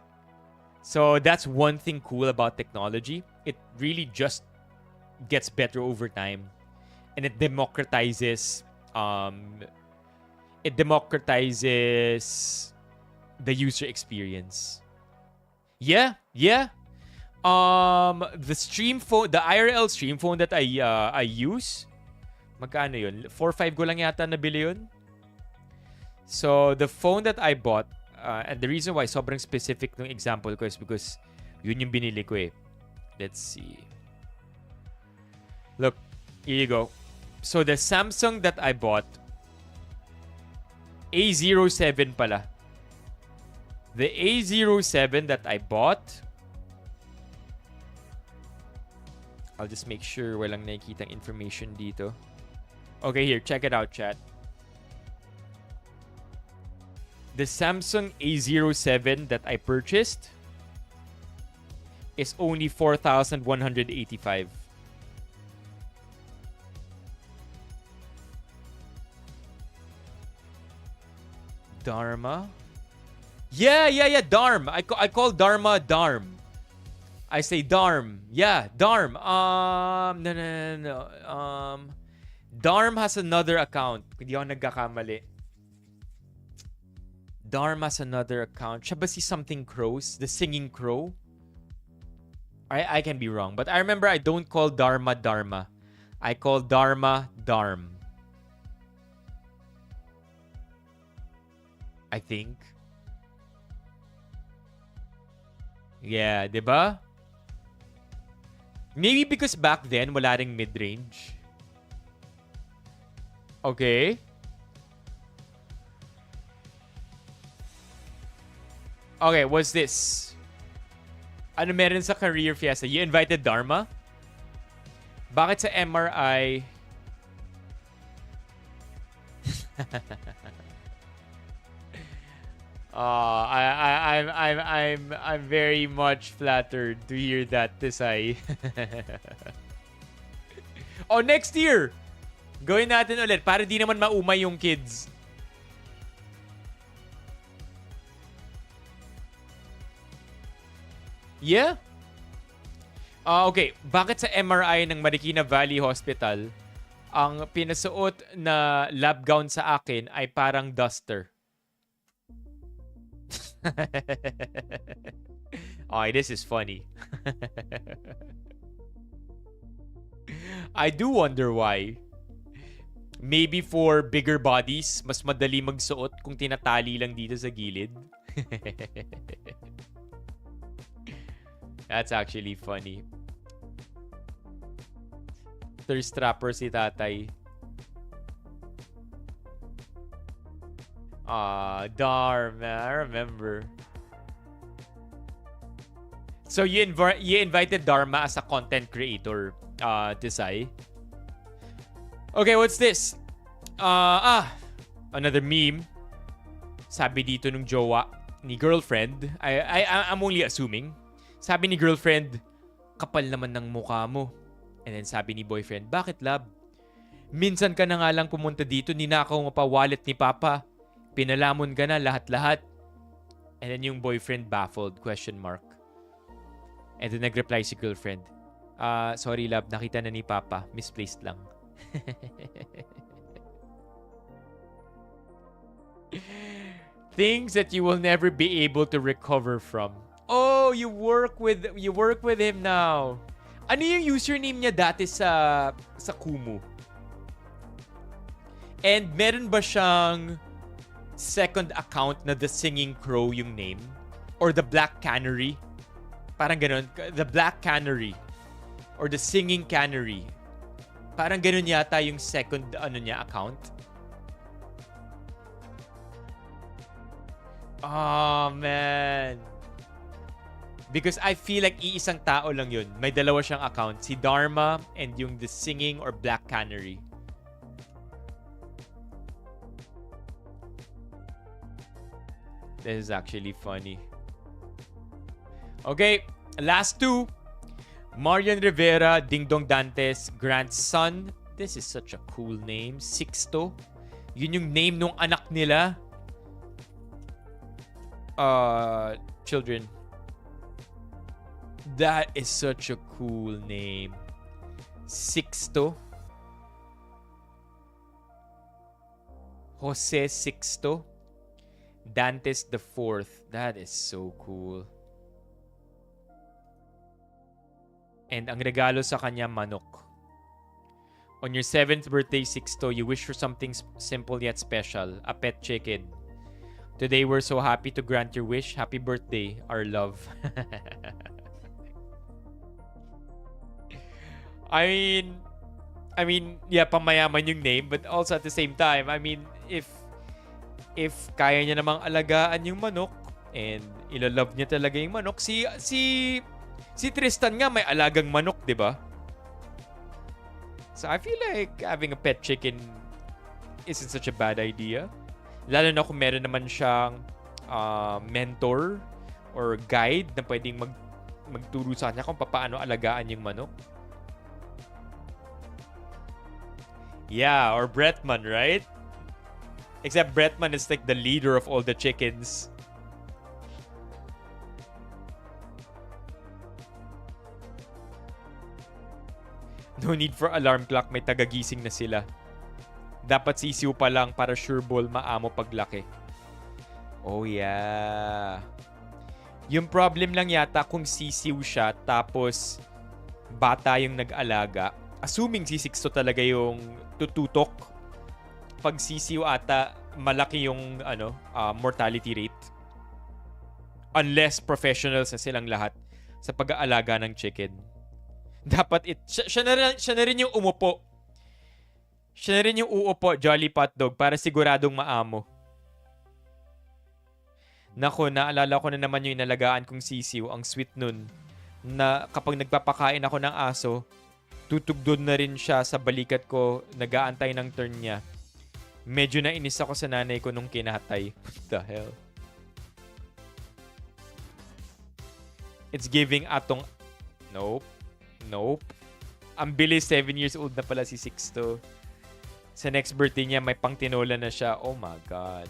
So that's one thing cool about technology. It really just gets better over time, and it democratizes the user experience. Yeah. The stream phone, the IRL stream phone that I use, magkano yun? 4-5 ko lang yata nabili yun. So the phone that I bought, and the reason why sobrang specific ng example ko is because yun yung binili ko eh. Let's see. Look, here you go. So the Samsung that I bought, A07 pala. The A07 that I bought, I'll just make sure walang nakikitang information dito. Okay, here, check it out, chat. The Samsung A07 that I purchased is only 4,185. Dharma? Yeah, Dharm. I call Dharma Dharm. I say Dharm. Yeah, Dharm. No. Dharm has another account. Hindi ako nagkakamali. Dharm has another account. Siya ba si something crows? The singing crow? I can be wrong. But I remember I don't call Dharma Dharma. I call Dharma Dharm. I think. Yeah, diba? Maybe because back then, wala ring mid-range. Okay. Okay, what's this? Ano meron sa Career Fiesta? You invited Dharma? Bakit sa MRI? I'm very much flattered to hear that, Tisay. Oh, next year! Gawin natin ulit para di naman maumay yung kids. Yeah? Okay, bakit sa MRI ng Marikina Valley Hospital, ang pinasuot na lab gown sa akin ay parang duster? Okay, this is funny. I do wonder why. Maybe for bigger bodies, mas madali magsuot kung tinatali lang dito sa gilid. That's actually funny. Thirst trapper si tatay. Darn, man. I remember. So you invited Dharma as a content creator, Tisay. Okay, what's this? Another meme. Sabi dito nung jowa ni girlfriend. I'm only assuming. Sabi ni girlfriend, kapal naman ng mukha mo. And then sabi ni boyfriend, bakit love? Minsan ka na nga lang pumunta dito, ninakaw mo pa wallet ni Papa. Pinalamon ka na lahat-lahat. And then yung boyfriend baffled, question mark. And then nag-reply si girlfriend. Sorry love, nakita na ni Papa. Misplaced lang. Things that you will never be able to recover from. Oh, you work with him now. Ano yung username niya dati sa Kumu? And meron ba siyang second account na The Singing Crow yung name? Or The Black Canary? Parang ganun. The Black Canary. Or The Singing Canary. Parang ganun yata yung second account. Oh, man. Because I feel like iisang tao lang yun. May dalawa siyang account. Si Dharma and yung The Singing or Black Canary. This is actually funny. Okay, last two. Marian Rivera, Dingdong Dantes, grandson. This is such a cool name. Sixto. Yun yung name nung anak nila. Children. That is such a cool name. Sixto. Jose Sixto. Dantes the Fourth. That is so cool. And ang regalo sa kanya, manok. On your 7th birthday, Sixto, you wish for something simple yet special. A pet chicken. Today, we're so happy to grant your wish. Happy birthday, our love. I mean, yeah, pamayaman yung name, but also at the same time, I mean, if kaya niya namang alagaan yung manok and ilalove niya talaga yung manok, si Tristan nga may alagang manok, 'di ba? So I feel like having a pet chicken isn't such a bad idea. Lalo na kung meron naman siyang mentor or guide na pwedeng magturo sa kanya kung paano alagaan yung manok. Yeah, or Bretman, right? Except Bretman is like the leader of all the chickens. No need for alarm clock, may tagagising na sila. Dapat sisiw pa lang para sure ball maamo paglaki. Oh yeah. Yung problem lang yata kung sisiw siya tapos bata yung nag-alaga. Assuming si Sixto talaga yung tututok. Pag sisiw ata malaki yung mortality rate. Unless professionals na silang lahat sa pag-aalaga ng chicken. Dapat siya na rin yung umupo. Siya na rin yung uupo, Jolly Pot Dog, para siguradong maamo. Nako, naalala ko na naman yung inalagaan kong sisiw. Ang sweet nun. Na kapag nagpapakain ako ng aso, tutugdod na rin siya sa balikat ko, nag-aantay ng turn niya. Medyo nainis ako sa nanay ko nung kinatay. What the hell? It's giving atong... Nope. Ang bilis, 7 years old na pala si Sixto. Sa next birthday niya, may pangtinola na siya. Oh my God.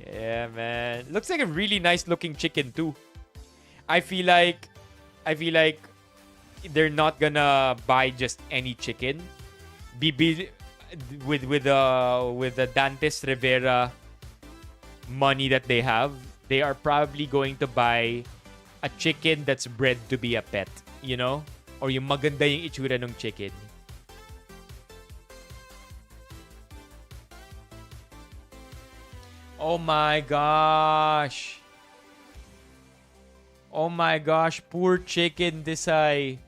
Yeah, man. Looks like a really nice looking chicken too. I feel like they're not gonna buy just any chicken. With the Dantes Rivera money that they have, they are probably going to buy a chicken that's bred to be a pet, you know? Or yung maganda yung itsura ng chicken. Oh my gosh. Oh my gosh, poor chicken Desai.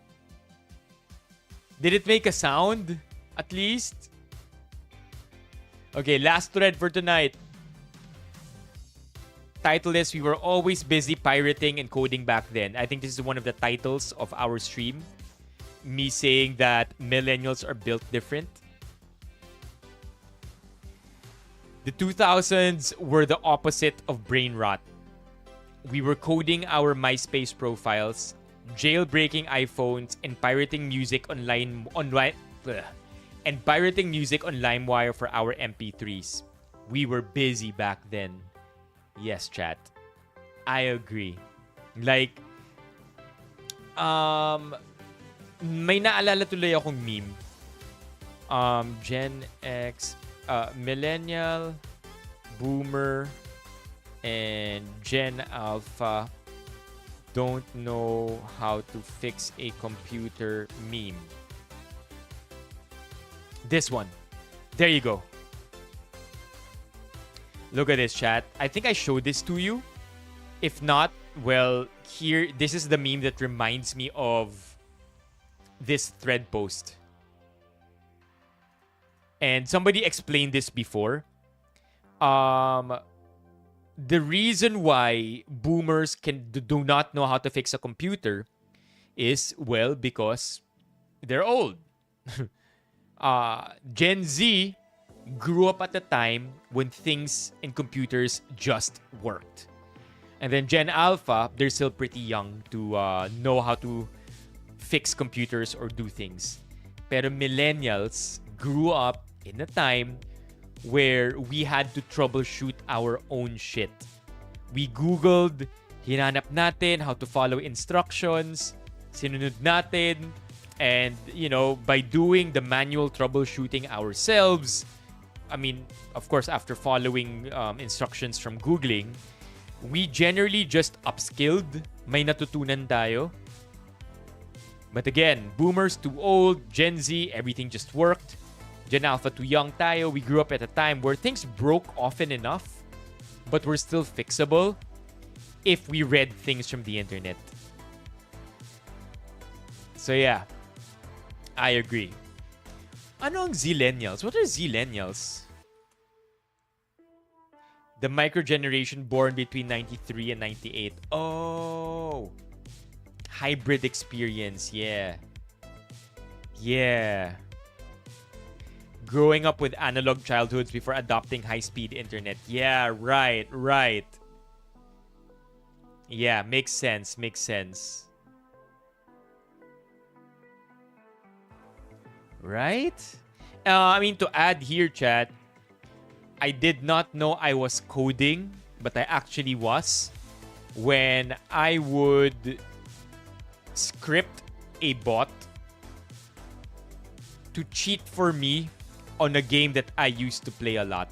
Did it make a sound? At least? Okay, last thread for tonight. Title is We Were Always Busy Pirating and Coding Back Then. I think this is one of the titles of our stream. Me saying that millennials are built different. The 2000s were the opposite of brain rot. We were coding our MySpace profiles, jailbreaking iPhones, and pirating music on LimeWire for our MP3s. We were busy back then. Yes, chat. I agree. Like, may naalala tuloy akong meme. Gen X, Millennial, Boomer, and Gen Alpha don't know how to fix a computer meme. This one. There you go. Look at this, chat. I think I showed this to you. If not, well, here, this is the meme that reminds me of this thread post. And somebody explained this before. The reason why boomers do not know how to fix a computer is, well, because they're old. Gen Z grew up at a time when things in computers just worked. And then Gen Alpha, they're still pretty young to know how to fix computers or do things. Pero millennials grew up in a time where we had to troubleshoot our own shit. We Googled, hinanap natin how to follow instructions, sinunod natin, and, you know, by doing the manual troubleshooting ourselves, I mean, of course, after following instructions from Googling, we generally just upskilled. May natutunan tayo. But again, boomers too old, Gen Z, everything just worked. Gen Alpha too young tayo. We grew up at a time where things broke often enough, but were still fixable if we read things from the internet. So yeah, I agree. Ano ang Zillennials? What are Zillennials? The micro-generation born between 93 and 98. Oh! Hybrid experience, yeah. Yeah. Growing up with analog childhoods before adopting high-speed internet. Yeah, right. Yeah, makes sense. Right? I mean, to add here, chat, I did not know I was coding, but I actually was when I would script a bot to cheat for me on a game that I used to play a lot.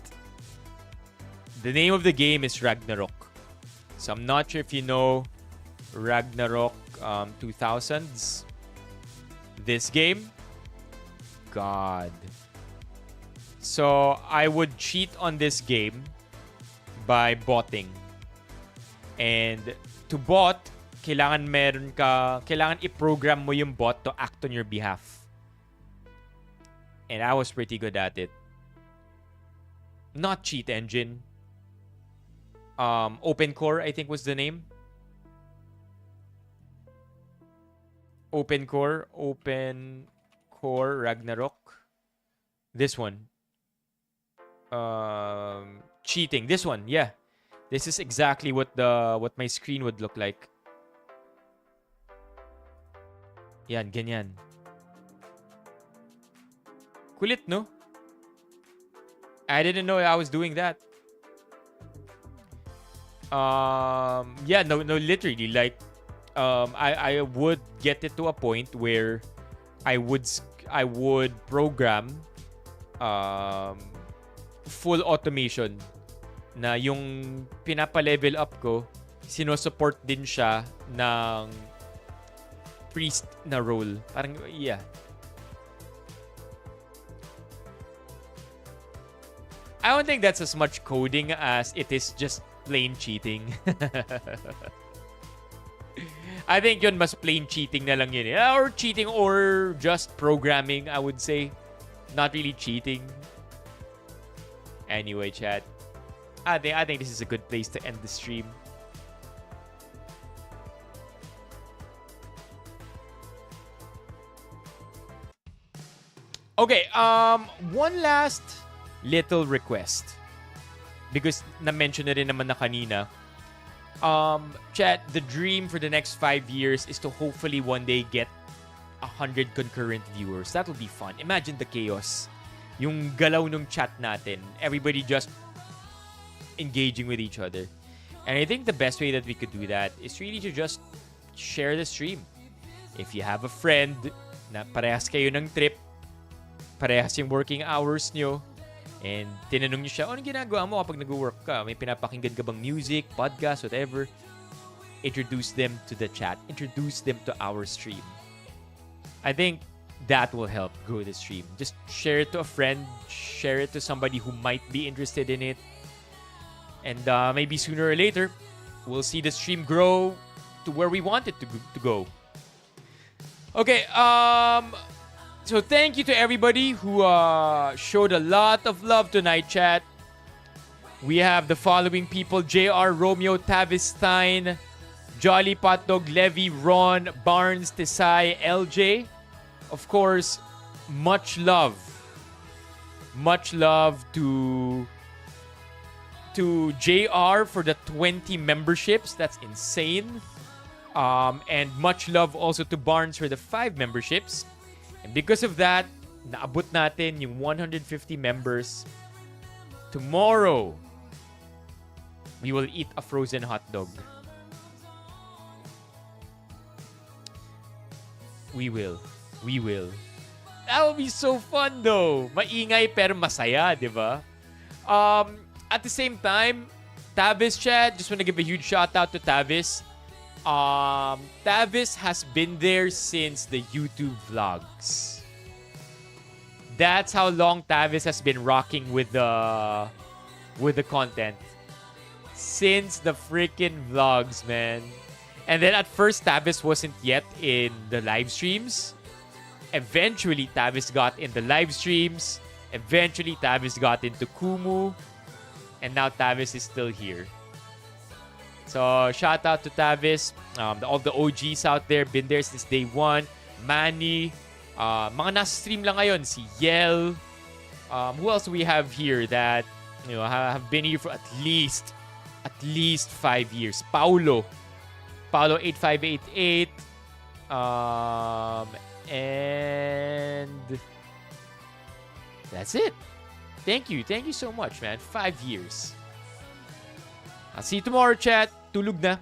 The name of the game is Ragnarok. So I'm not sure if you know Ragnarok 2000s. This game? God. So I would cheat on this game by botting. And to bot, kailangan i-program mo yung bot to act on your behalf. And I was pretty good at it. Not cheat engine. Open Core, I think was the name. Open Core Ragnarok. This one. Cheating. This one, yeah. This is exactly what my screen would look like. Yan, ganyan. Kulit, no? I didn't know I was doing that. Yeah, no, literally, like, I would get it to a point where I would program full automation na yung pinapa-level up ko, sino-support din siya ng priest na role. Parang, yeah. I don't think that's as much coding as it is just plain cheating. I think yun mas plain cheating na lang yun. Or cheating or just programming, I would say. Not really cheating. Anyway, chat. I think this is a good place to end the stream. Okay, one last little request. Because na-mention na rin naman na kanina. Chat, the dream for the next 5 years is to hopefully one day get 100 concurrent viewers. That will be fun. Imagine the chaos. Yung galaw nung chat natin. Everybody just engaging with each other. And I think the best way that we could do that is really to just share the stream. If you have a friend na parehas kayo ng trip, parehas yung working hours nyo, and tinanong nyo siya, anong ginagawa mo kapag nag-work ka? May pinapakinggan ka bang music, podcast, whatever? Introduce them to the chat. Introduce them to our stream. I think that will help grow the stream. Just share it to a friend. Share it to somebody who might be interested in it. And maybe sooner or later, we'll see the stream grow to where we want it to go. Okay, so thank you to everybody who showed a lot of love tonight, chat. We have the following people: JR, Romeo, Tavistein, Jolly Potdog, Levy, Ron, Barnes, Tesai, LJ. Of course, much love. Much love to JR for the 20 memberships. That's insane. And much love also to Barnes for the 5 memberships. And because of that, naabot natin yung 150 members. Tomorrow, we will eat a frozen hot dog. We will. That will be so fun though. Maingay pero masaya, di ba? At the same time, Tavis chat, just want to give a huge shout out to Tavis. Tavis has been there since the YouTube vlogs. That's how long Tavis has been rocking with the content. Since the freaking vlogs, man. And then at first, Tavis wasn't yet in the live streams. Eventually, Tavis got in the live streams. Eventually, Tavis got into Kumu. And now Tavis is still here. So, shout out to Tavis. All the OGs out there, been there since day one. Manny. Mga nasa stream lang ngayon. Si Yel. Who else do we have here that have been here for at least 5 years? Paulo 8588. And that's it. Thank you so much, man. 5 years. I'll see you tomorrow, chat. Tulog na.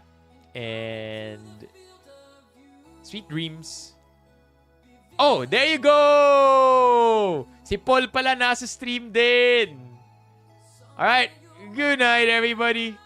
And sweet dreams. Oh, there you go! Si Paul pala nasa stream din. Alright. Good night, everybody.